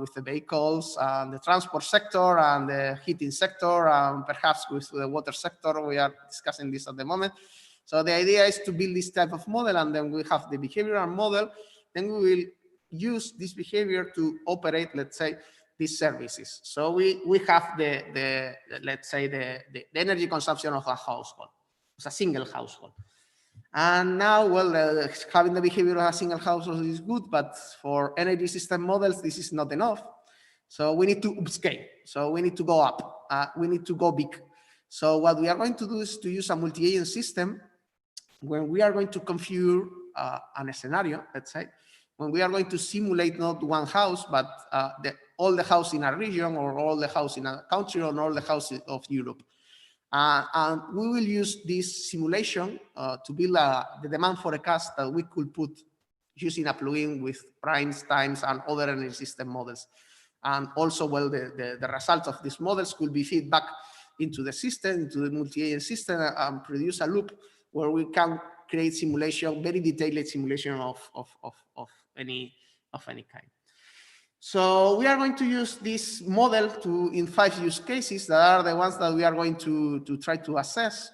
S10: with the vehicles and the transport sector and the heating sector, and perhaps with the water sector. We are discussing this at the moment. So the idea is to build this type of model, and then we have the behavioral model. Then we will use this behavior to operate, let's say, these services. So we have let's say the energy consumption of a household. It's a single household. And now, well, having the behavior of a single household is good, but for energy system models, this is not enough. So we need to upscale. So we need to go up. We need to go big. So what we are going to do is to use a multi-agent system when we are going to configure a scenario, let's say, when we are going to simulate not one house, but all the house in a region, or all the house in a country, or all the houses of Europe. And we will use this simulation to build the demand forecast that we could put using a plugin with primes, times, and other energy system models. And also, well, the results of these models could be fed back into the system, into the multi-agent system, and produce a loop where we can create simulation, very detailed simulation of any kind. So we are going to use this model in 5 use cases that are the ones that we are going to try to assess.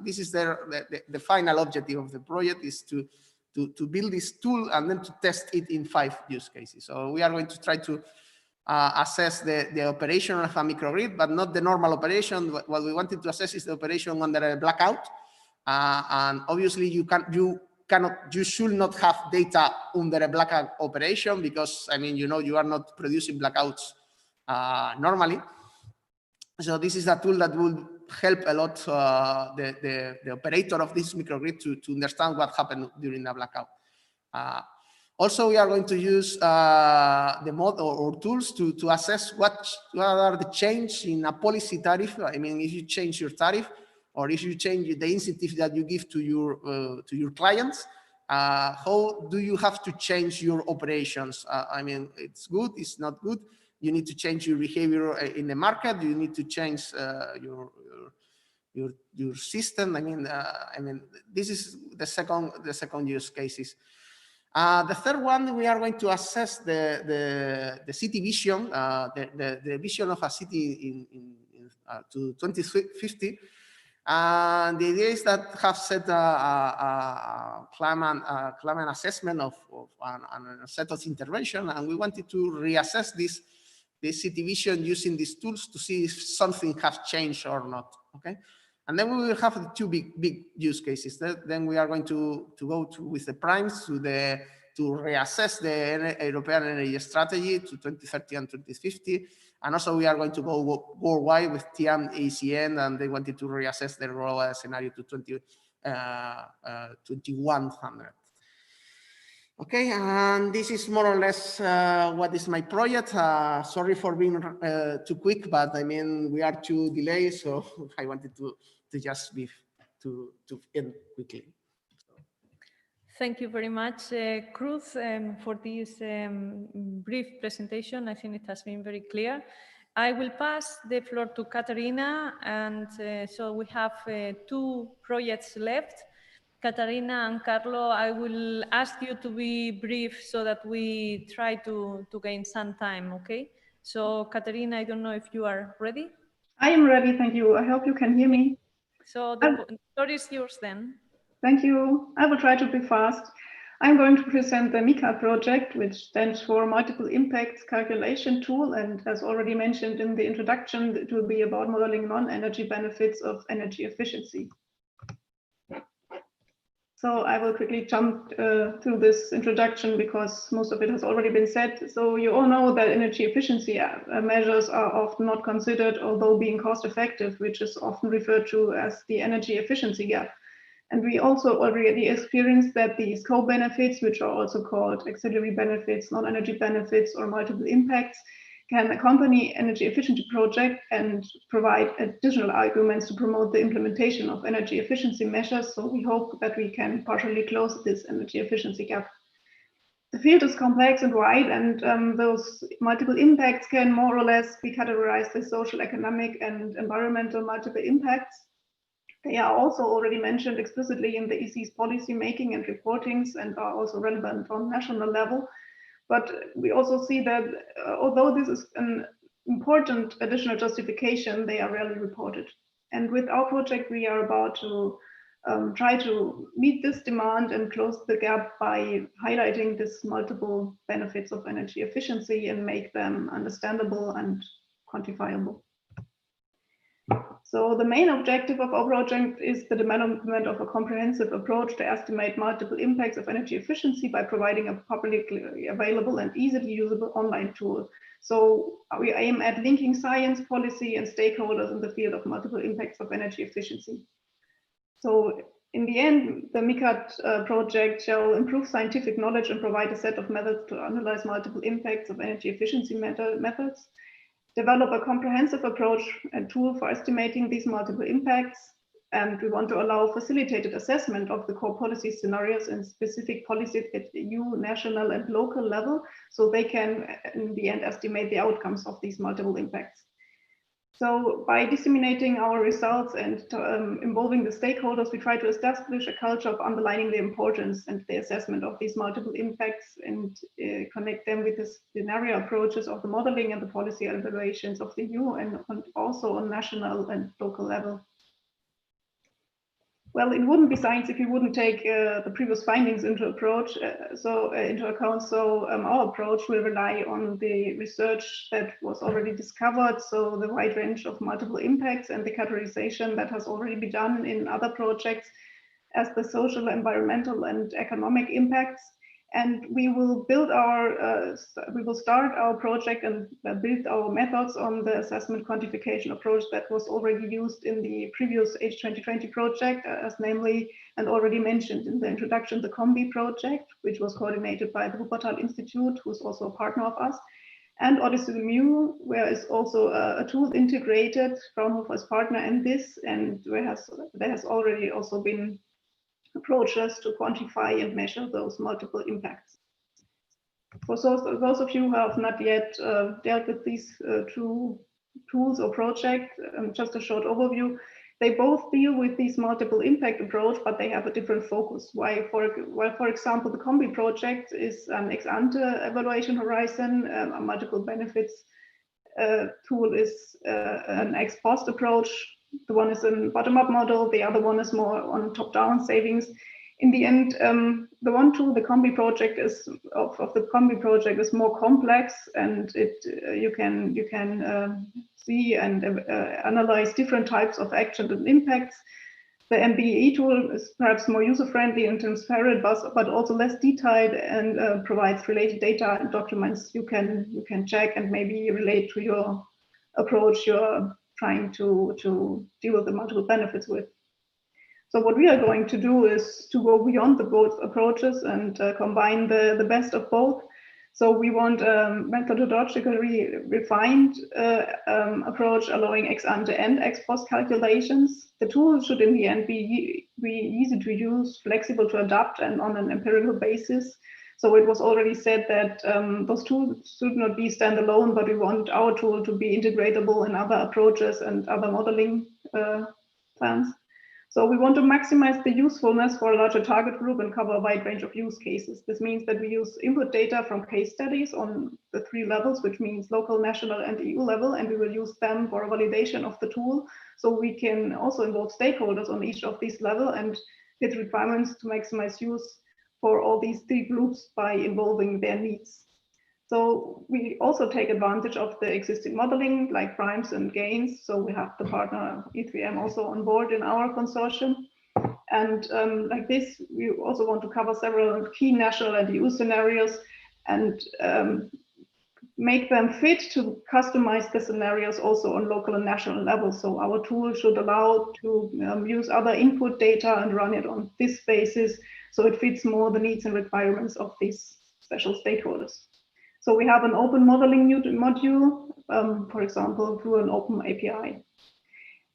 S10: This is the final objective of the project, is to build this tool and then to test it in 5 use cases. So we are going to try to assess the operation of a microgrid, but not the normal operation. What we wanted to assess is the operation under a blackout. And obviously you should not have data under a blackout operation, because I mean, you are not producing blackouts normally. So this is a tool that will help a lot the operator of this microgrid to understand what happened during the blackout. Also, we are going to use the model or tools to assess what are the change in a policy tariff. I mean, if you change your tariff, or if you change the incentive that you give to your clients, how do you have to change your operations? I mean, it's good, it's not good. You need to change your behavior in the market. You need to change your system. I mean, this is the second use cases. The third one, we are going to assess the city vision, the vision of a city to 2050. And the idea is that have set a climate assessment of a set of intervention, and we wanted to reassess this city vision using these tools to see if something has changed or not. Okay. And then we will have the 2 big use cases. Then we are going to go with the primes to reassess the European energy strategy to 2030 and 2050. And also we are going to go worldwide with TIAM, ACN, and they wanted to reassess their role scenario to 2100. Okay, and this is more or less what is my project. Sorry for being too quick, but I mean, we are too delayed, so I wanted to just to end quickly.
S1: Thank you very much, Cruz, for this brief presentation. I think it has been very clear. I will pass the floor to Katarina, and so we have 2 projects left. Katarina and Carlo, I will ask you to be brief so that we try to gain some time, okay? So, Katarina, I don't know if you are ready.
S11: I am ready, thank you. I hope you can hear me.
S1: So the floor is yours then.
S11: Thank you. I will try to be fast. I'm going to present the MICA project, which stands for Multiple Impacts Calculation Tool. And as already mentioned in the introduction, it will be about modeling non-energy benefits of energy efficiency. So I will quickly jump through this introduction because most of it has already been said. So you all know that energy efficiency measures are often not considered, although being cost effective, which is often referred to as the energy efficiency gap. And we also already experienced that these co-benefits, which are also called auxiliary benefits, non-energy benefits, or multiple impacts, can accompany energy efficiency project and provide additional arguments to promote the implementation of energy efficiency measures. So we hope that we can partially close this energy efficiency gap. The field is complex and wide, and those multiple impacts can more or less be categorized as social, economic, and environmental multiple impacts. They are also already mentioned explicitly in the EC's policy making and reportings and are also relevant on national level. But we also see that although this is an important additional justification, they are rarely reported. And with our project, we are about to try to meet this demand and close the gap by highlighting these multiple benefits of energy efficiency and make them understandable and quantifiable. So the main objective of our project is the development of a comprehensive approach to estimate multiple impacts of energy efficiency by providing a publicly available and easily usable online tool. So we aim at linking science, policy, and stakeholders in the field of multiple impacts of energy efficiency. So in the end, the MICAT project shall improve scientific knowledge and provide a set of methods to analyze multiple impacts of energy efficiency methods, develop a comprehensive approach and tool for estimating these multiple impacts, and we want to allow facilitated assessment of the core policy scenarios and specific policies at EU, national, and local level, so they can, in the end, estimate the outcomes of these multiple impacts. So by disseminating our results and involving the stakeholders, we try to establish a culture of underlining the importance and the assessment of these multiple impacts and connect them with the scenario approaches of the modeling and the policy evaluations of the EU and also on national and local level. Well, it wouldn't be science if you wouldn't take the previous findings into account. So our approach will rely on the research that was already discovered. So the wide range of multiple impacts and the categorization that has already been done in other projects as the social, environmental, and economic impacts. And we will build our, we will start our project and build our methods on the assessment quantification approach that was already used in the previous H2020 project, as namely, and already mentioned in the introduction, the COMBI project, which was coordinated by the Wuppertal Institute, who's also a partner of us, and Odyssey Mu, where is also a tool integrated, Fraunhofer's partner in this, and there has already also been approaches to quantify and measure those multiple impacts. For those of you who have not yet dealt with these two tools or projects, just a short overview, they both deal with these multiple impact approach, but they have a different focus. While for example, the COMBI project is an ex-ante evaluation horizon, a multiple benefits tool is an ex-post approach. The one is a bottom-up model, the other one is more on top-down savings. In the end, the one tool, the COMBI project is more complex, and you can see and analyze different types of actions and impacts. The MBE tool is perhaps more user-friendly and transparent, but also less detailed and provides related data and documents you can check and maybe relate to your approach you're trying to deal with the multiple benefits with. So what we are going to do is to go beyond the both approaches and combine the best of both. So we want a methodologically refined approach allowing ex-ante and ex-post calculations. The tool should in the end be easy to use, flexible to adapt, and on an empirical basis. So it was already said that those tools should not be standalone, but we want our tool to be integratable in other approaches and other modeling plans. So we want to maximize the usefulness for a larger target group and cover a wide range of use cases. This means that we use input data from case studies on the 3 levels, which means local, national, and EU level, and we will use them for a validation of the tool. So we can also involve stakeholders on each of these levels and get requirements to maximize use for all these 3 groups by involving their needs. So we also take advantage of the existing modeling like primes and gains. So we have the partner E3M also on board in our consortium. And like this, we also want to cover several key national and EU scenarios and make them fit to customize the scenarios also on local and national levels. So our tool should allow to use other input data and run it on this basis, so it fits more the needs and requirements of these special stakeholders. So we have an open modeling module, for example, through an open API.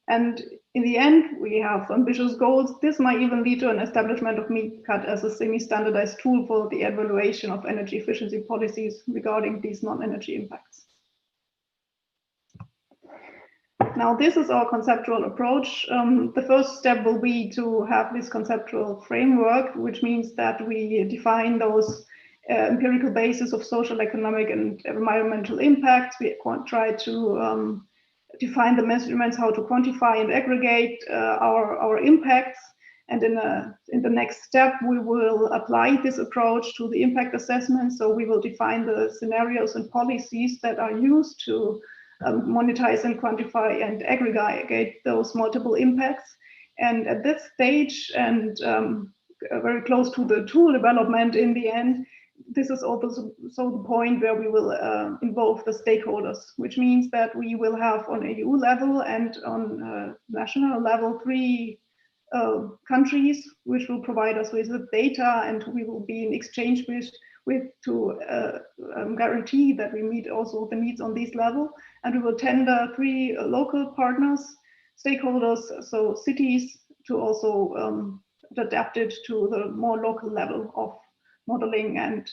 S11: And in the end, we have ambitious goals. This might even lead to an establishment of MICAT as a semi-standardized tool for the evaluation of energy efficiency policies regarding these non-energy impacts. Now, this is our conceptual approach. The first step will be to have this conceptual framework, which means that we define those empirical basis of social, economic, and environmental impacts. We try to define the measurements, how to quantify and aggregate our impacts. And in the next step, we will apply this approach to the impact assessment. So we will define the scenarios and policies that are used to monetize and quantify and aggregate those multiple impacts. And at this stage, and very close to the tool development in the end, this is also the point where we will involve the stakeholders, which means that we will have on EU level and on national level 3 countries which will provide us with the data, and we will be in exchange with to guarantee that we meet also the needs on this level. And we will tender 3 local partners, stakeholders, so cities, to also adapt it to the more local level of modeling and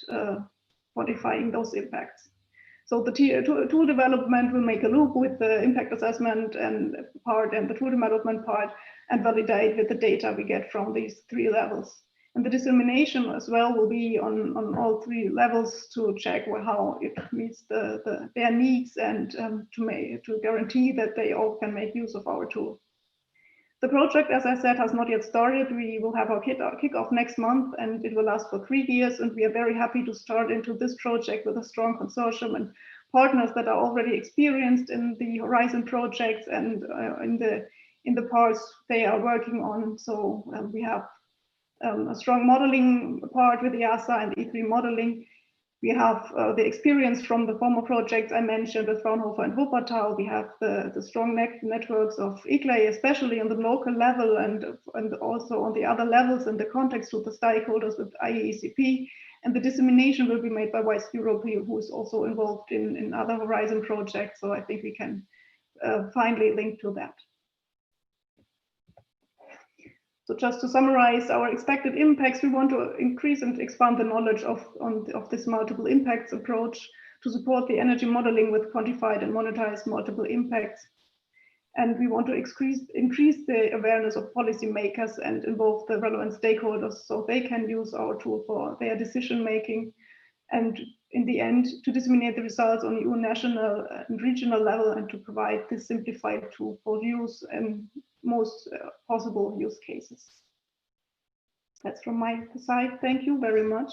S11: quantifying those impacts. So the tool development will make a loop with the impact assessment and part and the tool development part, and validate with the data we get from these 3 levels. And the dissemination as well will be on all 3 levels to check how it meets their needs, and to guarantee that they all can make use of our tool. The project, as I said, has not yet started. We will have our kickoff next month, and it will last for 3 years. And we are very happy to start into this project with a strong consortium and partners that are already experienced in the Horizon projects and in the parts they are working on. So we have a strong modeling part with EASA and E3 modeling. We have the experience from the former projects I mentioned with Fraunhofer and Wuppertal. We have the strong networks of ICLAI, especially on the local level and also on the other levels in the context with the stakeholders with IECP. And the dissemination will be made by WISE Europe, who is also involved in other Horizon projects. So I think we can finally link to that. So just to summarize our expected impacts, we want to increase and expand the knowledge of this multiple impacts approach to support the energy modeling with quantified and monetized multiple impacts. And we want to increase the awareness of policymakers and involve the relevant stakeholders so they can use our tool for their decision making. And in the end, to disseminate the results on EU national and regional level, and to provide this simplified tool for use in most possible use cases. That's from my side. Thank you very much.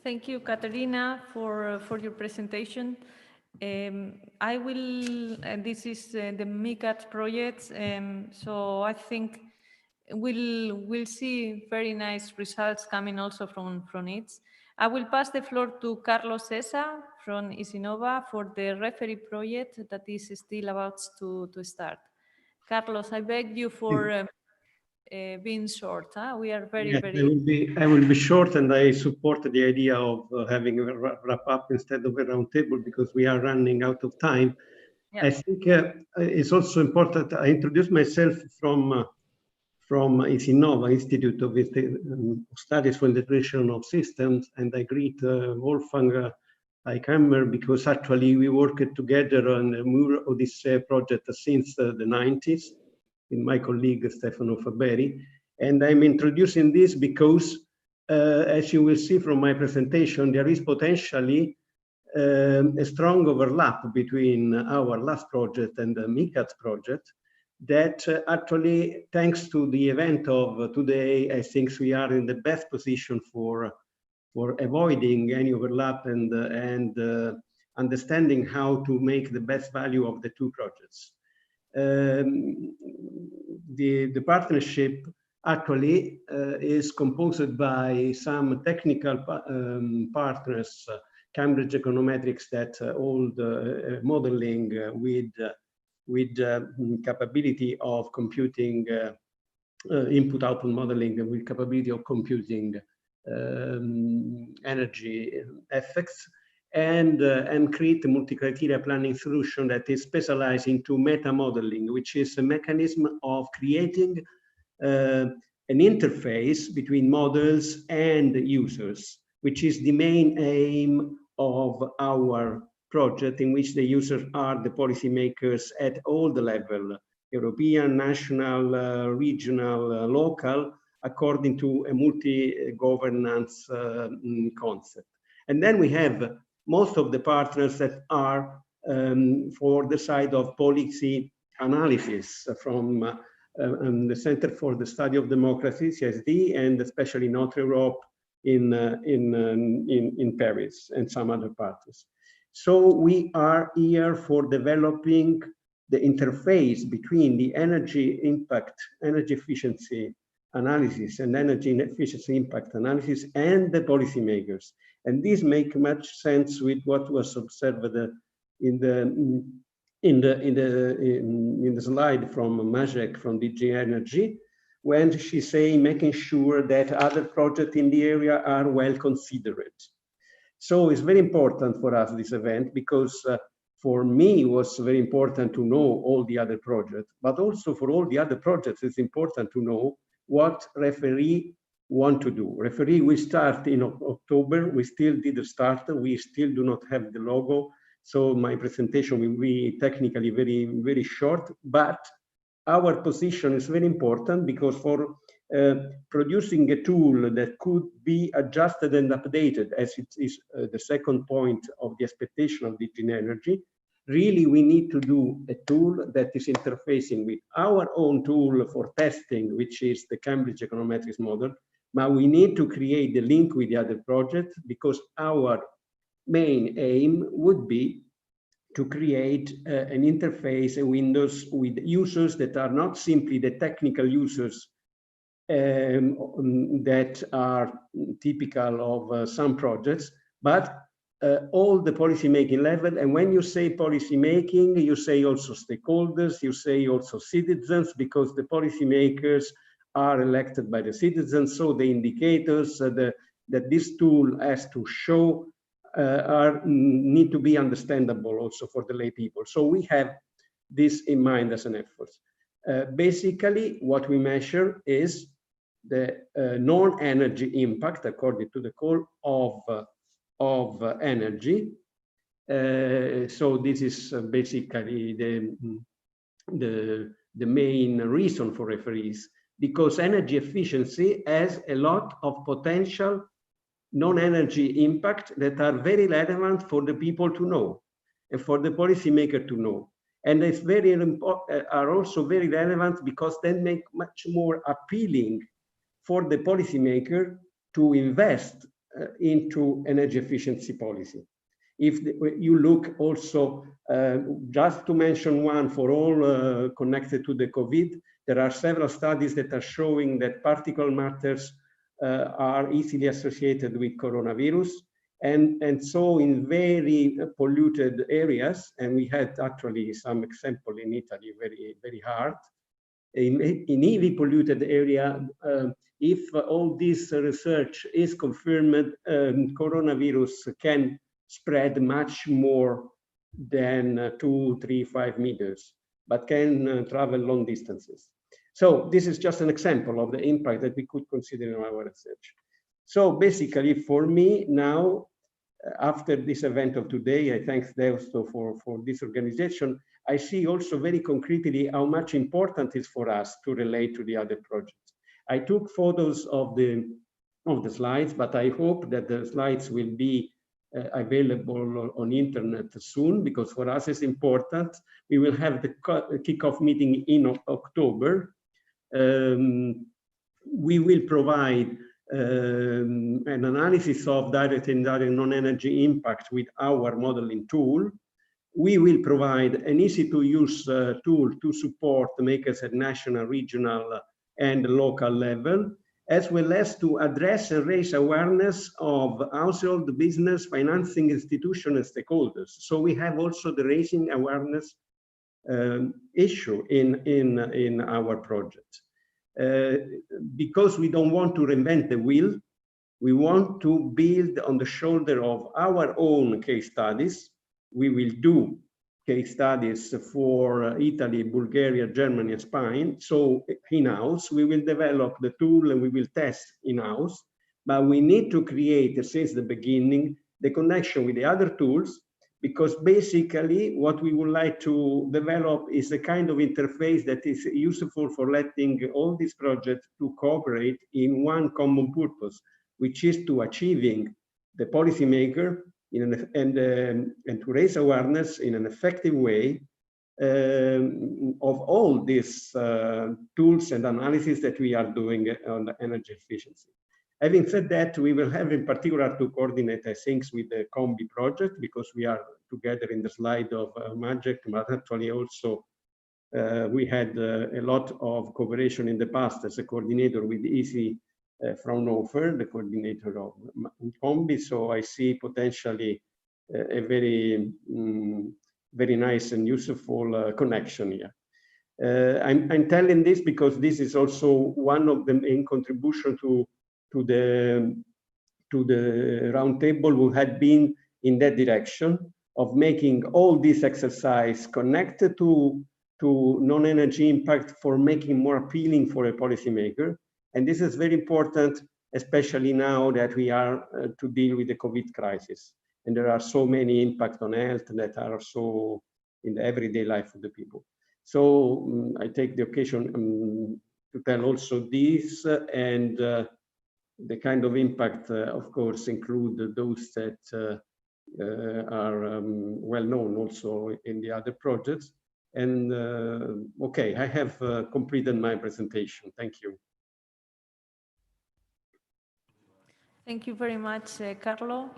S1: Thank you, Katerina, for your presentation. I will, this is the MICAT project, so I think we'll see very nice results coming also from it. I will pass the floor to Carlos Cesa from Isinova for the referee project that is still about to start. Carlos, I beg you for being short. Huh? We are very.
S12: I will be short, and I support the idea of having a wrap up instead of a round table because we are running out of time. Yeah. I think it's also important. I introduce myself from Isinova, Institute of Studies for Integration of Systems, and I greet Wolfgang Eichhammer because actually we worked together on this project since the 90s with my colleague Stefano Faberi. And I'm introducing this because, as you will see from my presentation, there is potentially a strong overlap between our last project and the MICAT project that actually, thanks to the event of today, I think we are in the best position for avoiding any overlap and understanding how to make the best value of the 2 projects. The partnership actually is composed by some technical partners, Cambridge Econometrics, that hold modeling with capability of computing input-output modeling with capability of computing energy effects, and create a multi-criteria planning solution that is specialized into meta modeling, which is a mechanism of creating an interface between models and users, which is the main aim of our project, in which the users are the policymakers at all the level, European, national, regional, local, according to a multi-governance concept. And then we have most of the partners that are for the side of policy analysis from the Center for the Study of Democracy, CSD, and especially Notre Europe in Paris and some other partners. So we are here for developing the interface between the energy impact, energy efficiency analysis and energy efficiency impact analysis and the policymakers. And this makes much sense with what was observed in the slide from Majek from DG Energy, when she say making sure that other projects in the area are well considered. So it's very important for us, this event, because for me, it was very important to know all the other projects, but also for all the other projects, it's important to know what referee want to do. Referee will start in October. We still didn't start. We still do not have the logo. So my presentation will be technically very, very short, but our position is very important because for producing a tool that could be adjusted and updated, as it is the second point of the expectation of DG Energy, really we need to do a tool that is interfacing with our own tool for testing, which is the Cambridge econometrics model, but we need to create the link with the other projects because our main aim would be to create an interface, a windows with users that are not simply the technical users that are typical of some projects, but all the policy-making level. And when you say policy-making, you say also stakeholders, you say also citizens, because the policymakers are elected by the citizens. So the indicators that this tool has to show need to be understandable also for the lay people. So we have this in mind as an effort. Basically, what we measure is the non-energy impact, according to the call, of energy. So this is basically the main reason for referees, because energy efficiency has a lot of potential non-energy impact that are very relevant for the people to know and for the policymaker to know. And it's very important, are also very relevant because they make much more appealing for the policymaker to invest into energy efficiency policy. If you look also, just to mention one for all connected to the COVID, there are several studies that are showing that particulate matters are easily associated with coronavirus. And so in very polluted areas, and we had actually some example in Italy, very, very hard, in heavily polluted area, if all this research is confirmed, coronavirus can spread much more than 2, 3, 5 meters, but can travel long distances. So this is just an example of the impact that we could consider in our research. So basically for me now, after this event of today, I thank Deusto for this organization. I see also very concretely how much important it is for us to relate to the other projects. I took photos of the slides, but I hope that the slides will be available on internet soon, because for us it's important. We will have the kickoff meeting in October. We will provide an analysis of direct and indirect non-energy impact with our modeling tool. We will provide an easy-to-use tool to support makers at national, regional, and local level, as well as to address and raise awareness of household, business, financing institutions, and stakeholders. So we have also the raising awareness issue in our project. Because we don't want to reinvent the wheel, we want to build on the shoulder of our own case studies. We will do case studies for Italy, Bulgaria, Germany, and Spain. So in-house, we will develop the tool and we will test in-house, but we need to create, since the beginning, the connection with the other tools, because basically what we would like to develop is a kind of interface that is useful for letting all these projects to cooperate in one common purpose, which is to achieving the policymaker and to raise awareness in an effective way of all these tools and analysis that we are doing on the energy efficiency. Having said that, we will have in particular to coordinate things with the Combi project, because we are together in the slide of Magic, but actually also we had a lot of cooperation in the past as a coordinator with Easy Fraunhofer, the coordinator of Combi. So I see potentially a very, very nice and useful connection here. I'm telling this because this is also one of the main contribution to the roundtable, who had been in that direction of making all this exercise connected to non-energy impact, for making more appealing for a policymaker. And this is very important, especially now that we are to deal with the COVID crisis. And there are so many impacts on health that are so in the everyday life of the people. So I take the occasion to tell also this, and the kind of impact, of course, include those that are well known also in the other projects. And okay, I have completed my presentation. Thank you.
S1: Thank you very much, Carlo.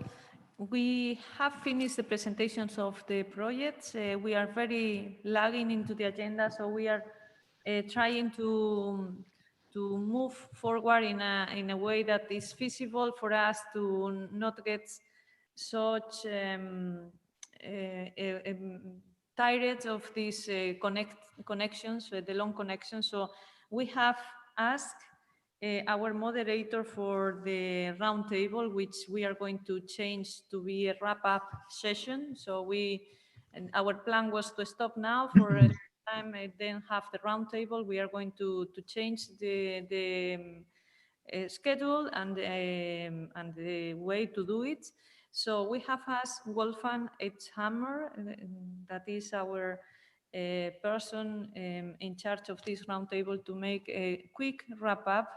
S1: We have finished the presentations of the projects. We are very lagging into the agenda, so we are trying to move forward in a way that is feasible for us to not get such tired of these connections, the long connections. So we have asked our moderator for the roundtable, which we are going to change to be a wrap-up session. So our plan was to stop now for a time and then have the roundtable. We are going to change the schedule and the way to do it. So we have asked Wolfgang H. Hammer, that is our person in charge of this roundtable, to make a quick wrap-up.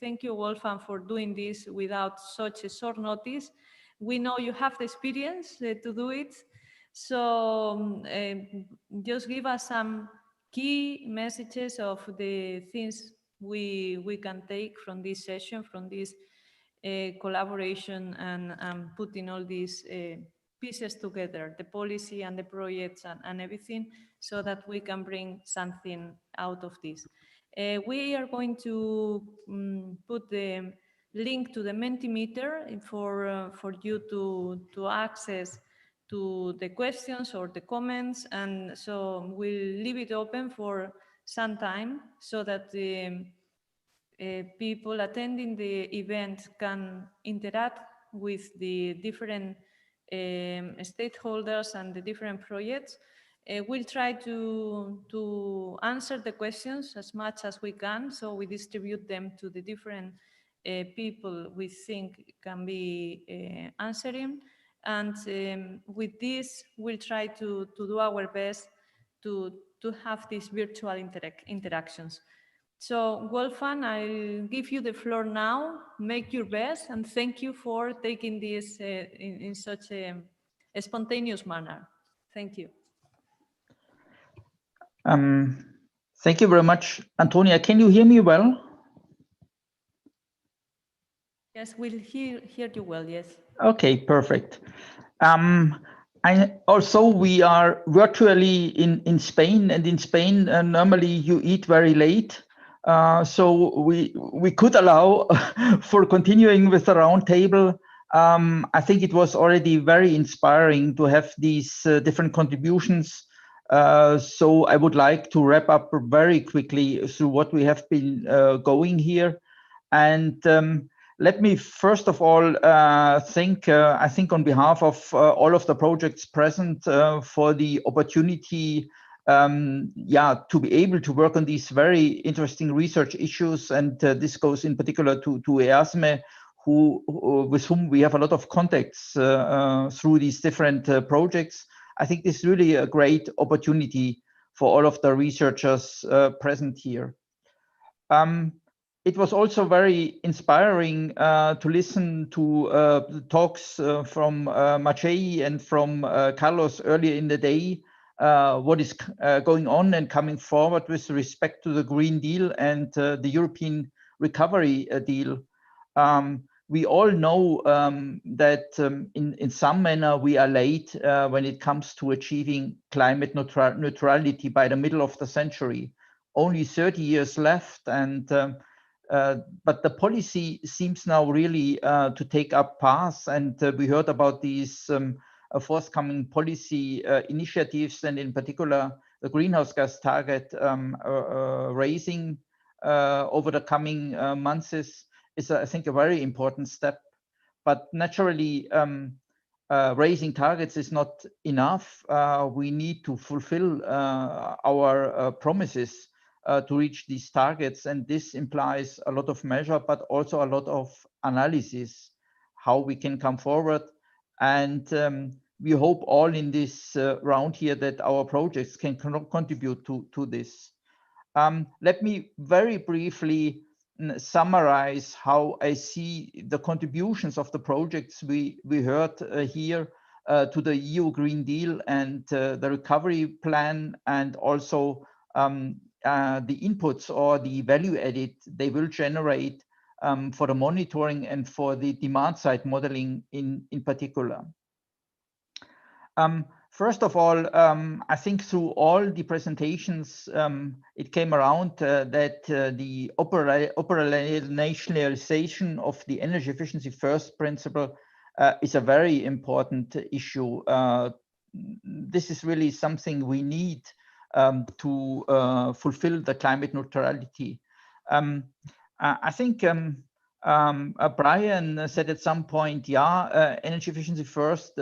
S1: Thank you, Wolfgang, for doing this without such a short notice. We know you have the experience to do it, so just give us some key messages of the things we can take from this session, from this collaboration, and putting all these pieces together, the policy and the projects and everything, so that we can bring something out of this. We are going to put the link to the Mentimeter for you to access to the questions or the comments, and so we'll leave it open for some time so that the people attending the event can interact with the different stakeholders and the different projects. We'll try to answer the questions as much as we can, so we distribute them to the different people we think can be answering. And with this, we'll try to do our best to have these virtual interactions. So, Wolfgang, I'll give you the floor now. Make your best, and thank you for taking this in such a spontaneous manner. Thank you.
S13: Thank you very much, Antonia. Can you hear me well?
S1: Yes, we'll hear you well, yes.
S13: Okay, perfect. We are virtually in Spain, and in Spain, normally you eat very late. So we could allow for continuing with the roundtable. I think it was already very inspiring to have these different contributions. So I would like to wrap up very quickly through what we have been going here. And let me first of all thank, I think on behalf of all of the projects present for the opportunity to be able to work on these very interesting research issues. And this goes in particular to EASME, with whom we have a lot of contacts through these different projects. I think this is really a great opportunity for all of the researchers present here. It was also very inspiring to listen to the talks from Maciej and from Carlos earlier in the day, what is going on and coming forward with respect to the Green Deal and the European Recovery Deal. we all know that in some manner we are late when it comes to achieving climate neutrality by the middle of the century. Only 30 years left, and but the policy seems now really to take up path, and we heard about these forthcoming policy initiatives, and in particular the greenhouse gas target raising over the coming months is, I think, a very important step. But naturally, raising targets is not enough. We need to fulfill our promises to reach these targets, and this implies a lot of measure, but also a lot of analysis, how we can come forward. And we hope all in this round here that our projects can contribute to this. Let me very briefly summarize how I see the contributions of the projects we heard here to the EU Green Deal and the recovery plan, and also the inputs or the value added they will generate for the monitoring and for the demand side modeling in particular. First of all, I think through all the presentations, it came around that the operationalization of the energy efficiency first principle is a very important issue. This is really something we need to fulfill the climate neutrality. I think Brian said at some point, energy efficiency first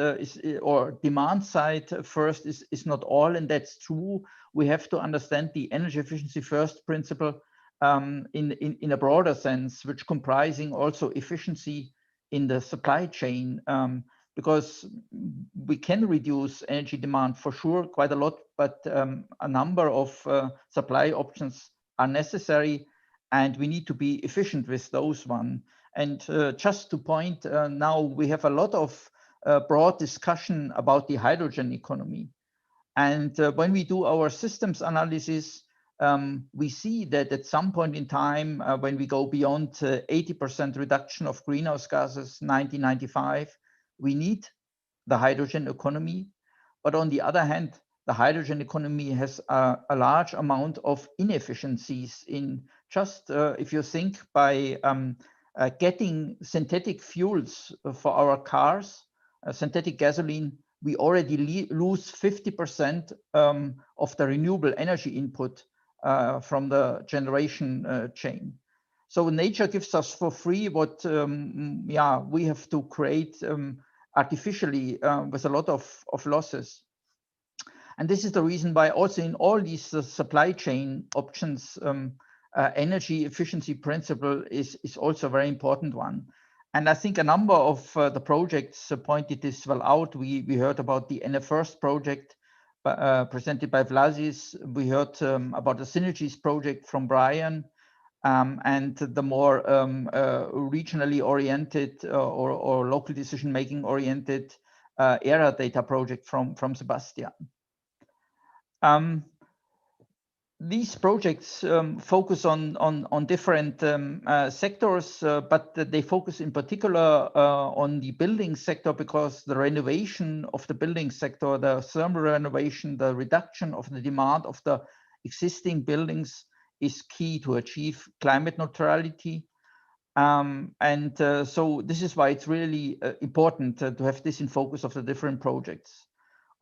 S13: or demand side first is not all, and that's true. We have to understand the energy efficiency first principle in a broader sense, which comprising also efficiency in the supply chain, because we can reduce energy demand for sure quite a lot, but a number of supply options are necessary, and we need to be efficient with those one. And just to point, now we have a lot of broad discussion about the hydrogen economy. And when we do our systems analysis, we see that at some point in time, when we go beyond 80% reduction of greenhouse gases, 1995, we need the hydrogen economy. But on the other hand, the hydrogen economy has a large amount of inefficiencies in just, if you think by getting synthetic fuels for our cars, synthetic gasoline, we already lose 50% of the renewable energy input from the generation chain. So nature gives us for free what we have to create artificially with a lot of losses. And this is the reason why also in all these supply chain options, energy efficiency principle is also a very important one. And I think a number of the projects pointed this well out. We heard about the NF1st project presented by Vlasis. We heard about the Synergies project from Brian, and the more regionally oriented or local decision-making oriented ERA data project from Sebastian. These projects focus on different sectors, but they focus in particular on the building sector, because the renovation of the building sector, the thermal renovation, the reduction of the demand of the existing buildings is key to achieve climate neutrality. So this is why it's really important to have this in focus of the different projects.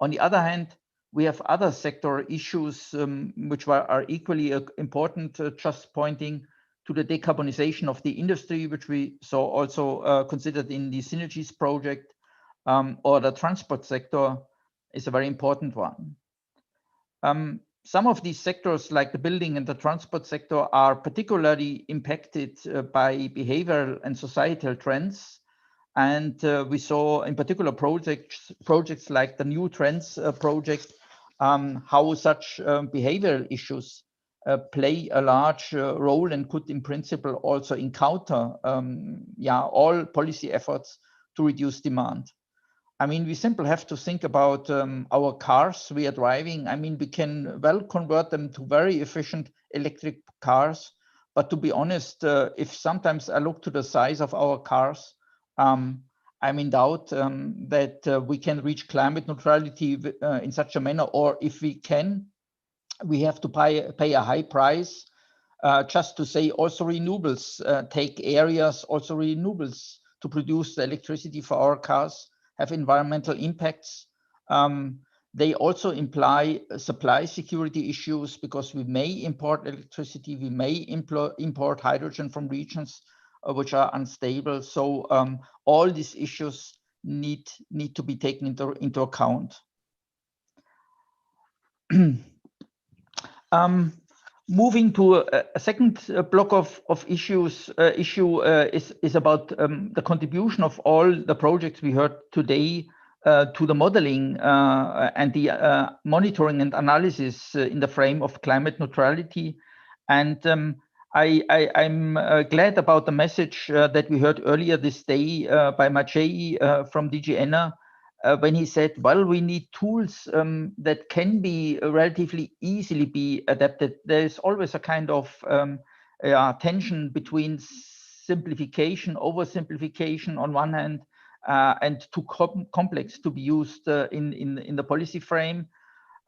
S13: On the other hand, we have other sector issues which are equally important, just pointing to the decarbonization of the industry, which we saw also considered in the Synergies project, or the transport sector is a very important one. Some of these sectors, like the building and the transport sector, are particularly impacted by behavioral and societal trends. And we saw in particular projects like the New Trends project, how such behavioral issues play a large role and could in principle also encounter all policy efforts to reduce demand. I mean, we simply have to think about our cars we are driving. I mean, we can well convert them to very efficient electric cars. But to be honest, if sometimes I look to the size of our cars, I'm in doubt that we can reach climate neutrality in such a manner, or if we can, we have to pay a high price. Just to say, also renewables take areas, also renewables to produce the electricity for our cars have environmental impacts. They also imply supply security issues because we may import electricity, we may import hydrogen from regions which are unstable. So all these issues need to be taken into account. Moving to a second block of issues, is about the contribution of all the projects we heard today to the modeling and the monitoring and analysis in the frame of climate neutrality. And I'm glad about the message that we heard earlier this day by Maciej from DG ENA, when he said, well, we need tools that can be relatively easily be adapted. There is always a kind of tension between simplification, oversimplification on one hand, and too complex to be used in the policy frame.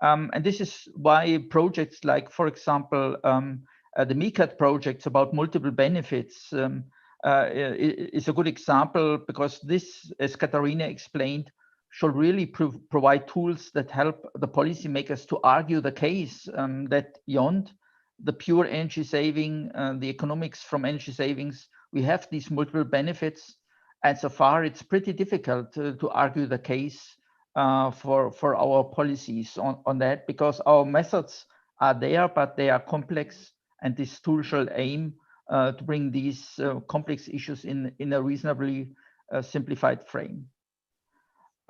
S13: And this is why projects like, for example, the MICAT projects about multiple benefits is a good example, because this, as Katharina explained, should really provide tools that help the policymakers to argue the case that beyond the pure energy saving, the economics from energy savings, we have these multiple benefits. And so far, it's pretty difficult to argue the case for our policies on that, because our methods are there, but they are complex. And this tool shall aim to bring these complex issues in a reasonably simplified frame.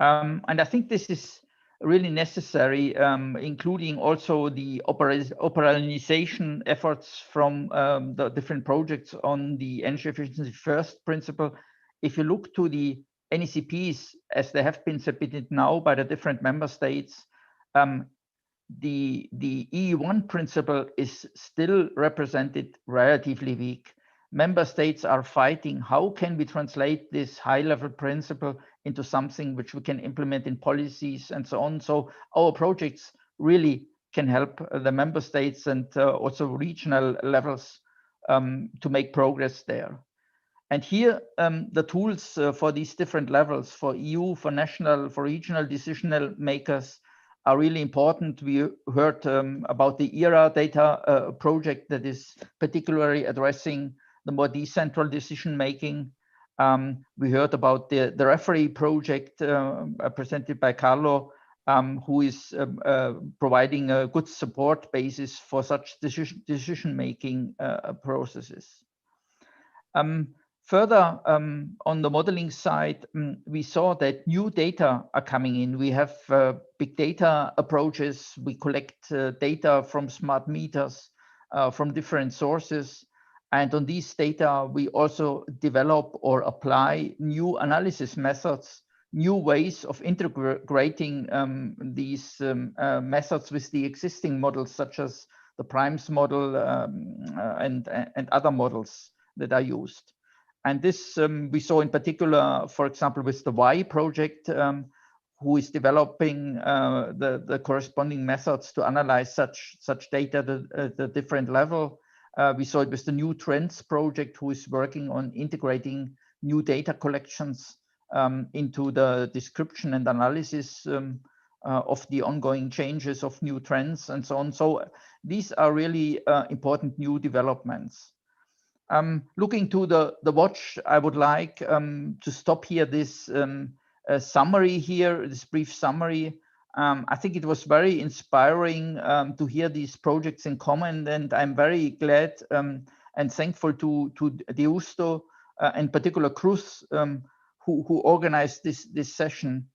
S13: And I think this is really necessary, including also the operationalization efforts from the different projects on the energy efficiency first principle. If you look to the NECPs as they have been submitted now by the different member states, the EU1 principle is still represented relatively weak. Member states are fighting, how can we translate this high-level principle into something which we can implement in policies and so on. So our projects really can help the member states and also regional levels to make progress there. And here, the tools for these different levels, for EU, for national, for regional decision makers, are really important. We heard about the ERA data project that is particularly addressing the more decentral decision making. We heard about the referee project presented by Carlo, who is providing a good support basis for such decision making processes. Further, on the modeling side, we saw that new data are coming in. We have big data approaches. We collect data from smart meters, from different sources. And on these data, we also develop or apply new analysis methods, new ways of integrating these methods with the existing models, such as the PRIMES model and other models that are used. And this we saw in particular, for example, with the Y project, who is developing the corresponding methods to analyze such data at the different level. We saw it with the New Trends project, who is working on integrating new data collections into the description and analysis of the ongoing changes of new trends and so on. So these are really important new developments. Looking to the watch, I would like to stop here this summary here, this brief summary. I think it was very inspiring to hear these projects in common, and I'm very glad and thankful to Deusto, in particular Cruz, who organized this session.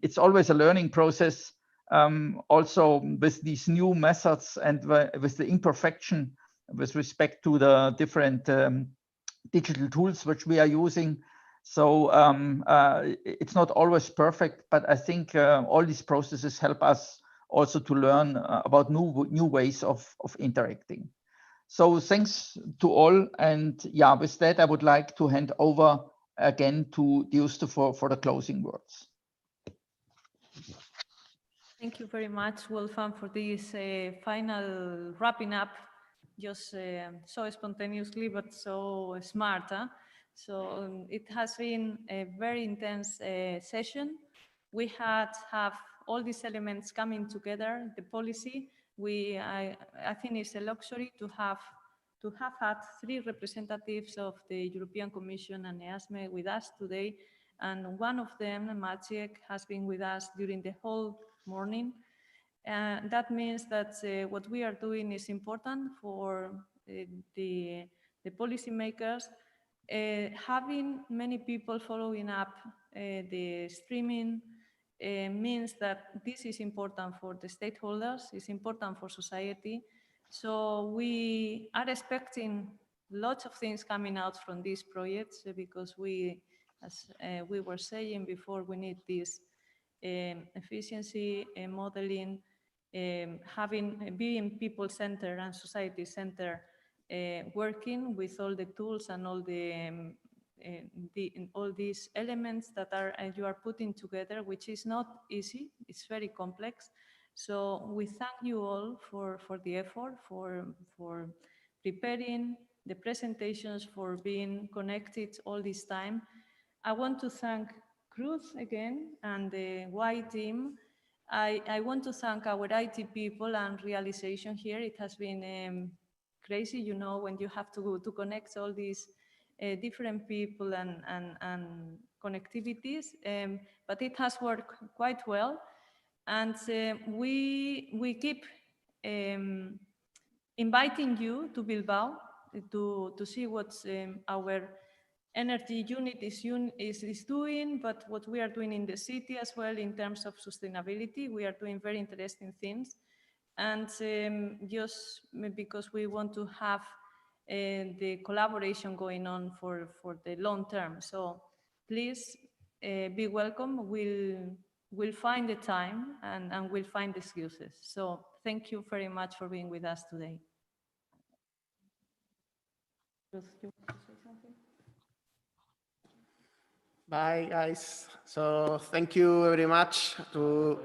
S13: It's always a learning process, also with these new methods and with the imperfection with respect to the different digital tools which we are using. So it's not always perfect, but I think all these processes help us also to learn about new ways of interacting. So thanks to all. And yeah, with that, I would like to hand over again to Deusto for the closing words.
S1: Thank you very much, Wolfgang, for this final wrapping up, just so spontaneously, but so smart. Huh? So it has been a very intense session. We have all these elements coming together, the policy. I think it's a luxury to have had 3 representatives of the European Commission and EASME with us today. And one of them, Maciek, has been with us during the whole morning. That means that what we are doing is important for the policymakers. Having many people following up the streaming means that this is important for the stakeholders, it's important for society. So we are expecting lots of things coming out from these projects because we, as we were saying before, we need this efficiency modeling, being people-centered and society-centered, working with all the tools and all all these elements that you are putting together, which is not easy. It's very complex. So we thank you all for the effort, for preparing the presentations, for being connected all this time. I want to thank Cruz again and the Y team. I want to thank our IT people and realization here. It has been crazy, you know, when you have to connect all these different people and connectivities, but it has worked quite well. And we keep inviting you to Bilbao to see what our energy unit is doing, but what we are doing in the city as well in terms of sustainability. We are doing very interesting things. And just because we want to have the collaboration going on for the long term. So please be welcome. We'll find the time and we'll find excuses. So thank you very much for being with us today.
S10: Bye, guys. So thank you very much to